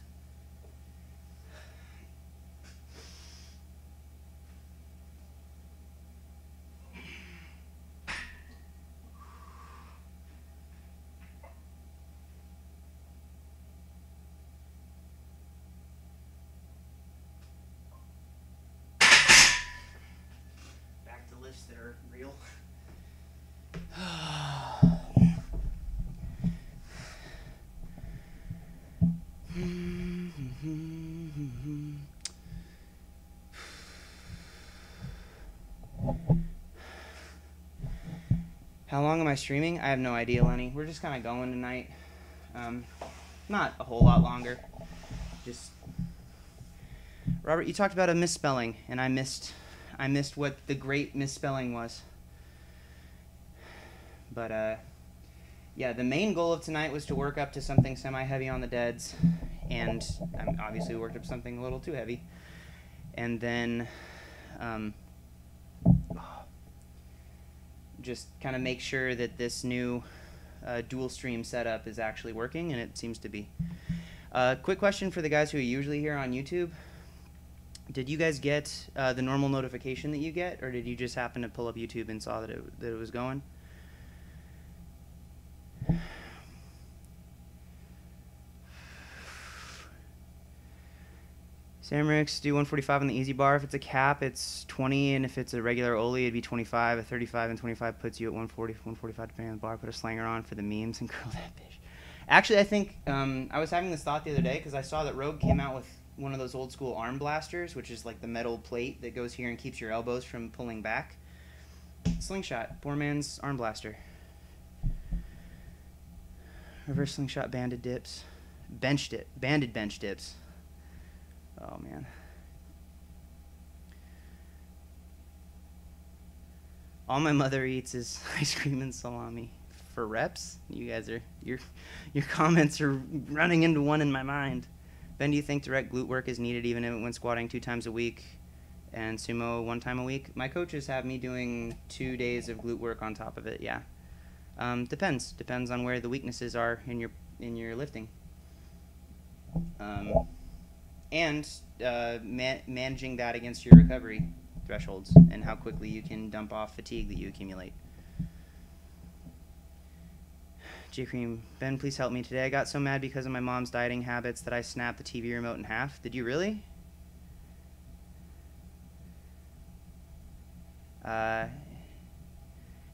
Back to lifts that are real. How long am I streaming? I have no idea, Lenny. We're just kind of going tonight. Not a whole lot longer. Just Robert, you talked about a misspelling, and I missed what the great misspelling was. But yeah, the main goal of tonight was to work up to something semi-heavy on the deads, and obviously worked up to something a little too heavy. And then just kind of make sure that this new dual stream setup is actually working, and it seems to be. Quick question for the guys who are usually here on YouTube. Did you guys get the normal notification that you get, or did you just happen to pull up YouTube and saw that it was going? Samrix, do 145 on the easy bar. If it's a cap, it's 20, and if it's a regular Oli, it'd be 25. A 35 and 25 puts you at 140, 145 depending on the bar. Put a slanger on for the memes and curl that bitch. Actually, I think I was having this thought the other day because I saw that Rogue came out with one of those old school arm blasters, which is like the metal plate that goes here and keeps your elbows from pulling back. Slingshot, poor man's arm blaster. Reverse slingshot, banded dips. Banded bench dips. Oh, man. All my mother eats is ice cream and salami. For reps? You guys are, your comments are running into one in my mind. Ben, do you think direct glute work is needed even when squatting 2 times a week and sumo 1 time a week? My coaches have me doing 2 days of glute work on top of it, yeah. Depends on where the weaknesses are in your lifting. And managing that against your recovery thresholds and how quickly you can dump off fatigue that you accumulate. J-Cream, Ben, please help me today. I got so mad because of my mom's dieting habits that I snapped the TV remote in half. Did you really?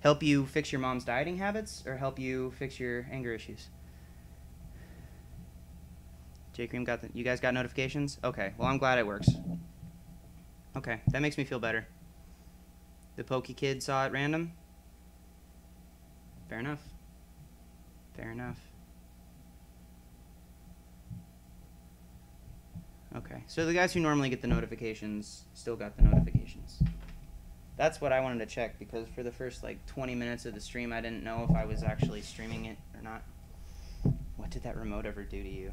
Help you fix your mom's dieting habits or help you fix your anger issues? J-Cream, you guys got notifications? Okay, well, I'm glad it works. Okay, that makes me feel better. The Pokey Kid saw it random? Fair enough. Fair enough. Okay, so the guys who normally get the notifications still got the notifications. That's what I wanted to check, because for the first, 20 minutes of the stream, I didn't know if I was actually streaming it or not. What did that remote ever do to you?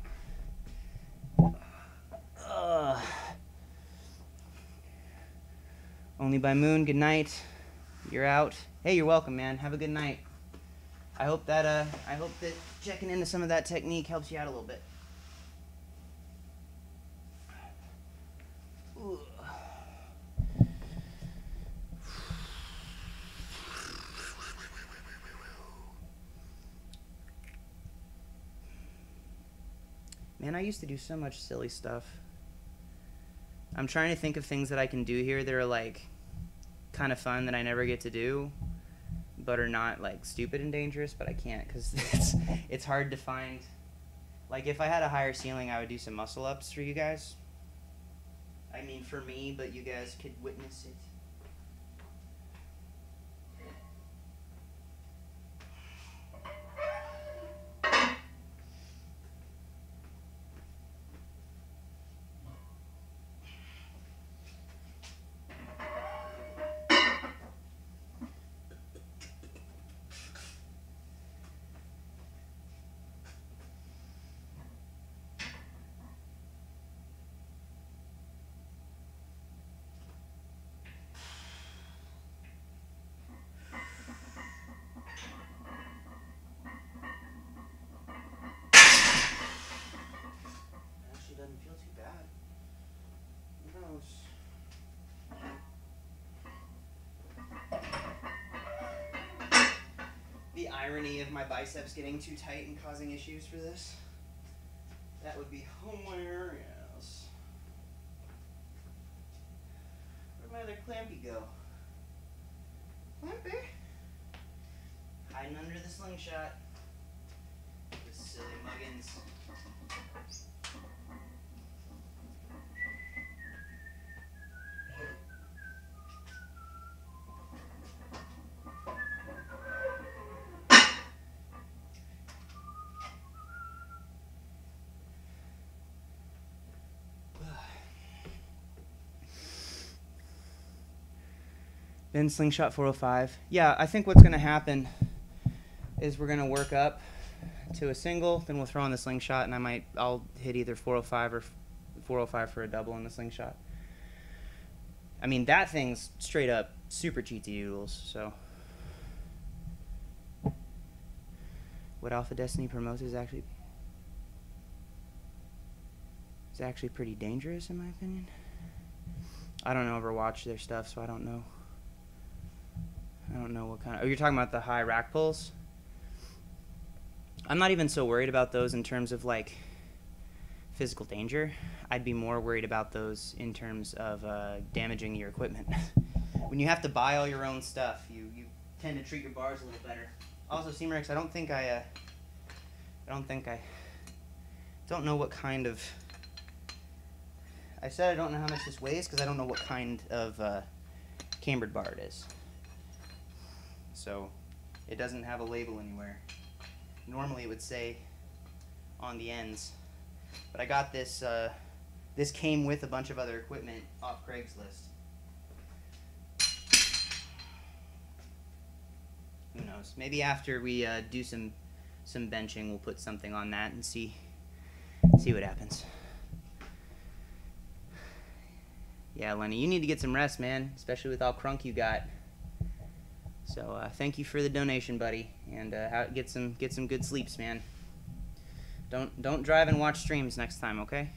Only by Moon, good night. You're out. Hey, you're welcome, man. Have a good night. I hope that checking into some of that technique helps you out a little bit. Ooh. Man, I used to do so much silly stuff. I'm trying to think of things that I can do here that are kind of fun that I never get to do, but are not stupid and dangerous, but I can't because it's hard to find. If I had a higher ceiling, I would do some muscle ups for you guys. I mean for me, but you guys could witness it. Doesn't feel too bad. Gross. The irony of my biceps getting too tight and causing issues for this. That would be hilarious. Where'd my other clampy go? Clampy? Hiding under the slingshot. The silly muggins. Then slingshot 405. Yeah, I think what's going to happen is we're gonna work up to a single, then we'll throw on the slingshot, and I'll hit either 405 or 405 for a double in the slingshot. I mean, that thing's straight up super cheaty doodles, so. What Alpha Destiny promotes is actually pretty dangerous in my opinion. I don't ever watch their stuff, so I don't know. I don't know what kind of... Oh, you're talking about the high rack pulls? I'm not even so worried about those in terms of, like, physical danger. I'd be more worried about those in terms of damaging your equipment. When you have to buy all your own stuff, you tend to treat your bars a little better. Also, C-Merx, I don't know what kind of... I said I don't know how much this weighs because I don't know what kind of cambered bar it is. So it doesn't have a label anywhere. Normally it would say on the ends. But I got this, this came with a bunch of other equipment off Craigslist. Who knows? Maybe after we do some benching, we'll put something on that and see what happens. Yeah, Lenny, you need to get some rest, man, especially with all crunk you got. So thank you for the donation, buddy, and get some good sleeps, man. Don't drive and watch streams next time, okay?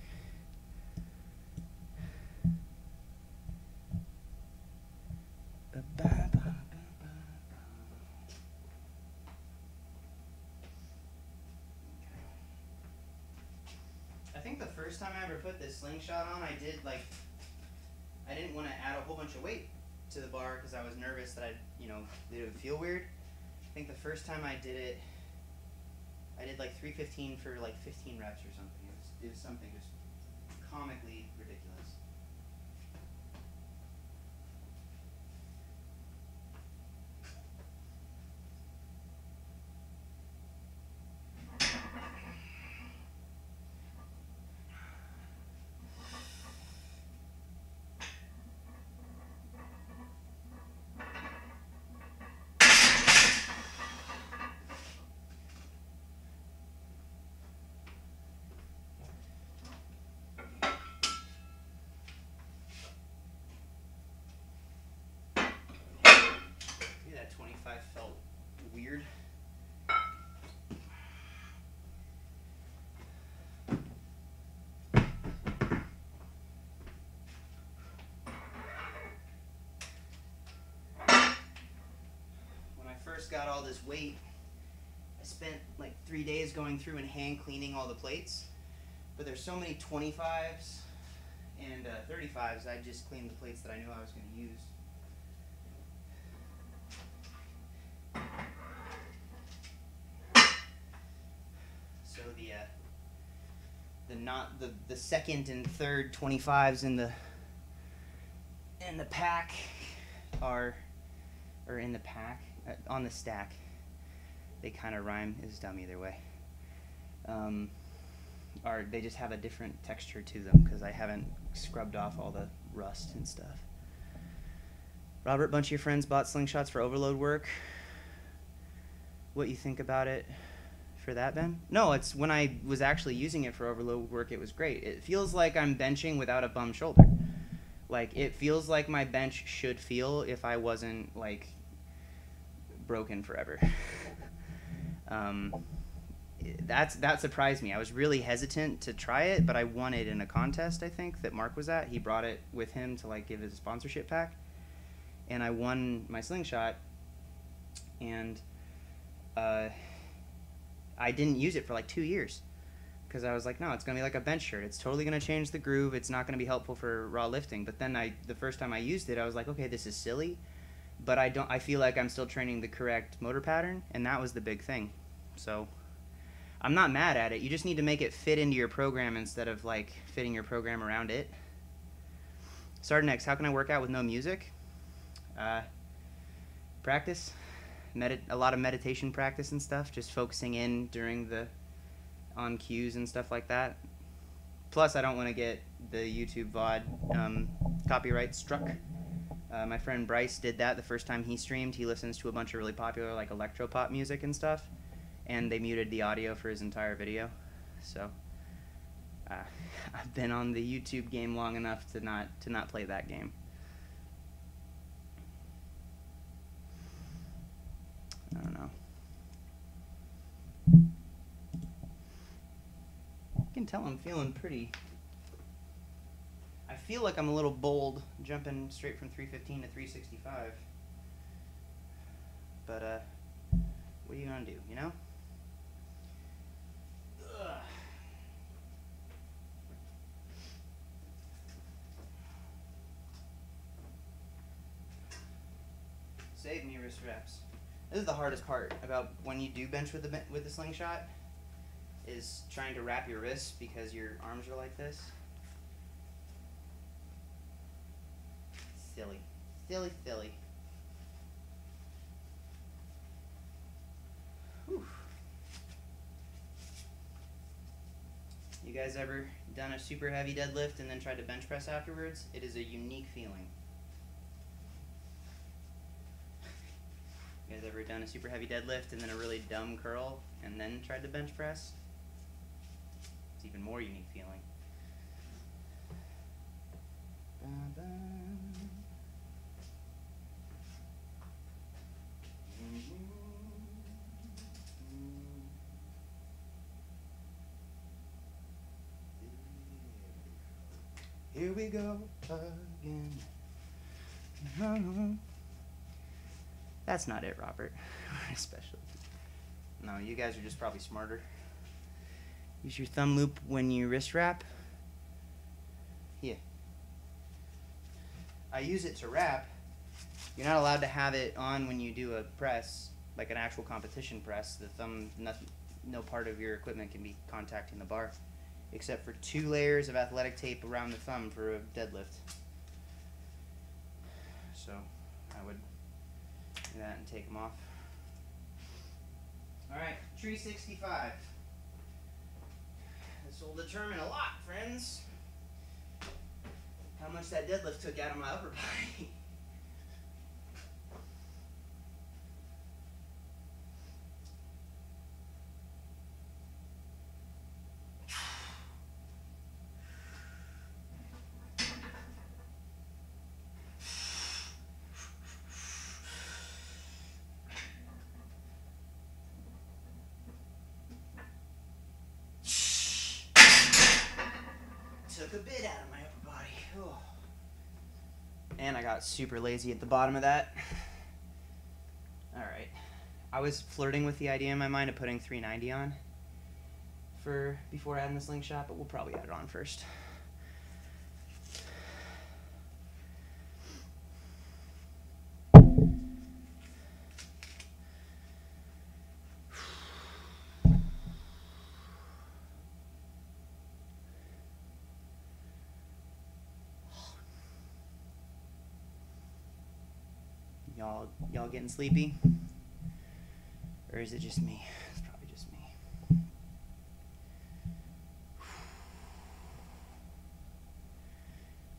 I think the first time I ever put this slingshot on, I didn't want to add a whole bunch of weight to the bar because I was nervous that it would feel weird. I think the first time I did it, I did like 315 for like 15 reps or something. It was something just comically ridiculous. That 25 felt weird. When I first got all this weight, I spent like 3 days going through and hand cleaning all the plates, but there's so many 25s and 35s, I just cleaned the plates that I knew I was going to use. So the second and third 25s in the pack on the stack. They kind of rhyme. It's dumb either way. They just have a different texture to them because I haven't scrubbed off all the rust and stuff. Robert, bunch of your friends bought slingshots for overload work. What you think about it for that, Ben? No, it's when I was actually using it for overload work, it was great. It feels like I'm benching without a bum shoulder. Like, it feels like my bench should feel if I wasn't, like, broken forever. That surprised me. I was really hesitant to try it, but I won it in a contest, I think, that Mark was at. He brought it with him to, like, give his sponsorship pack. And I won my slingshot, and I didn't use it for like 2 years because I was like, no, it's going to be like a bench shirt. It's totally going to change the groove. It's not going to be helpful for raw lifting. But then the first time I used it, I was like, okay, this is silly, but I feel like I'm still training the correct motor pattern, and that was the big thing. So I'm not mad at it. You just need to make it fit into your program instead of like fitting your program around it. Sardinex, how can I work out with no music? Practice. A lot of meditation practice and stuff, just focusing in on cues and stuff like that. Plus, I don't want to get the YouTube VOD copyright struck My friend Bryce did that the first time he streamed. He listens to a bunch of really popular like electropop music and stuff, and they muted the audio for his entire video. So I've been on the YouTube game long enough to not play that game. I don't know. You can tell I'm feeling pretty. I feel like I'm a little bold jumping straight from 315 to 365. But what are you gonna do, you know? Ugh. Save me wrist reps. This is the hardest part about when you do bench with the slingshot, is trying to wrap your wrists because your arms are like this. Silly. Silly, silly. Whew. You guys ever done a super heavy deadlift and then tried to bench press afterwards? It is a unique feeling. You guys ever done a super heavy deadlift and then a really dumb curl and then tried to bench press? It's even more unique feeling. Here we go again. That's not it, Robert. Especially. No, you guys are just probably smarter. Use your thumb loop when you wrist wrap. Yeah. I use it to wrap. You're not allowed to have it on when you do a press, like an actual competition press. The thumb, no part of your equipment can be contacting the bar, except for 2 layers of athletic tape around the thumb for a deadlift. So I would do that and take them off. Alright, 365. This will determine a lot, friends. How much that deadlift took out of my upper body. Took a bit out of my upper body. Oh. And I got super lazy at the bottom of that. Alright. I was flirting with the idea in my mind of putting 390 on for before adding the slingshot, but we'll probably add it on first. Y'all getting sleepy? Or is it just me? It's probably just me.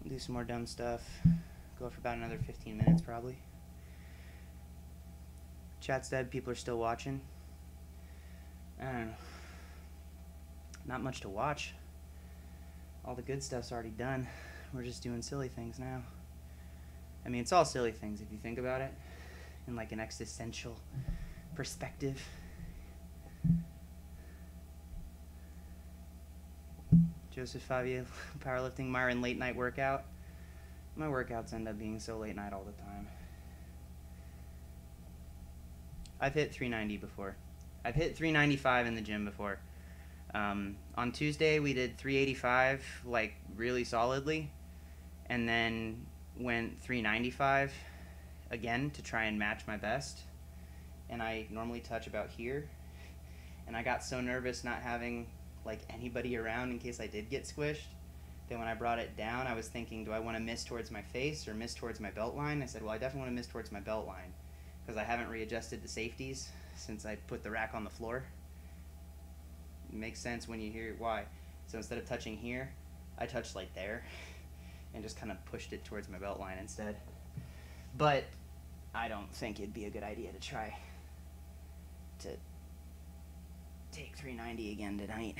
Do some more dumb stuff. Go for about another 15 minutes probably. Chat's dead, people are still watching. I don't know. Not much to watch. All the good stuff's already done. We're just doing silly things now. I mean, it's all silly things if you think about it in like an existential perspective. Joseph Favier, powerlifting, Myron, late night workout. My workouts end up being so late night all the time. I've hit 390 before. I've hit 395 in the gym before. On Tuesday we did 385 like really solidly, and then went 395 again to try and match my best, and I normally touch about here, and I got so nervous not having like anybody around in case I did get squished that when I brought it down I was thinking, do I want to miss towards my face or miss towards my belt line? I said, well, I definitely want to miss towards my belt line because I haven't readjusted the safeties since I put the rack on the floor. It makes sense when you hear why. So instead of touching here, I touched like there and just kind of pushed it towards my belt line instead. But I don't think it'd be a good idea to try to take 390 again tonight.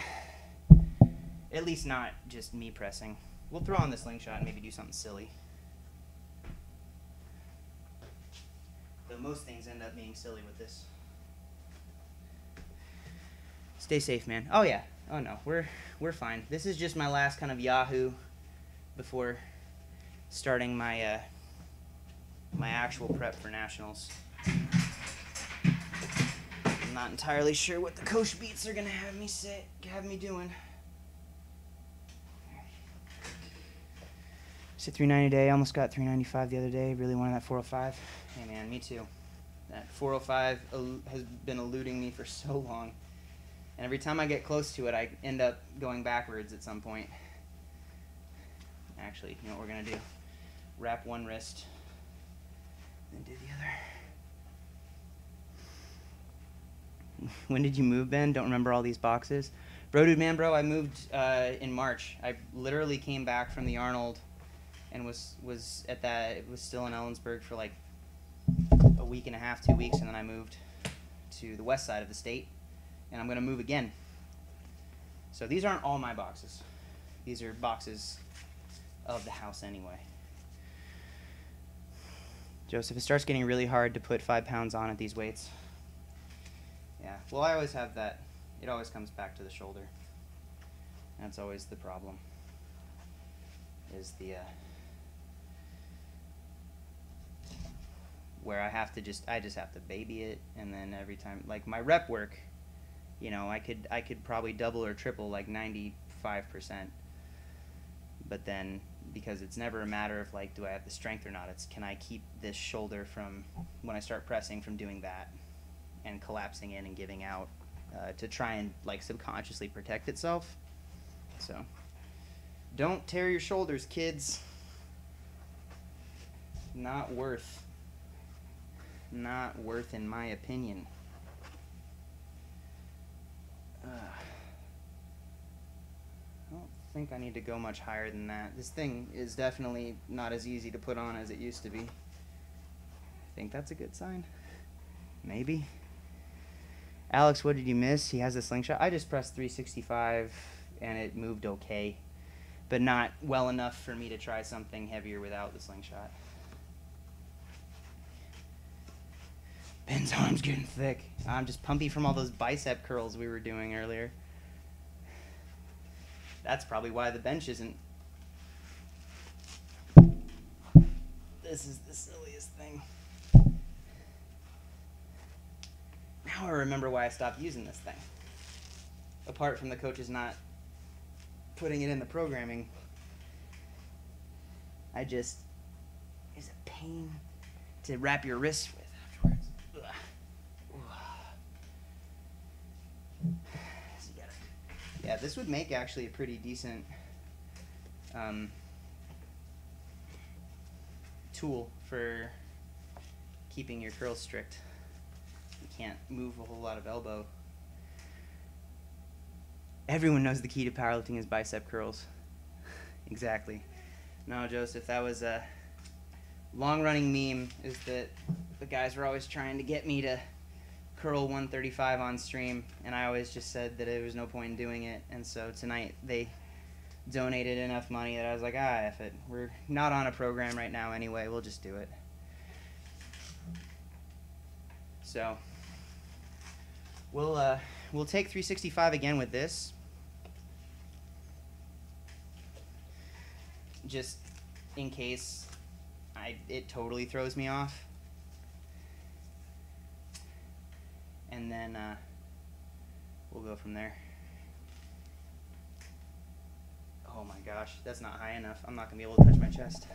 At least not just me pressing. We'll throw on the slingshot and maybe do something silly. Though most things end up being silly with this. Stay safe, man. Oh yeah. Oh no, we're fine. This is just my last kind of Yahoo before starting my my actual prep for nationals. I'm not entirely sure what the coach beats are gonna have me doing. Sit 390 a day. Almost got 395 the other day. Really wanted that 405. Hey man, me too. That 405 has been eluding me for so long. And every time I get close to it, I end up going backwards at some point. Actually, you know what we're going to do? Wrap one wrist, then do the other. When did you move, Ben? Don't remember all these boxes. Bro, dude, man, bro, I moved in March. I literally came back from the Arnold and was at that. It was still in Ellensburg for like a week and a half, 2 weeks, and then I moved to the west side of the state. And I'm going to move again. So these aren't all my boxes. These are boxes of the house anyway. Joseph, it starts getting really hard to put 5 pounds on at these weights. Yeah, well, I always have that. It always comes back to the shoulder. That's always the problem. Is the where I just have to baby it, and then every time, like my rep work, you know, I could probably double or triple like 95%. But then, because it's never a matter of like, do I have the strength or not? It's, can I keep this shoulder from, when I start pressing, from doing that and collapsing in and giving out, to try and like subconsciously protect itself. So, don't tear your shoulders, kids. Not worth in my opinion. I don't think I need to go much higher than that. This thing is definitely not as easy to put on as it used to be. I think that's a good sign. Maybe. Alex, what did you miss? He has a slingshot. I just pressed 365 and it moved okay, but not well enough for me to try something heavier without the slingshot. Ben's arm's getting thick. I'm just pumpy from all those bicep curls we were doing earlier. That's probably why the bench isn't. This is the silliest thing. Now I remember why I stopped using this thing. Apart from the coaches not putting it in the programming, it's a pain to wrap your wrists with afterwards. Yeah, this would make actually a pretty decent tool for keeping your curls strict. You can't move a whole lot of elbow. Everyone knows the key to powerlifting is bicep curls. Exactly. No, Joseph, that was a long-running meme, is that the guys were always trying to get me to curl 135 on stream, and I always just said that there was no point in doing it. And so tonight they donated enough money that I was like, F it. We're not on a program right now anyway. We'll just do it. So we'll take 365 again with this, just in case it totally throws me off. And then we'll go from there. Oh my gosh, that's not high enough. I'm not going to be able to touch my chest.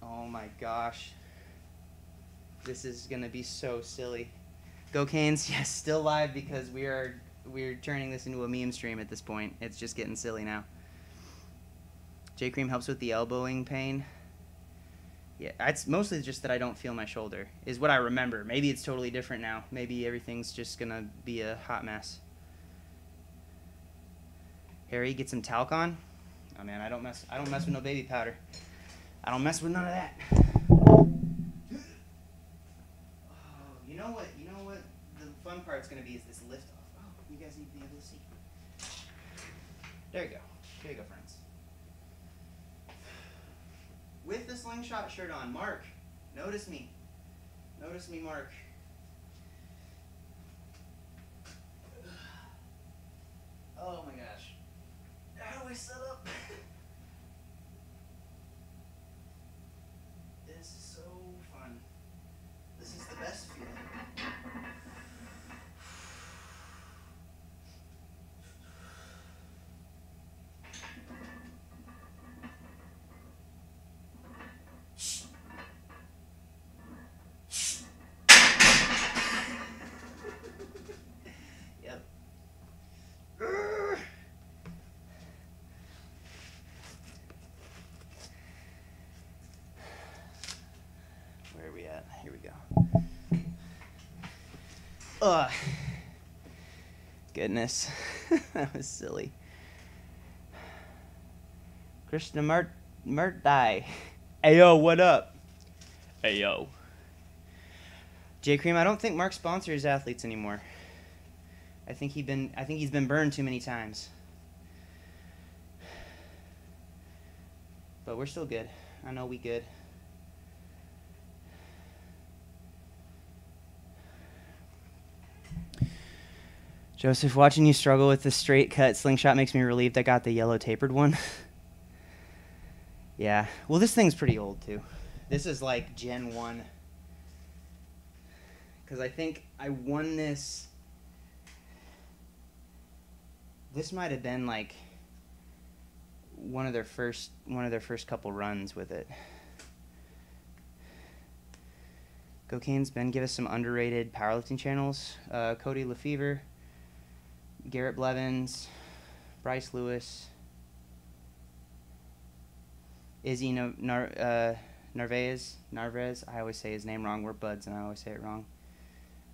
Oh my gosh. This is going to be so silly. Go Canes, yes, still live because we're turning this into a meme stream at this point. It's just getting silly now. J-Cream helps with the elbowing pain. Yeah, it's mostly just that I don't feel my shoulder, is what I remember. Maybe it's totally different now. Maybe everything's just going to be a hot mess. Harry, get some talc on. Oh man, I don't mess with no baby powder. I don't mess with none of that. Oh, you know what the fun part's gonna be is this lift off. Oh, you guys need to be able to see. There you go. There you go, friends. With the slingshot shirt on, Mark, notice me. Notice me, Mark. Oh my gosh. How do I set up? This is so fun. This is the best feeling. Yep. Where are we at? Here we go. Ugh. Goodness. That was silly. Krishna Murti. Ayo, what up? Ayo. J Cream, I don't think Mark sponsors athletes anymore. I think he's been burned too many times. But we're still good. I know we good. Joseph, watching you struggle with the straight cut slingshot makes me relieved I got the yellow tapered one. Yeah. Well, this thing's pretty old, too. This is like Gen 1. Because I think I won this. This might have been like one of their first couple runs with it. Cocaine's Ben, give us some underrated powerlifting channels. Cody Lefevre, Garrett Blevins, Bryce Lewis, Izzy Narvaez. I always say his name wrong. We're buds, and I always say it wrong.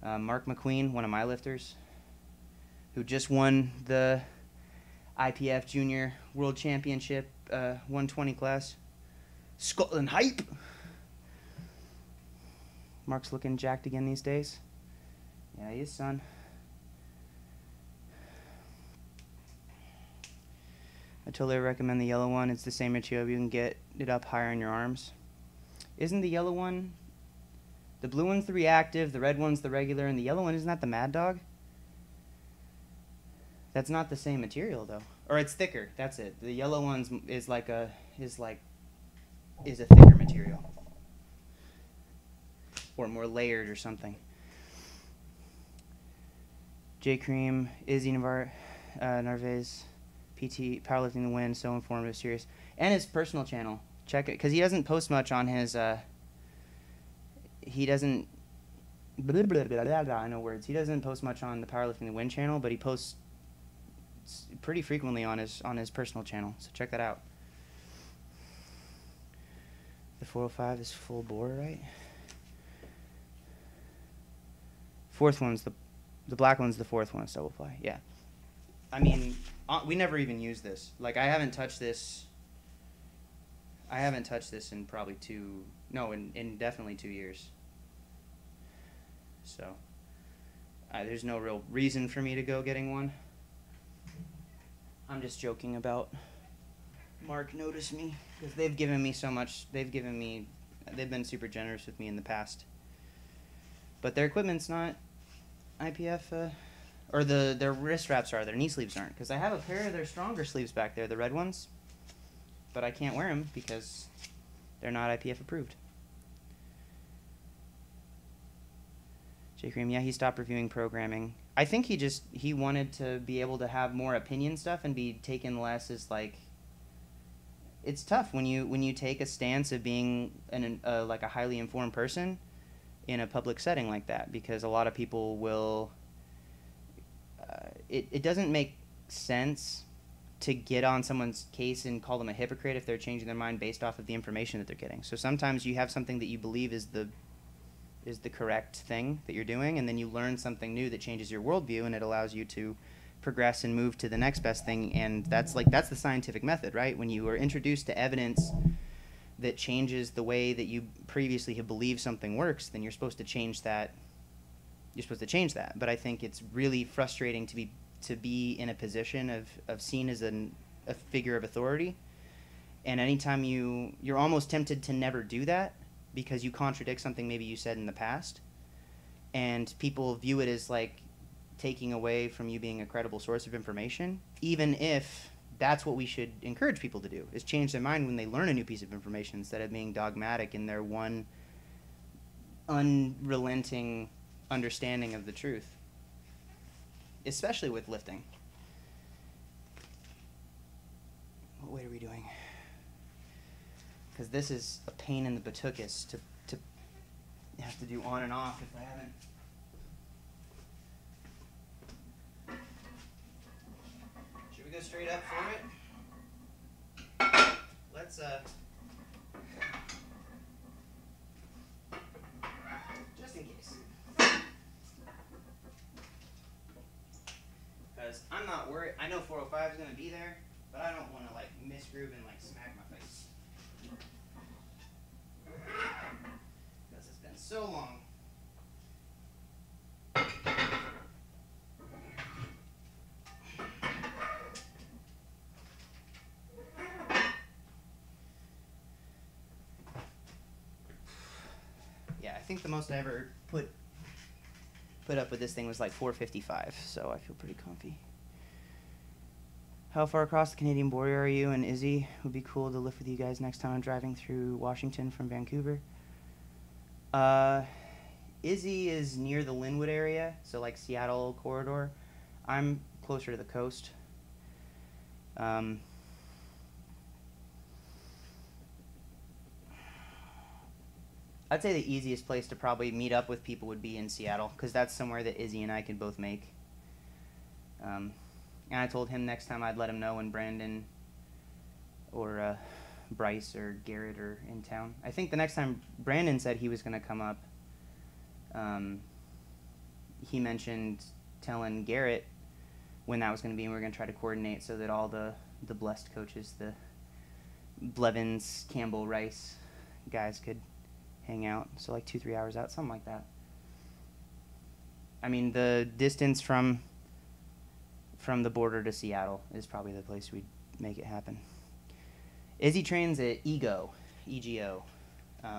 Mark McQueen, one of my lifters, who just won the IPF Junior World Championship 120 class. Scotland hype. Mark's looking jacked again these days. Yeah, he is, son. I totally recommend the yellow one. It's the same material. You can get it up higher in your arms. Isn't the yellow one... The blue one's the reactive, the red one's the regular, and the yellow one, isn't that the Mad Dog? That's not the same material, though. Or it's thicker, that's it. The yellow one's is a thicker material. Or more layered or something. J Cream, Izzy Narvaez, PT, Powerlifting the Win, so informative, serious. And his personal channel. Check it, because he doesn't post much on his, he doesn't, I know words. He doesn't post much on the Powerlifting the Win channel, but he posts pretty frequently on his personal channel. So check that out. The 405 is full bore, right? Fourth one's the black one's the fourth one. It's double ply. Yeah. I mean, we never even use this. Like, I haven't touched this in probably in definitely 2 years. So, there's no real reason for me to go getting one. I'm just joking about Mark Notice Me, because they've given me so much. They've been super generous with me in the past. But their equipment's not IPF, or their wrist wraps are, their knee sleeves aren't. Because I have a pair of their stronger sleeves back there, the red ones. But I can't wear them because they're not IPF approved. J Cream, yeah, he stopped reviewing programming. I think he wanted to be able to have more opinion stuff and be taken less as like. It's tough when you take a stance of being like a highly informed person in a public setting like that, because a lot of people will. It doesn't make sense to get on someone's case and call them a hypocrite if they're changing their mind based off of the information that they're getting. So sometimes you have something that you believe is the correct thing that you're doing, and then you learn something new that changes your worldview, and it allows you to progress and move to the next best thing. And that's the scientific method, right? When you are introduced to evidence that changes the way that you previously have believed something works, then you're supposed to change that. But I think it's really frustrating to be in a position of seen as a figure of authority, and anytime you're almost tempted to never do that because you contradict something maybe you said in the past, and people view it as like taking away from you being a credible source of information, even if that's what we should encourage people to do, is change their mind when they learn a new piece of information instead of being dogmatic in their one unrelenting understanding of the truth, especially with lifting. What weight are we doing? Because this is a pain in the buttuckus to have to do on and off if I haven't. Should we go straight up for it? Let's just in case. Because I'm not worried. I know 405 is going to be there, but I don't want to like misgroove and like smack my face. Because it's been so long. Yeah, I think the most I ever put up with this thing was like 455, so I feel pretty comfy. How far across the Canadian border are you and Izzy? It would be cool to lift with you guys next time I'm driving through Washington from Vancouver. Izzy is near the Linwood area, so like Seattle corridor. I'm closer to the coast. I'd say the easiest place to probably meet up with people would be in Seattle, because that's somewhere that Izzy and I could both make. And I told him next time I'd let him know when Brandon or Bryce or Garrett are in town. I think the next time Brandon said he was going to come up, he mentioned telling Garrett when that was going to be, and we were going to try to coordinate so that all the blessed coaches, the Blevins, Campbell, Rice guys could hang out. So like 2-3 hours out, something like that. I mean, the distance from the border to Seattle is probably the place we'd make it happen. Izzy trains at EGO.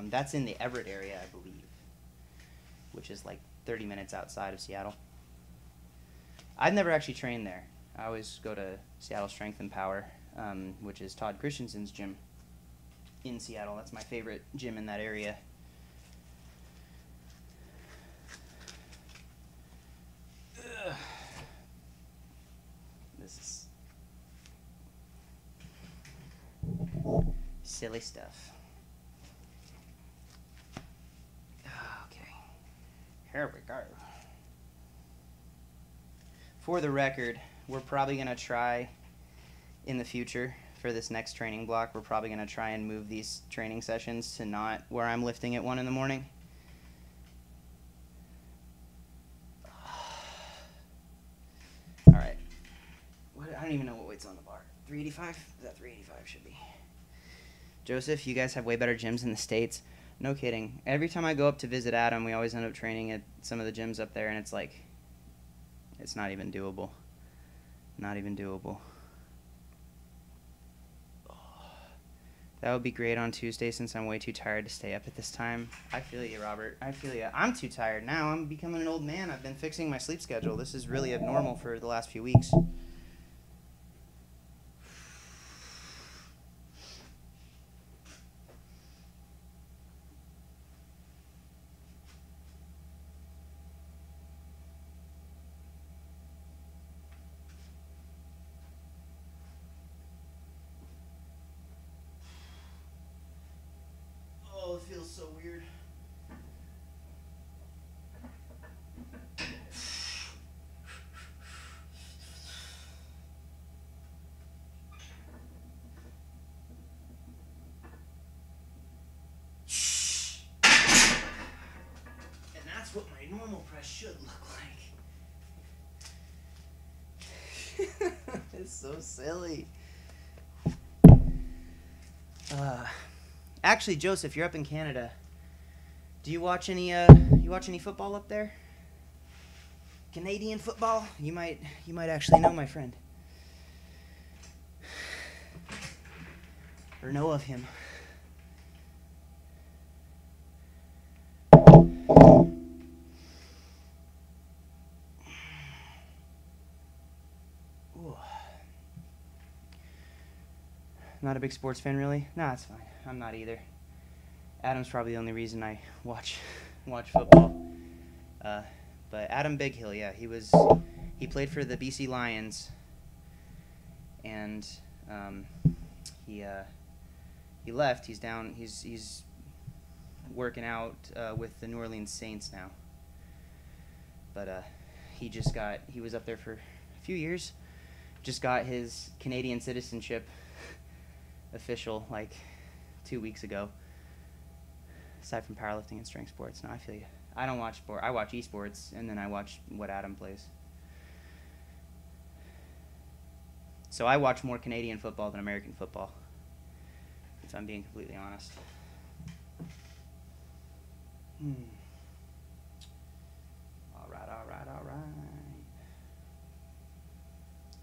That's in the Everett area, I believe, which is like 30 minutes outside of Seattle. I've never actually trained there. I always go to Seattle Strength and Power, which is Todd Christensen's gym in Seattle. That's my favorite gym in that area. Ugh. This is silly stuff. Okay, here we go. For the record, we're probably going to try in the future for this next training block, we're probably going to try and move these training sessions to not where I'm lifting at 1 in the morning. All right. I don't even know what weight's on the bar. 385? Is that 385 should be? Joseph, you guys have way better gyms in the States. No kidding. Every time I go up to visit Adam, we always end up training at some of the gyms up there, and it's like, it's not even doable. Not even doable. That would be great on Tuesday since I'm way too tired to stay up at this time. I feel you, Robert. I feel you. I'm too tired now. I'm becoming an old man. I've been fixing my sleep schedule. This is really abnormal for the last few weeks. Oh, it feels so weird. And that's what my normal press should look like. so silly. Actually, Joseph, you're up in Canada. Do you watch any football up there? Canadian football? You might actually know my friend. Or know of him. Ooh. Not a big sports fan, really? Nah, it's fine. I'm not either. Adam's probably the only reason I watch football. But Adam Bighill, yeah, he played for the BC Lions, and he left. He's down. He's working out with the New Orleans Saints now. But he was up there for a few years. Just got his Canadian citizenship official like 2 weeks ago. Aside from powerlifting and strength sports, no, I feel you. I don't watch sport. I watch esports, and then I watch what Adam plays. So I watch more Canadian football than American football, if I'm being completely honest. All right.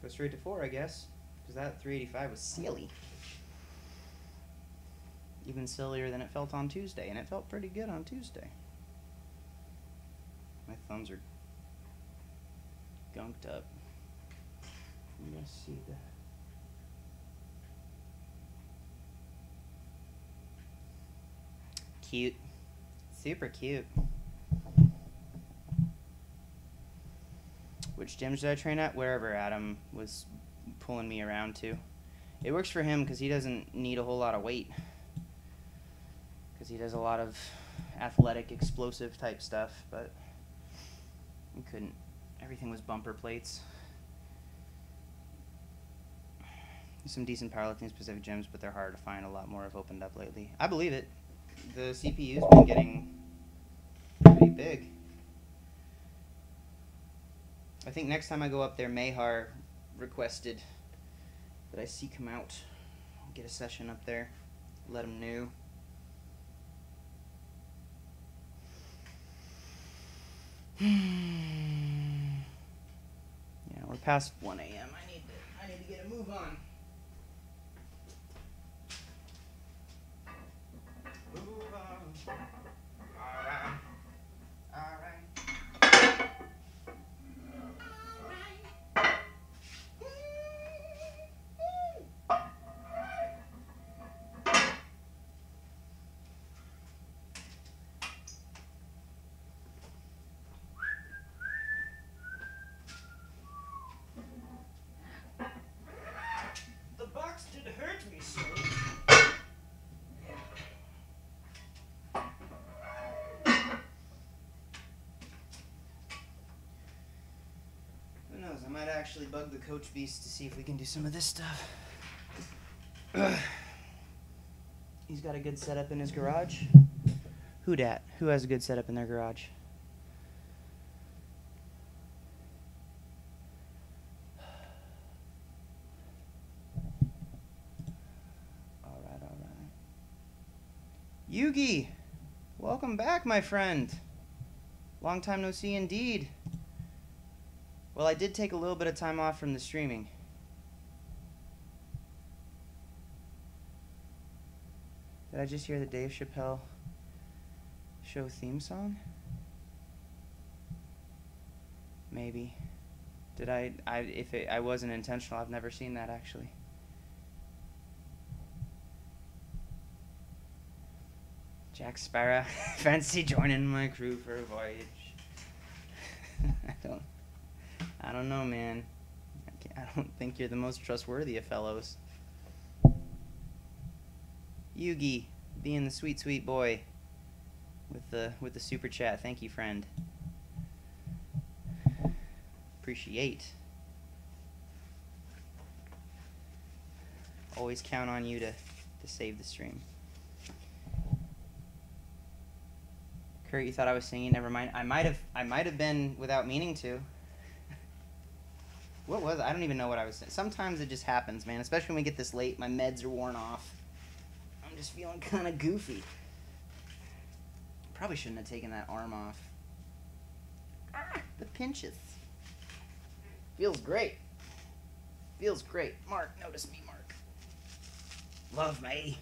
Go straight to 4, I guess, because that 385 was silly. Even sillier than it felt on Tuesday, and it felt pretty good on Tuesday. My thumbs are gunked up. I'm gonna see the... Cute. Super cute. Which gyms did I train at? Wherever Adam was pulling me around to. It works for him because he doesn't need a whole lot of weight. Because he does a lot of athletic, explosive type stuff, but he couldn't. Everything was bumper plates. There's some decent powerlifting specific gyms, but they're hard to find. A lot more have opened up lately. I believe it. The CPU's been getting pretty big. I think next time I go up there, Mayhar requested that I seek him out. I'll get a session up there, let him know. Yeah, we're past 1 a.m. I need to get a move on. Move on. All right. The box did hurt me so. Who knows? I might actually bug the coach beast to see if we can do some of this stuff. He's got a good setup in his garage. Who dat? Who has a good setup in their garage? All right. Yugi, welcome back, my friend. Long time no see indeed. Well, I did take a little bit of time off from the streaming. Did I just hear the Dave Chappelle show theme song? Maybe. Did I wasn't intentional, I've never seen that actually. Jack Sparrow, fancy joining my crew for a voyage. I don't know, man. I don't think you're the most trustworthy of fellows. Yugi, being the sweet, sweet boy with the super chat. Thank you, friend. Appreciate. Always count on you to save the stream. Kurt, you thought I was singing? Never mind. I might have been without meaning to. What was it? I don't even know what I was saying. Sometimes it just happens, man. Especially when we get this late. My meds are worn off. I'm just feeling kind of goofy. Probably shouldn't have taken that arm off. Ah, the pinches. Feels great. Feels great. Mark, notice me, Mark. Love me.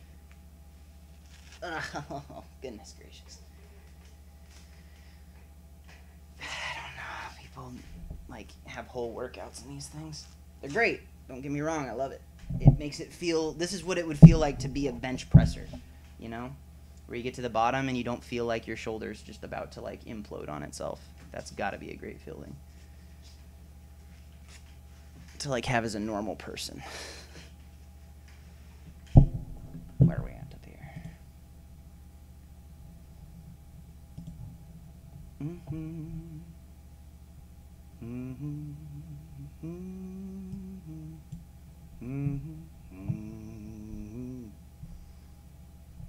Oh, goodness gracious. I don't know how people, like, have whole workouts in these things. They're great. Don't get me wrong. I love it. It makes it feel... This is what it would feel like to be a bench presser, you know? Where you get to the bottom and you don't feel like your shoulder's just about to, like, implode on itself. That's got to be a great feeling. To, like, have as a normal person. Where are we at up here? Mm-hmm. Mm-hmm. Mm-hmm. Mm-hmm.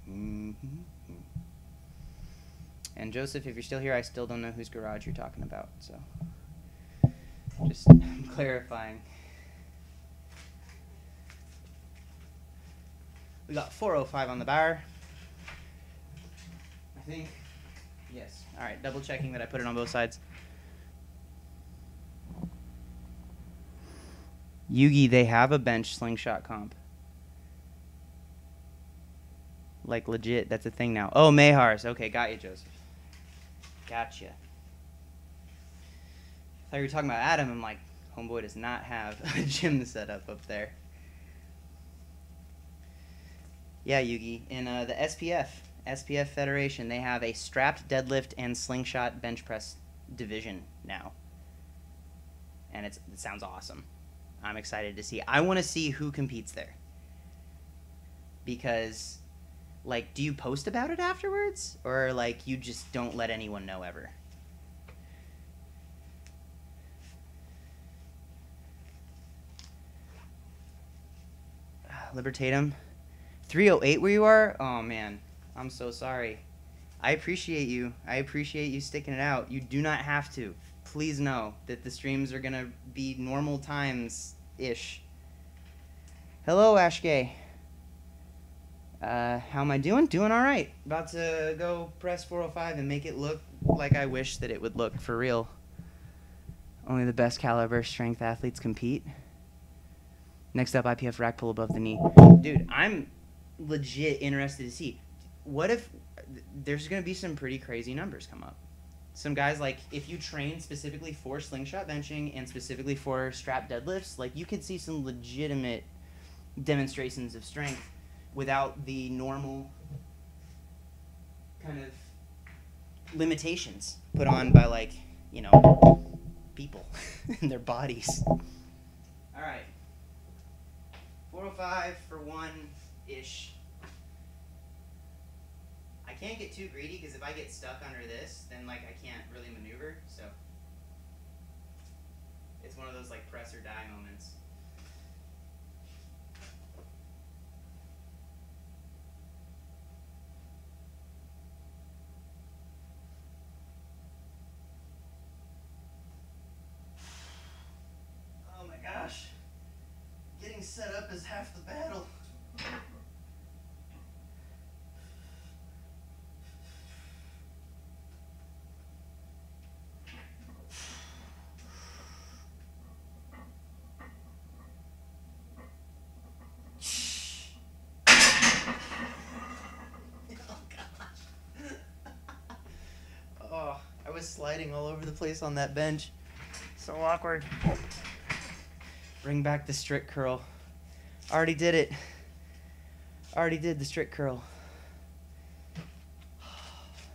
Mm-hmm. And Joseph, if you're still here, I still don't know whose garage you're talking about, so just clarifying. We got 405 on the bar. I think. Yes. All right, double checking that I put it on both sides. Yugi, they have a bench slingshot comp. Like, legit, that's a thing now. Oh, Mayhars. Okay, got you, Joseph. Gotcha. I thought you were talking about Adam. I'm like, homeboy does not have a gym set up there. Yeah, Yugi. In the SPF Federation, they have a strapped deadlift and slingshot bench press division now. And it sounds awesome. I'm excited to see. I want to see who competes there. Because, like, do you post about it afterwards? Or, like, you just don't let anyone know ever? Libertatum. 308 where you are? Oh, man. I'm so sorry. I appreciate you. I appreciate you sticking it out. You do not have to. Please know that the streams are going to be normal times-ish. Hello, Ashgay. How am I doing? Doing all right. About to go press 405 and make it look like I wish that it would look for real. Only the best caliber strength athletes compete. Next up, IPF rack pull above the knee. Dude, I'm legit interested to see. What if there's going to be some pretty crazy numbers come up? Some guys, like, if you train specifically for slingshot benching and specifically for strap deadlifts, like, you could see some legitimate demonstrations of strength without the normal kind of limitations put on by, like, you know, people and their bodies. All right. 405 for one-ish. I can't get too greedy because if I get stuck under this, then, like, I can't really maneuver, so it's one of those, like, press or die moments. Oh my gosh. Getting set up is half the battle. Oh, I was sliding all over the place on that bench. So awkward. Bring back the strict curl. Already did it. Already did the strict curl.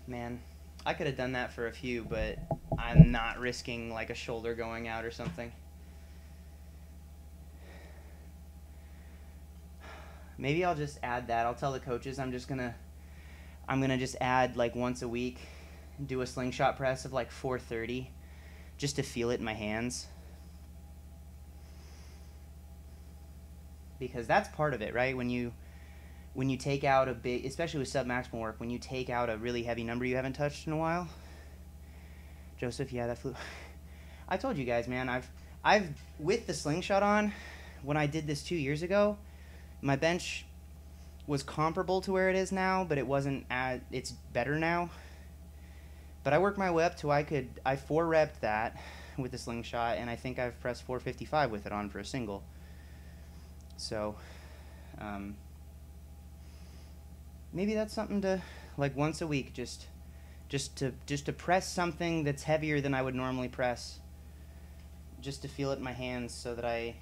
Man, I could have done that for a few, but I'm not risking like a shoulder going out or something. Maybe I'll just add that. I'll tell the coaches I'm gonna just add like once a week, do a slingshot press of like 430, just to feel it in my hands. Because that's part of it, right? When you take out a big, especially with submaximal work, when you take out a really heavy number you haven't touched in a while. Joseph, yeah, that flew. I told you guys, man, with the slingshot on, when I did this 2 years ago, my bench was comparable to where it is now, but it wasn't it's better now. But I worked my way up to I 4-repped that with the slingshot, and I think I've pressed 455 with it on for a single. So, maybe that's something to, like, once a week, just to press something that's heavier than I would normally press, just to feel it in my hands, so that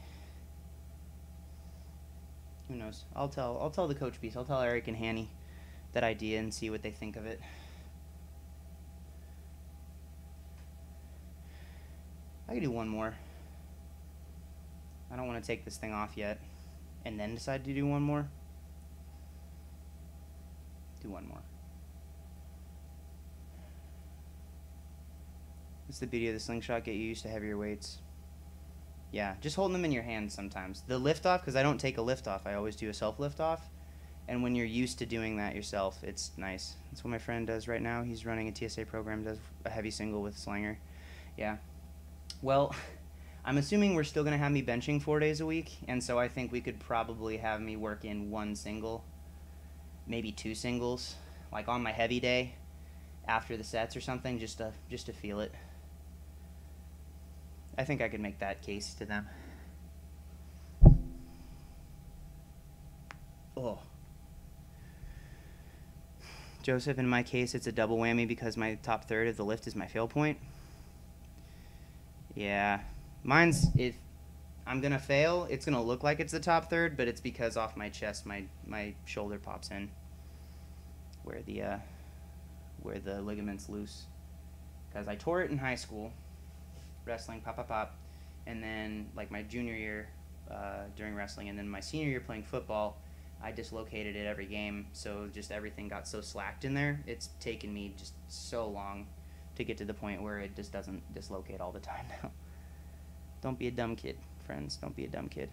who knows? I'll tell the coach piece. I'll tell Eric and Hanny that idea and see what they think of it. I could do one more. I don't want to take this thing off yet and then decide to do one more. Do one more. That's the beauty of the slingshot. Get you used to heavier weights. Yeah, just holding them in your hands sometimes. The lift off, because I don't take a lift off. I always do a self lift off. And when you're used to doing that yourself, it's nice. That's what my friend does right now. He's running a TSA program, does a heavy single with Slanger. Yeah. Well, I'm assuming we're still going to have me benching 4 days a week, and so I think we could probably have me work in one single, maybe 2 singles, like on my heavy day after the sets or something, just to feel it. I think I could make that case to them. Oh. Joseph, in my case, it's a double whammy because my top third of the lift is my fail point. Yeah. Mine's, if I'm going to fail, it's going to look like it's the top third, but it's because off my chest, my shoulder pops in where the ligament's loose. Because I tore it in high school, wrestling, pop, and then like my junior year during wrestling, and then my senior year playing football, I dislocated it every game, so just everything got so slacked in there. It's taken me just so long to get to the point where it just doesn't dislocate all the time now. Don't be a dumb kid, friends. Don't be a dumb kid.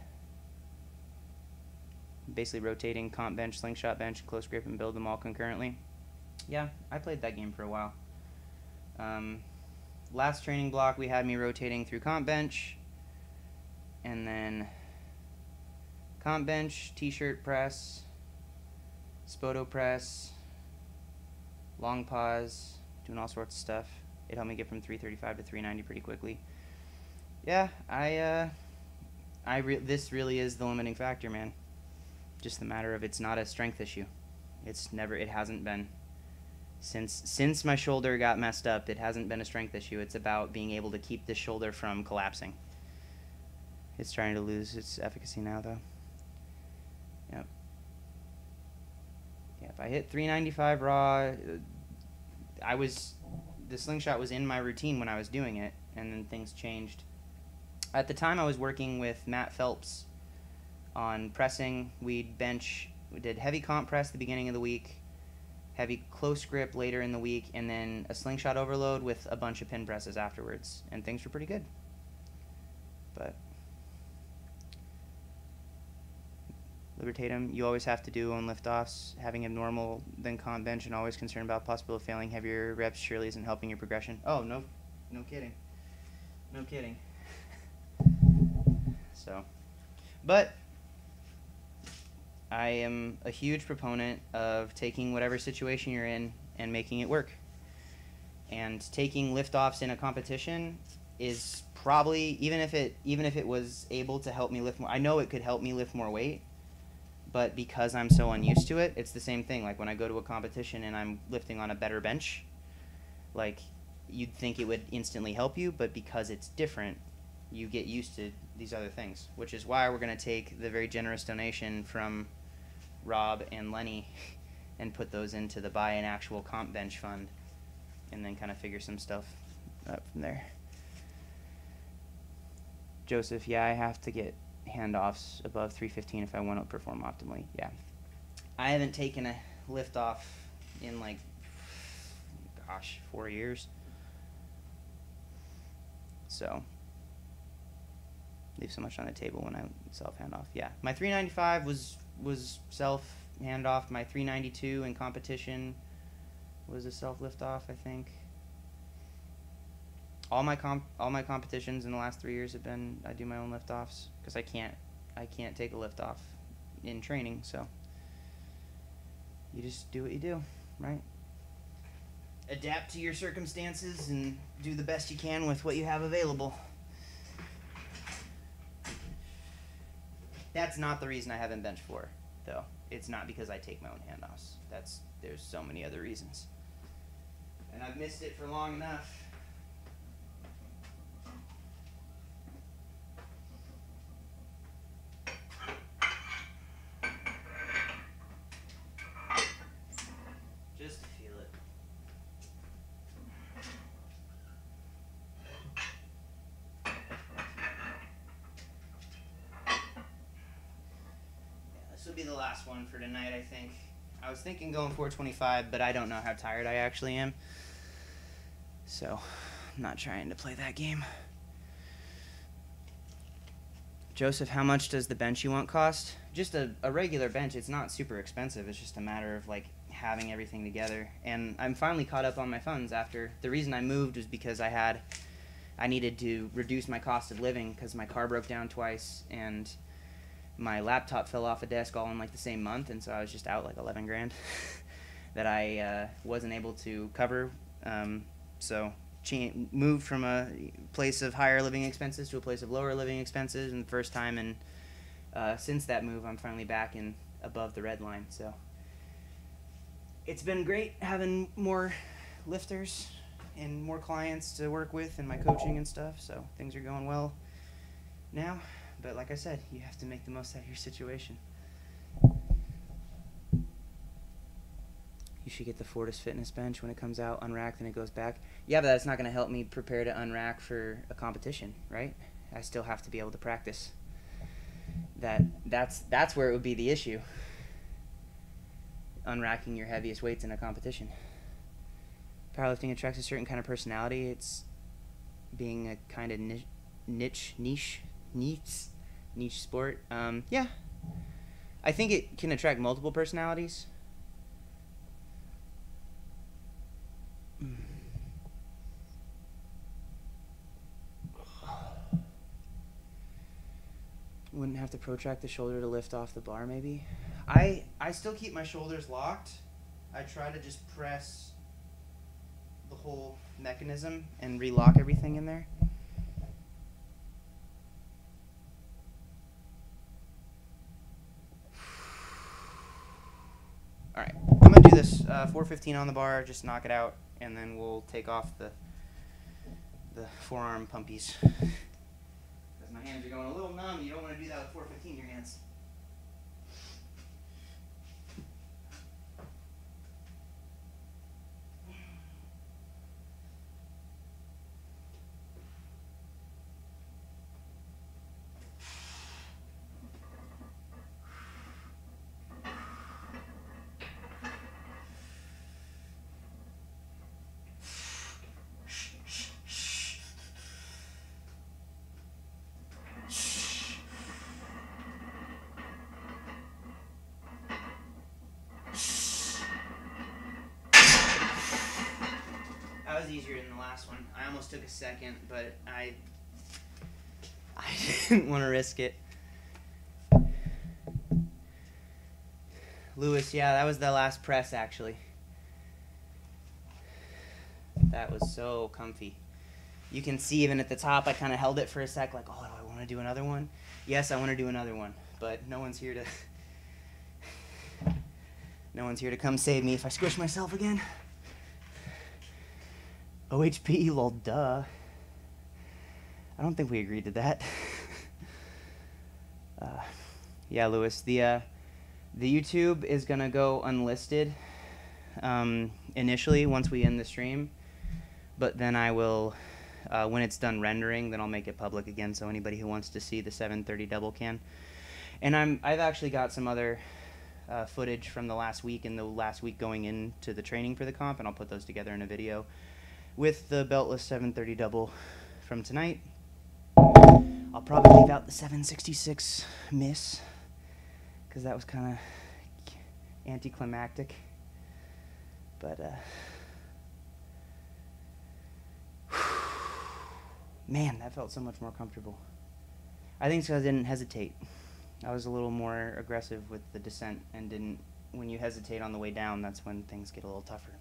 Basically rotating comp bench, slingshot bench, close grip, and build them all concurrently. Yeah, I played that game for a while. Last training block, we had me rotating through comp bench, and then comp bench, t-shirt press, spoto press, long pause, doing all sorts of stuff. It helped me get from 335 to 390 pretty quickly. Yeah, this really is the limiting factor, man. Just the matter of it's not a strength issue. It hasn't been. Since my shoulder got messed up, it hasn't been a strength issue. It's about being able to keep the shoulder from collapsing. It's trying to lose its efficacy now, though. Yep. Yeah, if I hit 395 raw, the slingshot was in my routine when I was doing it, and then things changed. At the time, I was working with Matt Phelps on pressing. We did heavy comp press the beginning of the week, heavy close grip later in the week, and then a slingshot overload with a bunch of pin presses afterwards, and things were pretty good. But Libertatum, you always have to do on liftoffs. Having abnormal then comp bench and always concerned about possible of failing heavier reps surely isn't helping your progression. Oh, no kidding. No kidding. So, but I am a huge proponent of taking whatever situation you're in and making it work. And taking liftoffs in a competition is probably, even if it was able to help me lift more, I know it could help me lift more weight, but because I'm so unused to it, it's the same thing. Like when I go to a competition and I'm lifting on a better bench, like you'd think it would instantly help you, but because it's different, you get used to these other things, which is why we're going to take the very generous donation from Rob and Lenny and put those into the buy an actual comp bench fund, and then kind of figure some stuff up from there. Joseph, yeah, I have to get handoffs above 315 if I want to perform optimally. Yeah. I haven't taken a lift off in 4 years. So leave so much on the table when I self handoff. Yeah. My 395 was self handoff. My 392 in competition was a self lift off, I think. all my competitions in the last 3 years have been I do my own lift offs because I can't take a lift off in training, so you just do what you do, right? Adapt to your circumstances and do the best you can with what you have available. That's not the reason I haven't bench for, though. It's not because I take my own handoffs. There's so many other reasons. And I've missed it for long enough. Just to feel it. This will be the last one for tonight, I think. I was thinking going 425, but I don't know how tired I actually am. So, I'm not trying to play that game. Joseph, how much does the bench you want cost? Just a regular bench. It's not super expensive. It's just a matter of, like, having everything together. And I'm finally caught up on my funds after. The reason I moved was because I needed to reduce my cost of living because my car broke down twice and my laptop fell off a desk all in like the same month, and so I was just out like 11 grand that I wasn't able to cover. So moved from a place of higher living expenses to a place of lower living expenses, and the first time, and since that move, I'm finally back in above the red line. So it's been great having more lifters and more clients to work with and my coaching and stuff. So things are going well now. But like I said, you have to make the most out of your situation. You should get the Fortis Fitness bench when it comes out, unracked, and it goes back. Yeah, but that's not going to help me prepare to unrack for a competition, right? I still have to be able to practice. That's where it would be the issue. Unracking your heaviest weights in a competition. Powerlifting attracts a certain kind of personality. It's being a kind of niche sport. Yeah, I think it can attract multiple personalities. Wouldn't have to protract the shoulder to lift off the bar, maybe. I still keep my shoulders locked. I try to just press the whole mechanism and relock everything in there. Alright, I'm going to do this 415 on the bar, just knock it out, and then we'll take off the forearm pumpies. Because my hands are going a little numb, you don't want to do that with 415 in your hands. That was easier than the last one. I almost took a second, but I didn't want to risk it. Lewis, yeah, that was the last press, actually. That was so comfy. You can see even at the top, I kind of held it for a sec, like, oh, do I want to do another one? Yes, I want to do another one, but no one's here to come save me if I squish myself again. OHP, lol, duh. I don't think we agreed to that. Yeah, Lewis, the YouTube is gonna go unlisted initially once we end the stream, but then I will, when it's done rendering, then I'll make it public again so anybody who wants to see the 730 double can. And I've actually got some other footage from the last week and the last week going into the training for the comp, and I'll put those together in a video with the beltless 730 double from tonight. I'll probably leave out the 766 miss because that was kind of anticlimactic, but Man, that felt so much more comfortable. I think it's because I didn't hesitate. I was a little more aggressive with the descent and didn't... When you hesitate on the way down, that's when things get a little tougher.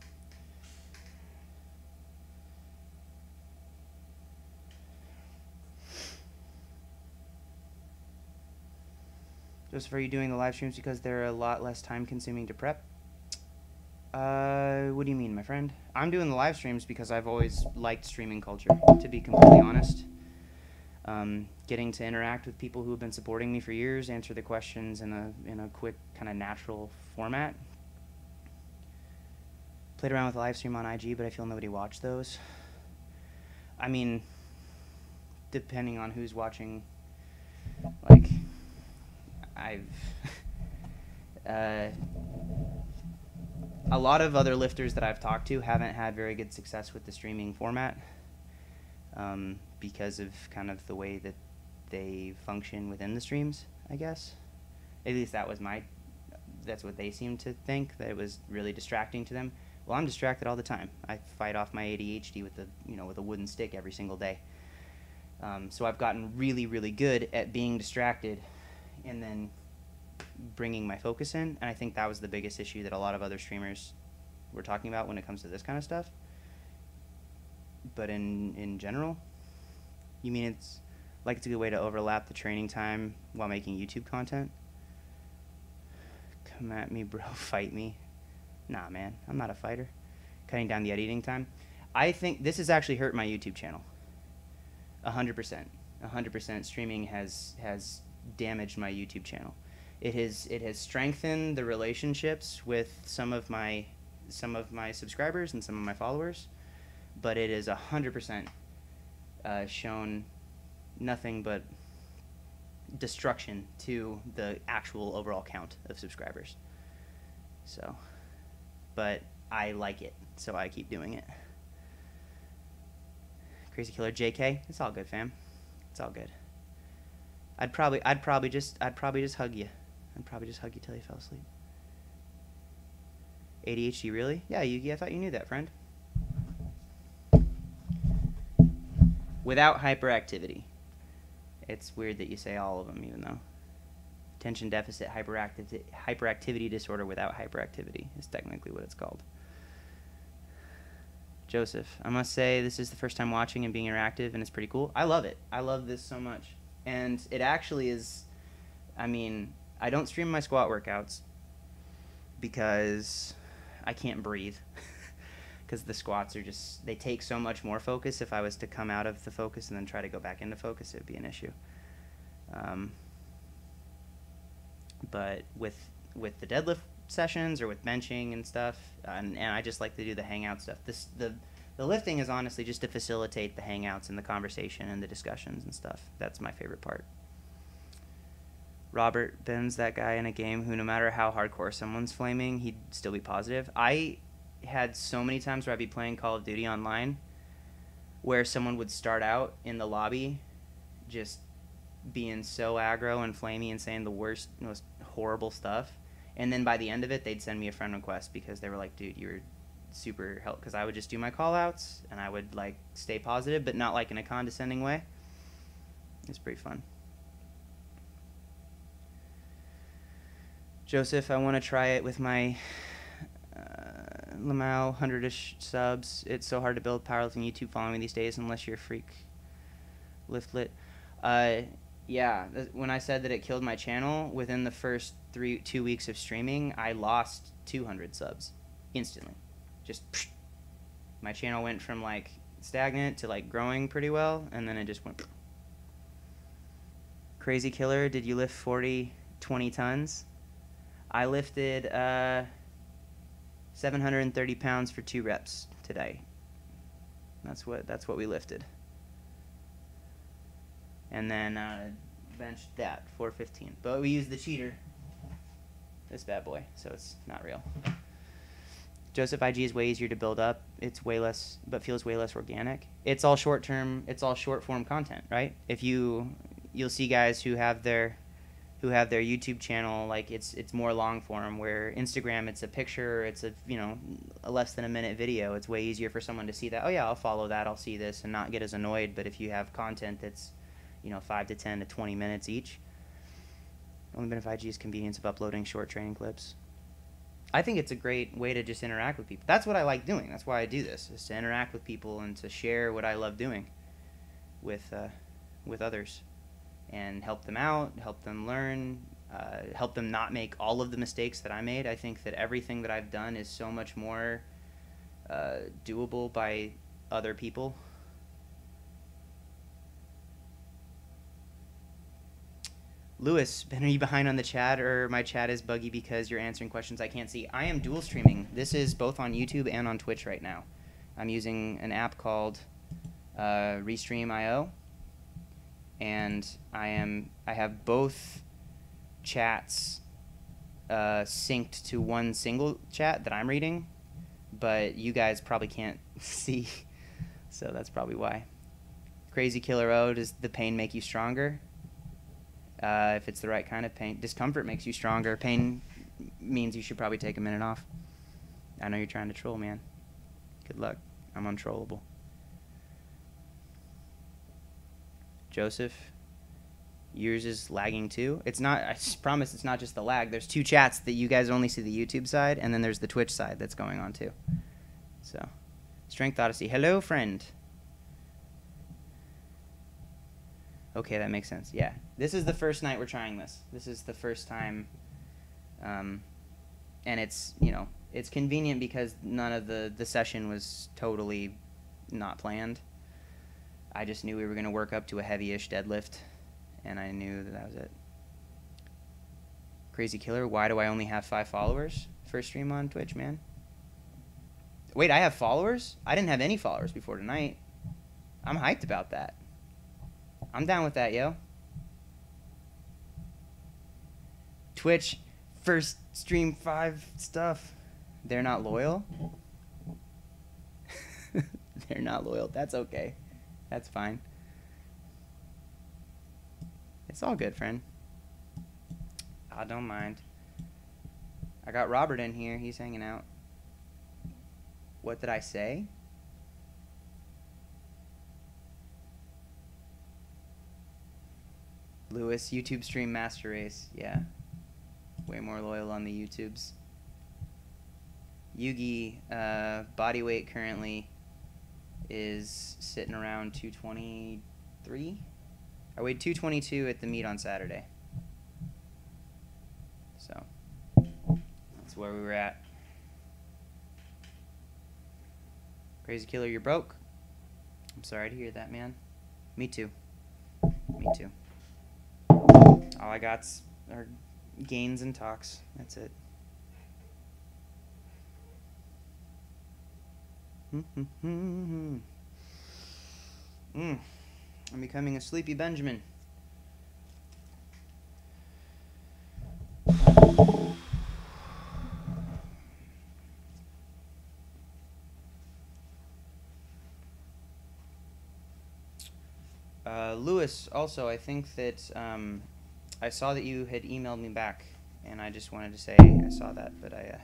Joseph, are you doing the live streams because they're a lot less time consuming to prep? What do you mean, my friend? I'm doing the live streams because I've always liked streaming culture, to be completely honest. Getting to interact with people who have been supporting me for years, answer the questions in a quick, kind of natural format. Played around with a live stream on IG, but I feel nobody watched those. I mean, depending on who's watching, like, I've... a lot of other lifters that I've talked to haven't had very good success with the streaming format because of kind of the way that they function within the streams, I guess. At least that's what they seem to think, that it was really distracting to them. Well, I'm distracted all the time. I fight off my ADHD with with a wooden stick every single day. So I've gotten really, really good at being distracted and then bringing my focus in, and I think that was the biggest issue that a lot of other streamers were talking about when it comes to this kind of stuff. But in general, you mean it's a good way to overlap the training time while making YouTube content? Come at me, bro. Fight me. Nah, man. I'm not a fighter. Cutting down the editing time. I think this has actually hurt my YouTube channel. 100%. 100%. Streaming has damaged my YouTube channel. It has strengthened the relationships with some of my subscribers and some of my followers, but it is 100% shown nothing but destruction to the actual overall count of subscribers. So, but I like it, so I keep doing it. Crazy Killer JK, it's all good, fam. It's all good. I'd probably just hug you. I'd probably just hug you till you fell asleep. ADHD, really? Yeah, I thought you knew that, friend. Without hyperactivity. It's weird that you say all of them, even though. Attention deficit hyperactivity disorder without hyperactivity is technically what it's called. Joseph, I must say this is the first time watching and being interactive, and it's pretty cool. I love it. I love this so much. And it actually is, I mean, I don't stream my squat workouts because I can't breathe. Because the squats are just, they take so much more focus. If I was to come out of the focus and then try to go back into focus, it would be an issue. But with the deadlift sessions or with benching and stuff, and I just like to do the hangout stuff. The lifting is honestly just to facilitate the hangouts and the conversation and the discussions and stuff. That's my favorite part. Robert Ben's that guy in a game who no matter how hardcore someone's flaming, he'd still be positive. I had so many times where I'd be playing Call of Duty online where someone would start out in the lobby just being so aggro and flamey and saying the worst, most horrible stuff. And then by the end of it, they'd send me a friend request because they were like, dude, you were super helpful. Because I would just do my call-outs and I would like stay positive, but not like in a condescending way. It's pretty fun. Joseph, I want to try it with my Lamau 100-ish subs. It's so hard to build powerlifting YouTube following these days unless you're a freak lift lit. Yeah, when I said that it killed my channel, within the first 2 weeks of streaming, I lost 200 subs instantly. Just psh, my channel went from like stagnant to like growing pretty well, and then it just went. Psh. Crazy Killer, did you lift 20 tons? I lifted 730 pounds for 2 reps today. That's what we lifted. And then benched that 415. But we used the cheater, this bad boy, so it's not real. Joseph, IG is way easier to build up. It's way less, but feels way less organic. It's all short term. It's all short form content, right? If you'll see guys who have their who have their YouTube channel, like it's more long form, where Instagram, it's a picture, it's a, you know, a less than a minute video. It's way easier for someone to see that, oh yeah, I'll follow that, I'll see this, and not get as annoyed. But if you have content that's, you know, 5 to 10 to 20 minutes each, only benefit IG is convenience of uploading short training clips. I think it's a great way to just interact with people. That's what I like doing. That's why I do this, is to interact with people and to share what I love doing with others, and help them out, help them learn, help them not make all of the mistakes that I made. I think that everything that I've done is so much more doable by other people. Lewis, Ben, are you behind on the chat, or my chat is buggy because you're answering questions I can't see? I am dual streaming. This is both on YouTube and on Twitch right now. I'm using an app called Restream.io, and I have both chats synced to one single chat that I'm reading, but you guys probably can't see, so that's probably why. Crazy Killer O, does the pain make you stronger? If it's the right kind of pain. Discomfort makes you stronger. Pain means you should probably take a minute off. I know you're trying to troll, man. Good luck. I'm untrollable. Joseph, yours is lagging too. It's not, I promise it's not just the lag. There's two chats that you guys only see the YouTube side, and then there's the Twitch side that's going on too. So, Strength Odyssey. Hello, friend. Okay, that makes sense. Yeah. This is the first night we're trying this. This is the first time. And it's, you know, it's convenient because none of the session was totally not planned. I just knew we were going to work up to a heavy-ish deadlift, and I knew that was it. Crazy Killer, why do I only have 5 followers? First stream on Twitch, man. Wait, I have followers? I didn't have any followers before tonight. I'm hyped about that. I'm down with that, yo. Twitch, first stream 5 stuff. They're not loyal? They're not loyal. That's okay. That's fine. It's all good, friend. I don't mind. I got Robert in here. He's hanging out. What did I say? Lewis, YouTube stream master race. Yeah. Way more loyal on the YouTubes. Yugi, body weight currently is sitting around 223. I weighed 222 at the meet on Saturday. So, that's where we were at. Crazy Killer, you're broke? I'm sorry to hear that, man. Me too. Me too. All I got's are gains and talks. That's it. I'm becoming a sleepy Benjamin. Lewis, also, I think that I saw that you had emailed me back, and I just wanted to say I saw that, but I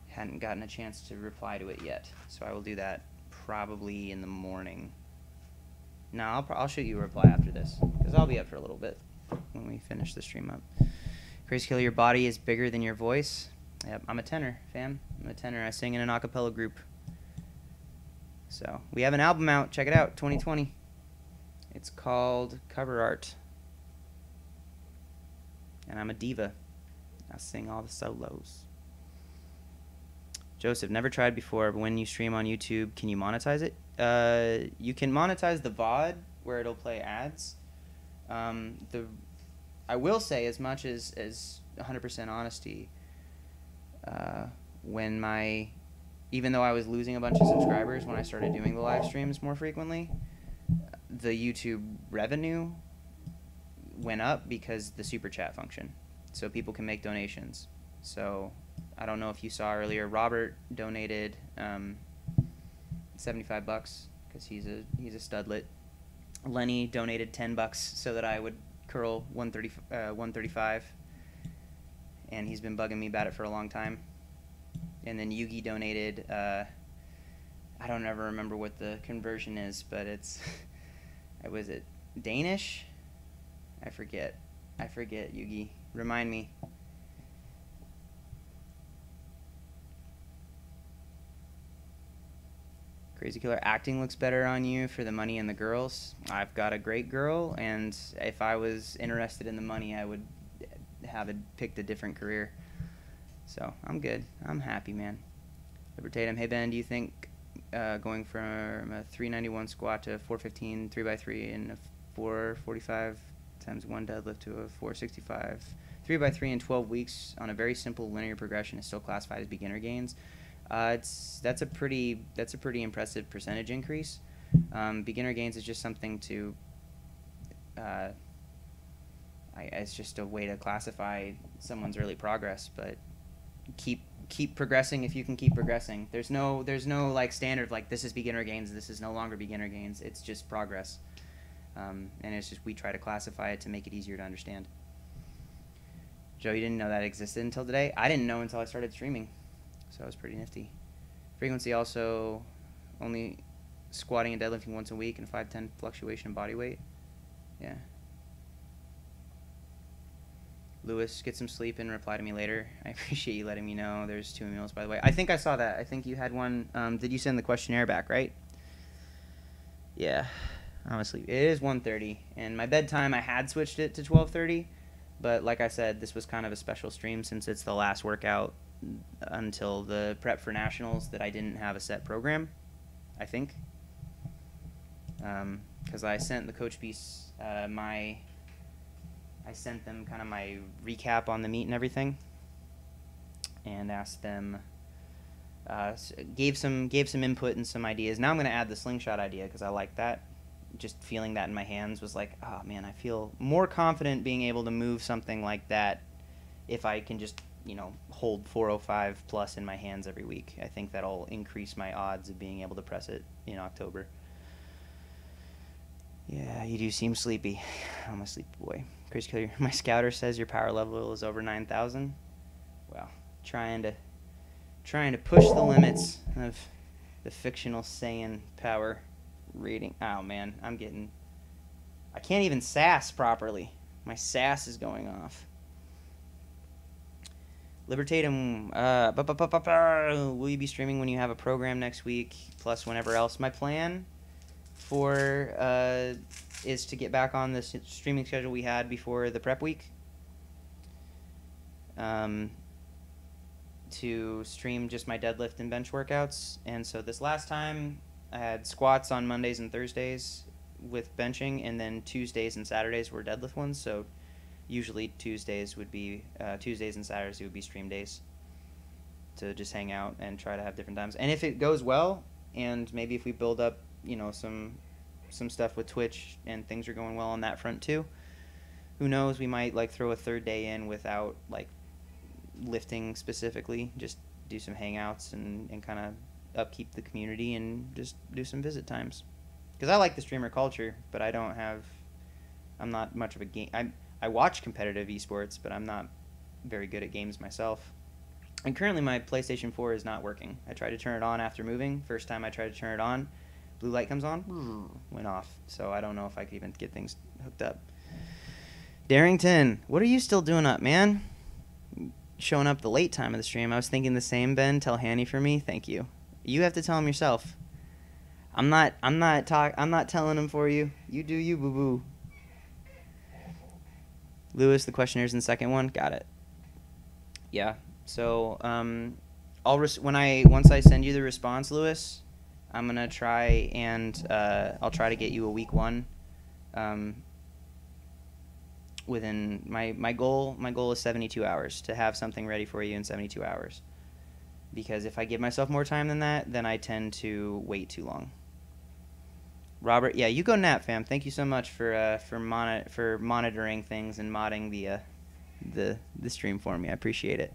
hadn't gotten a chance to reply to it yet. So I will do that probably in the morning. No, I'll shoot you a reply after this, because I'll be up for a little bit when we finish the stream up. Crazy Killer, your body is bigger than your voice. Yep, I'm a tenor, fam. I'm a tenor. I sing in an a cappella group. So we have an album out. Check it out, 2020. It's called Cover Art. And I'm a diva. I sing all the solos. Joseph, never tried before, but when you stream on YouTube, can you monetize it? You can monetize the VOD, where it'll play ads. I will say, as much as 100% honesty, even though I was losing a bunch of subscribers when I started doing the live streams more frequently, the YouTube revenue went up because the super chat function, so people can make donations. So I don't know if you saw earlier, Robert donated $75 because he's a studlet. Lenny donated $10 so that I would curl 135, and he's been bugging me about it for a long time. And then Yugi donated, I don't ever remember what the conversion is, but it's, was it Danish? I forget, Yugi. Remind me. Crazy Killer, acting looks better on you for the money and the girls. I've got a great girl, and if I was interested in the money, I would have picked a different career. So I'm good. I'm happy, man. Libertatum, hey Ben, do you think going from a 391 squat to a 415 3x3 and a 445 times 1 deadlift to a 465 3x3 in 12 weeks on a very simple linear progression is still classified as beginner gains? That's a pretty impressive percentage increase. Beginner gains is just something to it's just a way to classify someone's early progress, but keep progressing if you can keep progressing. There's no like standard of like this is beginner gains, this is no longer beginner gains. It's just progress, and it's just we try to classify it to make it easier to understand. Joe, you didn't know that existed until today? I didn't know until I started streaming. So that was pretty nifty. Frequency also only squatting and deadlifting once a week and 5-10 fluctuation in body weight. Yeah. Lewis, get some sleep and reply to me later. I appreciate you letting me know. There's 2 meals, by the way. I think I saw that. I think you had one. Did you send the questionnaire back, right? Yeah. I'm asleep. It is 1:30, and my bedtime, I had switched it to 12:30, but like I said, this was kind of a special stream since it's the last workout until the prep for nationals that I didn't have a set program, I think, because I sent the coach piece I sent them kind of my recap on the meet and everything, and asked them gave some input and some ideas. Now I'm going to add the slingshot idea because I like that. Just feeling that in my hands was like, oh man, I feel more confident being able to move something like that if I can just hold 405 plus in my hands every week. I think that'll increase my odds of being able to press it in October. Yeah, you do seem sleepy. I'm a sleepy boy. Crazy Killer, my scouter says your power level is over 9,000. Well, trying to push the limits of the fictional Saiyan power rating. Oh man, I can't even sass properly. My sass is going off. Libertatum, will you be streaming when you have a program next week, plus whenever else? My plan for is to get back on the streaming schedule we had before the prep week. To stream just my deadlift and bench workouts. And so this last time I had squats on Mondays and Thursdays with benching, and then Tuesdays and Saturdays were deadlift ones. So usually Tuesdays and Saturdays would be stream days to just hang out and try to have different times. And if it goes well, and maybe if we build up, some stuff with Twitch and things are going well on that front too, who knows, we might like throw a third day in without like lifting specifically, just do some hangouts and kind of upkeep the community and just do some visit times. Because I like the streamer culture, but I'm not much of a game. I watch competitive esports, but I'm not very good at games myself. And currently my PlayStation 4 is not working. I tried to turn it on after moving. First time I tried to turn it on, blue light comes on, went off. So I don't know if I could even get things hooked up. Darrington, what are you still doing up, man? Showing up the late time of the stream. I was thinking the same, Ben. Tell Hanny for me. Thank you. You have to tell him yourself. I'm not telling him for you. You do you, boo-boo. Lewis, the questionnaires in the second one. Got it. Yeah. So once I send you the response, Lewis, I'm gonna try and I'll try to get you a week 1. Within my goal is 72 hours to have something ready for you in 72 hours. Because if I give myself more time than that, then I tend to wait too long. Robert, yeah, you go nap, fam. Thank you so much for monitoring things and modding the stream for me. I appreciate it.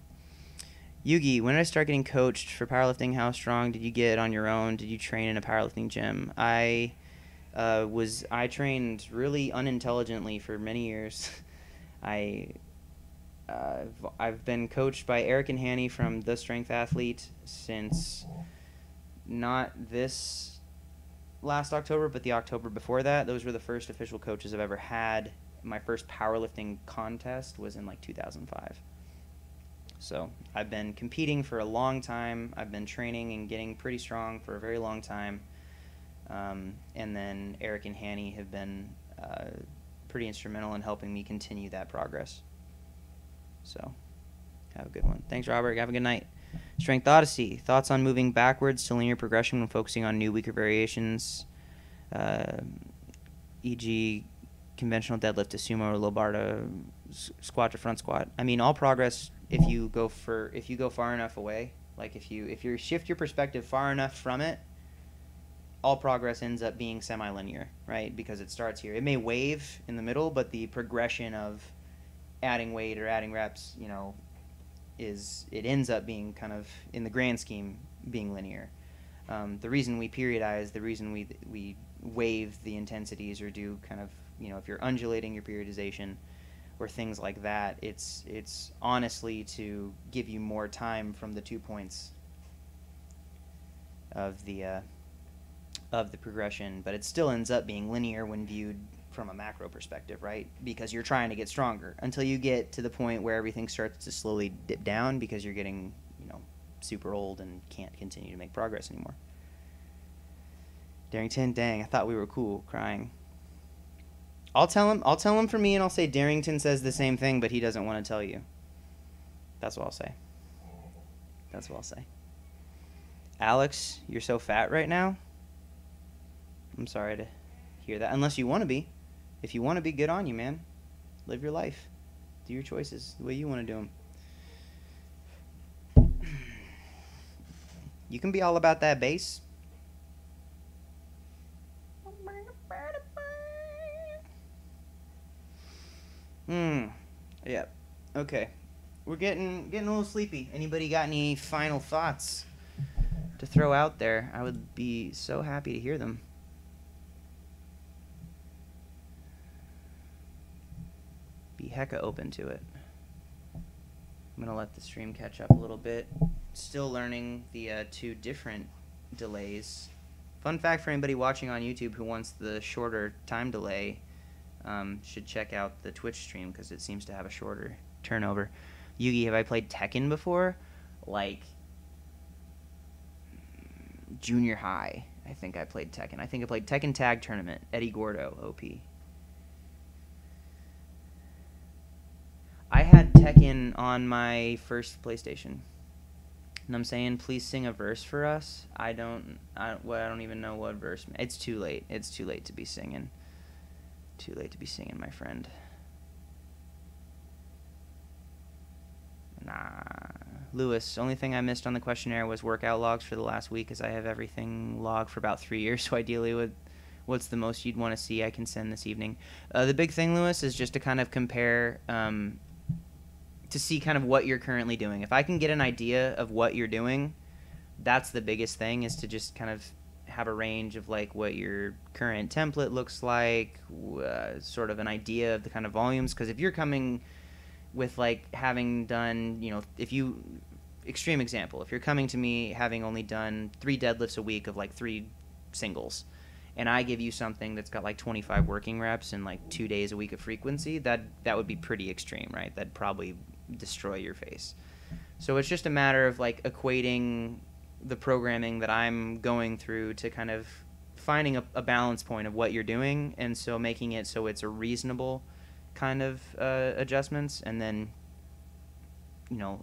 Yugi, when did I start getting coached for powerlifting? How strong did you get on your own? Did you train in a powerlifting gym? I I trained really unintelligently for many years. I've been coached by Eric and Hanny from The Strength Athlete since not this last October, but the October before that. Those were the first official coaches I've ever had. My first powerlifting contest was in like 2005. So I've been competing for a long time. I've been training and getting pretty strong for a very long time. And then Eric and Hanny have been pretty instrumental in helping me continue that progress. So have a good one. Thanks, Robert. Have a good night. Strength Odyssey. Thoughts on moving backwards to linear progression when focusing on new, weaker variations, e.g. conventional deadlift to sumo or low bar to squat to front squat. I mean, all progress if you go far enough away, like if you shift your perspective far enough from it, all progress ends up being semi-linear, right? Because it starts here. It may wave in the middle, but the progression of adding weight or adding reps, it ends up being kind of, in the grand scheme, being linear. The reason we periodize, the reason we wave the intensities or do kind of, if you're undulating your periodization or things like that, it's honestly to give you more time from the 2 points of the progression, but it still ends up being linear when viewed from a macro perspective, right? Because you're trying to get stronger until you get to the point where everything starts to slowly dip down because you're getting, super old and can't continue to make progress anymore. Darrington, dang, I thought we were cool, crying. I'll tell him for me, and I'll say Darrington says the same thing, but he doesn't want to tell you. That's what I'll say. Alex, you're so fat right now. I'm sorry to hear that. Unless you want to be. If you want to be, good on you, man. Live your life. Do your choices the way you want to do them. You can be all about that bass. Yeah. Okay. We're getting a little sleepy. Anybody got any final thoughts to throw out there? I would be so happy to hear them. Be hecka open to it. I'm gonna let the stream catch up a little bit. Still learning the 2 different delays. Fun fact for anybody watching on YouTube who wants the shorter time delay, should check out the Twitch stream because it seems to have a shorter turnover. Yugi, have I played Tekken before? Like junior high, I think I played Tekken. I think I played Tekken Tag Tournament. Eddie Gordo, OP. I had Tekken on my first PlayStation. And I'm saying, please sing a verse for us. I don't even know what verse. It's too late. It's too late to be singing. Too late to be singing, my friend. Nah. Lewis, only thing I missed on the questionnaire was workout logs for the last week, as I have everything logged for about 3 years. So ideally, what's the most you'd want to see I can send this evening? The big thing, Lewis, is just to kind of compare, to see kind of what you're currently doing. If I can get an idea of what you're doing, that's the biggest thing, is to just kind of have a range of like what your current template looks like, sort of an idea of the kind of volumes. Because if you're coming with like having done, extreme example, if you're coming to me having only done 3 deadlifts a week of like 3 singles, and I give you something that's got like 25 working reps and like 2 days a week of frequency, that would be pretty extreme, right? That'd probably destroy your face. So it's just a matter of like equating the programming that I'm going through to kind of finding a balance point of what you're doing, and so making it so it's a reasonable kind of adjustments, and then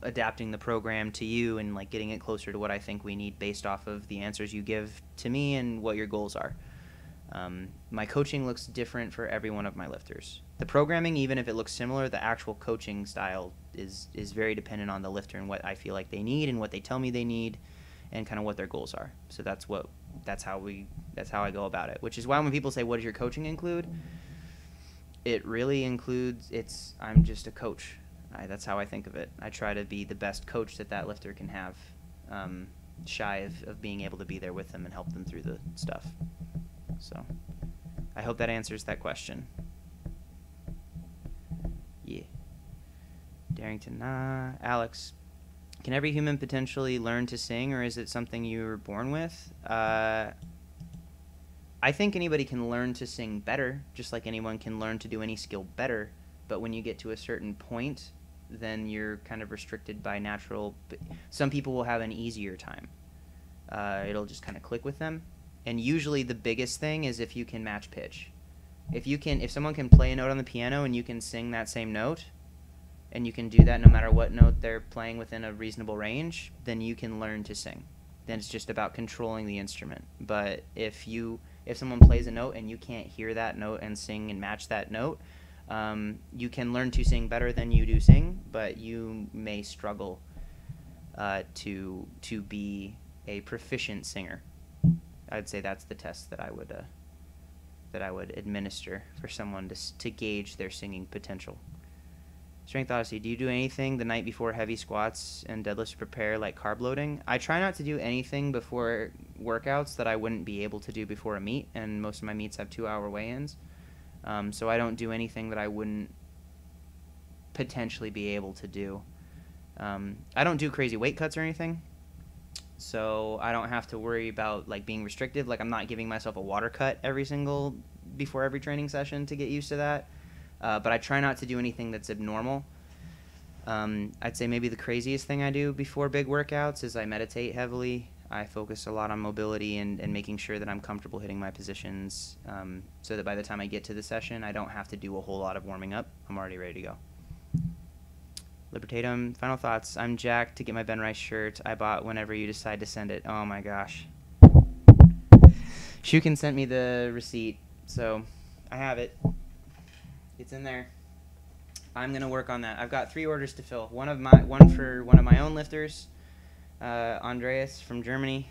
adapting the program to you and like getting it closer to what I think we need based off of the answers you give to me and what your goals are. My coaching looks different for every one of my lifters. The programming, even if it looks similar, the actual coaching style is very dependent on the lifter and what I feel like they need and what they tell me they need and kind of what their goals are. So that's how I go about it, which is why when people say, what does your coaching include? It really includes, I'm just a coach. That's how I think of it. I try to be the best coach that lifter can have, shy of being able to be there with them and help them through the stuff. So I hope that answers that question. Yeah. Darrington, nah. Alex, can every human potentially learn to sing, or is it something you were born with? I think anybody can learn to sing better, just like anyone can learn to do any skill better. But when you get to a certain point, then you're kind of restricted by natural. Some people will have an easier time. It'll just kind of click with them. And usually the biggest thing is if you can match pitch. If someone can play a note on the piano and you can sing that same note, and you can do that no matter what note they're playing within a reasonable range, then you can learn to sing. Then it's just about controlling the instrument. But if someone plays a note and you can't hear that note and sing and match that note, you can learn to sing better than you do sing, but you may struggle to be a proficient singer. I'd say that's the test that I would administer for someone to gauge their singing potential. Strength Odyssey, do you do anything the night before heavy squats and deadlifts to prepare, like carb loading? I try not to do anything before workouts that I wouldn't be able to do before a meet, and most of my meets have 2-hour weigh-ins. So I don't do anything that I wouldn't potentially be able to do. I don't do crazy weight cuts or anything, so I don't have to worry about like being restrictive. Like I'm not giving myself a water cut before every training session to get used to that. But I try not to do anything that's abnormal. I'd say maybe the craziest thing I do before big workouts is I meditate heavily. I focus a lot on mobility and making sure that I'm comfortable hitting my positions, so that by the time I get to the session, I don't have to do a whole lot of warming up. I'm already ready to go. Libertatum, final thoughts. I'm jacked to get my Ben Rice shirt I bought whenever you decide to send it. Oh my gosh. Shukin sent me the receipt, so I have it. It's in there. I'm gonna work on that. I've got 3 orders to fill. One for one of my own lifters, Andreas from Germany.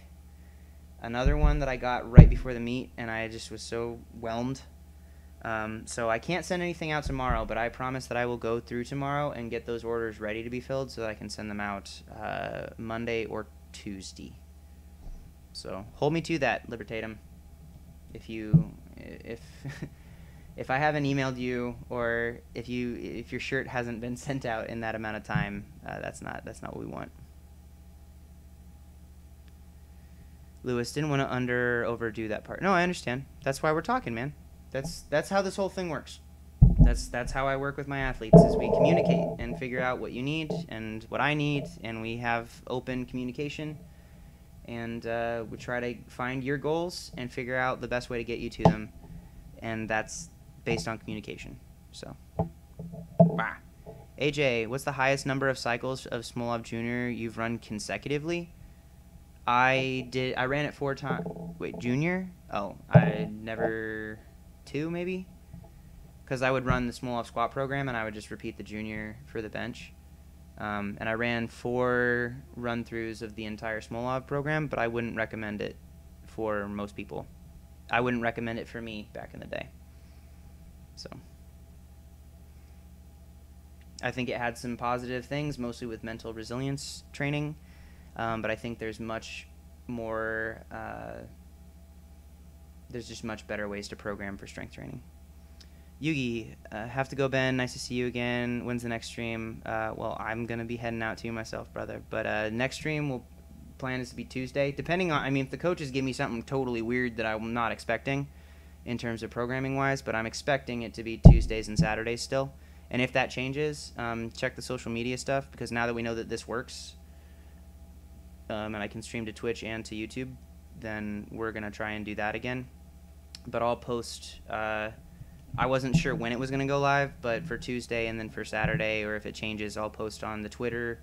Another one that I got right before the meet, and I just was so whelmed. So I can't send anything out tomorrow, but I promise that I will go through tomorrow and get those orders ready to be filled so that I can send them out Monday or Tuesday. So hold me to that, Libertatum. If I haven't emailed you, or if your shirt hasn't been sent out in that amount of time, that's not what we want. Lewis didn't want to overdo that part. No, I understand. That's why we're talking, man. That's how this whole thing works. That's how I work with my athletes, is we communicate and figure out what you need and what I need, and we have open communication, and we try to find your goals and figure out the best way to get you to them, and that's based on communication. So, AJ, what's the highest number of cycles of Smolov Junior you've run consecutively? I ran it 4 times. Wait, Junior? Oh, I never 2 maybe, because I would run the Smolov squat program and I would just repeat the Junior for the bench. And I ran 4 run-throughs of the entire Smolov program, but I wouldn't recommend it for most people. I wouldn't recommend it for me back in the day. So I think it had some positive things, mostly with mental resilience training, but I think there's much more, there's just much better ways to program for strength training. Yugi, have to go, Ben. Nice to see you again. When's the next stream? Well, I'm going to be heading out to you myself, brother. But next stream, plan is to be Tuesday. Depending on, if the coaches give me something totally weird that I'm not expecting in terms of programming-wise, but I'm expecting it to be Tuesdays and Saturdays still. And if that changes, check the social media stuff, because now that we know that this works, and I can stream to Twitch and to YouTube, then we're going to try and do that again. But I'll post, I wasn't sure when it was going to go live, but for Tuesday and then for Saturday, or if it changes, I'll post on the Twitter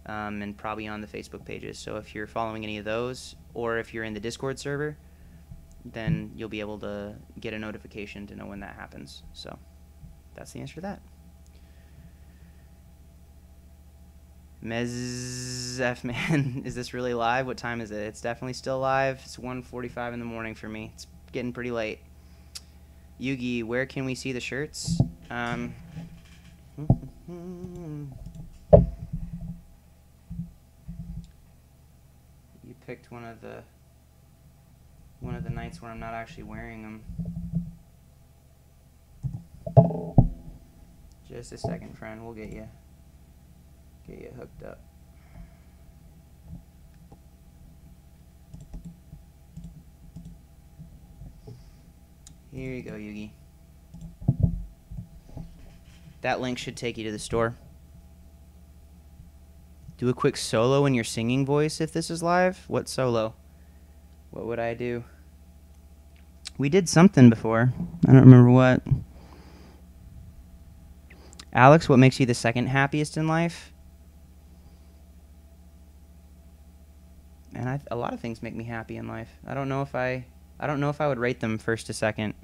and probably on the Facebook pages. So if you're following any of those, or if you're in the Discord server, then you'll be able to get a notification to know when that happens. So that's the answer to that. Mezf, man, is this really live? What time is it? It's definitely still live. It's 1:45 in the morning for me. It's getting pretty late. Yugi, where can we see the shirts? You picked one of the nights where I'm not actually wearing them. Just a second, friend. We'll get you hooked up. Here you go, Yugi. That link should take you to the store. Do a quick solo in your singing voice if this is live. What solo? What would I do? We did something before. I don't remember what. Alex, what makes you the second happiest in life? And a lot of things make me happy in life. I don't know if I would rate them first to second.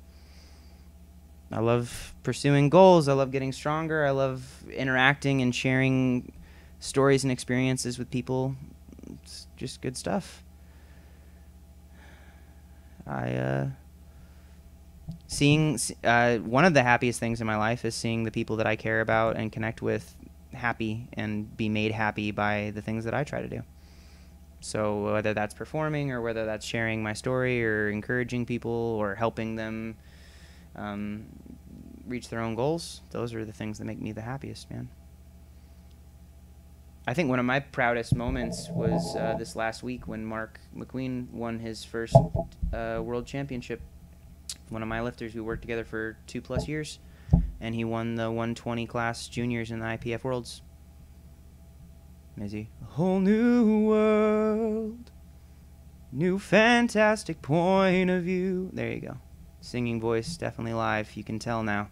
I love pursuing goals. I love getting stronger. I love interacting and sharing stories and experiences with people. It's just good stuff. One of the happiest things in my life is seeing the people that I care about and connect with happy and be made happy by the things that I try to do. So whether that's performing or whether that's sharing my story or encouraging people or helping them reach their own goals, those are the things that make me the happiest, man. I think one of my proudest moments was this last week when Mark McQueen won his first world championship. One of my lifters, we worked together for 2+ years, and he won the 120 class juniors in the IPF Worlds. Amazing. A whole new world, new fantastic point of view. There you go. Singing voice, definitely live. You can tell now.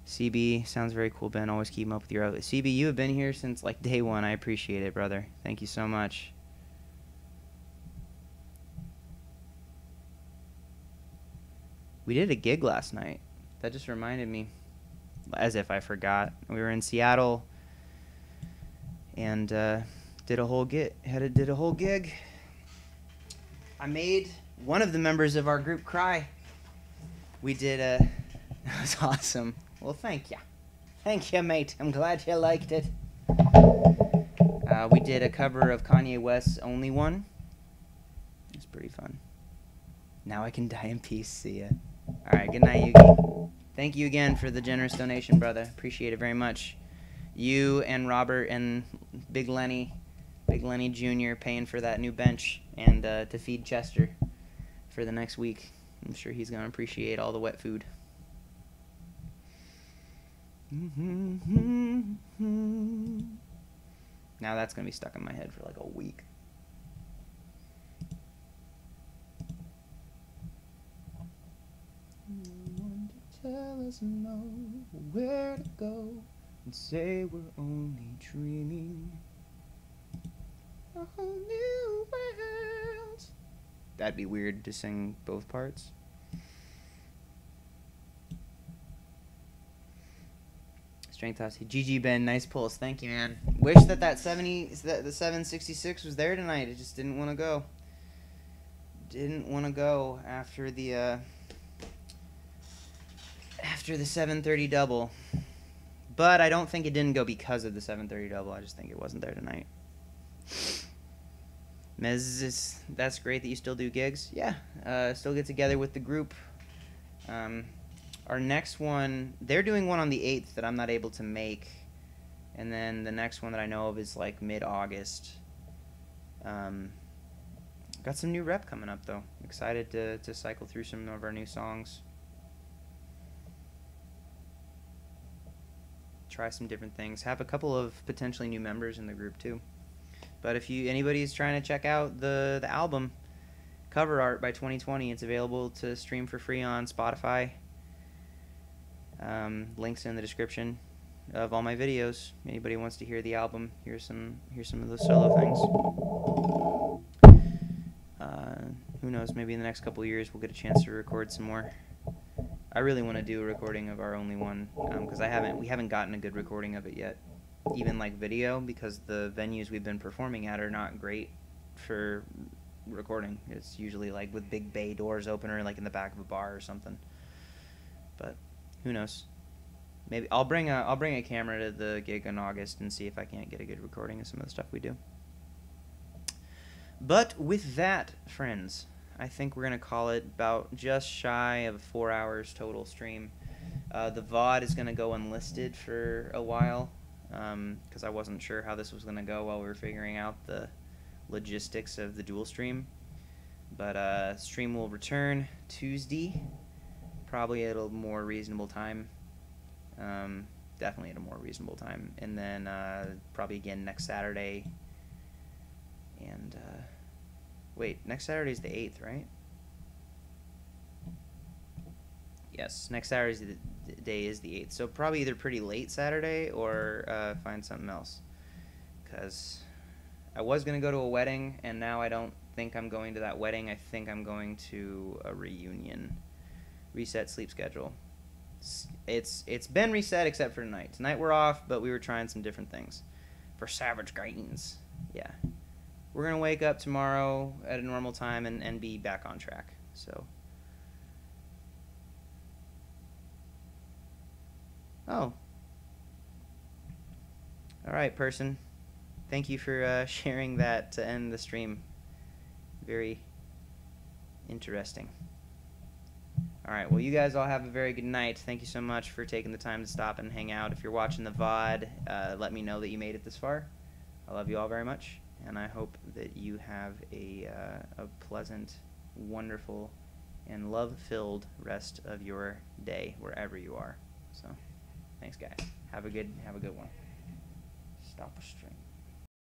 CB, sounds very cool, Ben. Always keep him up with your outlet. CB, you have been here since like day one. I appreciate it, brother. Thank you so much. We did a gig last night. That just reminded me, as if I forgot. We were in Seattle and did a whole gig. I made one of the members of our group cry. We did it was awesome. Well, thank you. Thank you, mate. I'm glad you liked it. We did a cover of Kanye West's Only One. It was pretty fun. Now I can die in peace. See ya. All right, good night, Yugi. Thank you again for the generous donation, brother. Appreciate it very much. You and Robert and Big Lenny Jr. paying for that new bench and to feed Chester for the next week. I'm sure he's going to appreciate all the wet food. Now that's going to be stuck in my head for like a week. No one to tell us no, where to go and say we're only dreaming. A whole new world. That'd be weird to sing both parts. Strength house. GG Ben, nice pulse. Thank you, man. Wish that the 766 was there tonight. I just didn't want to go. Didn't want to go after the 7:30 double. But I don't think it didn't go because of the 7:30 double. I just think it wasn't there tonight. Mez, that's great that you still do gigs. Yeah, still get together with the group. Our next one, they're doing one on the 8th that I'm not able to make. And then the next one that I know of is like mid-August. Got some new rep coming up, though. Excited to cycle through some of our new songs. Try some different things. Have a couple of potentially new members in the group, too. But if anybody's trying to check out the album, Cover Art by 2020, it's available to stream for free on Spotify. Links in the description of all my videos. Anybody wants to hear the album, here's some of those solo things. Who knows, maybe in the next couple of years we'll get a chance to record some more. I really want to do a recording of our Only One, because we haven't gotten a good recording of it yet. Even like video, because the venues we've been performing at are not great for recording. It's usually like with big bay doors open or like in the back of a bar or something. But who knows? Maybe I'll bring a camera to the gig in August and see if I can't get a good recording of some of the stuff we do. But with that, friends, I think we're going to call it about just shy of 4 hours total stream. The VOD is going to go unlisted for a while because I wasn't sure how this was going to go while we were figuring out the logistics of the dual stream. But stream will return Tuesday, probably at a more reasonable time. Definitely at a more reasonable time. And then probably again next Saturday. And wait, next Saturday is the 8th, right? Yes, next Saturday's day is the 8th. So probably either pretty late Saturday or find something else. Because I was going to go to a wedding, and now I don't think I'm going to that wedding. I think I'm going to a reunion. Reset sleep schedule. It's been reset except for tonight. Tonight we're off, but we were trying some different things. For Savage Gains. Yeah. We're going to wake up tomorrow at a normal time and be back on track. So. Oh. Alright, person. Thank you for sharing that to end the stream. Very interesting. Alright, well, you guys all have a very good night. Thank you so much for taking the time to stop and hang out. If you're watching the VOD, let me know that you made it this far. I love you all very much, and I hope that you have a pleasant, wonderful, and love-filled rest of your day wherever you are. So, thanks, guys. Have a good one. Stop the stream.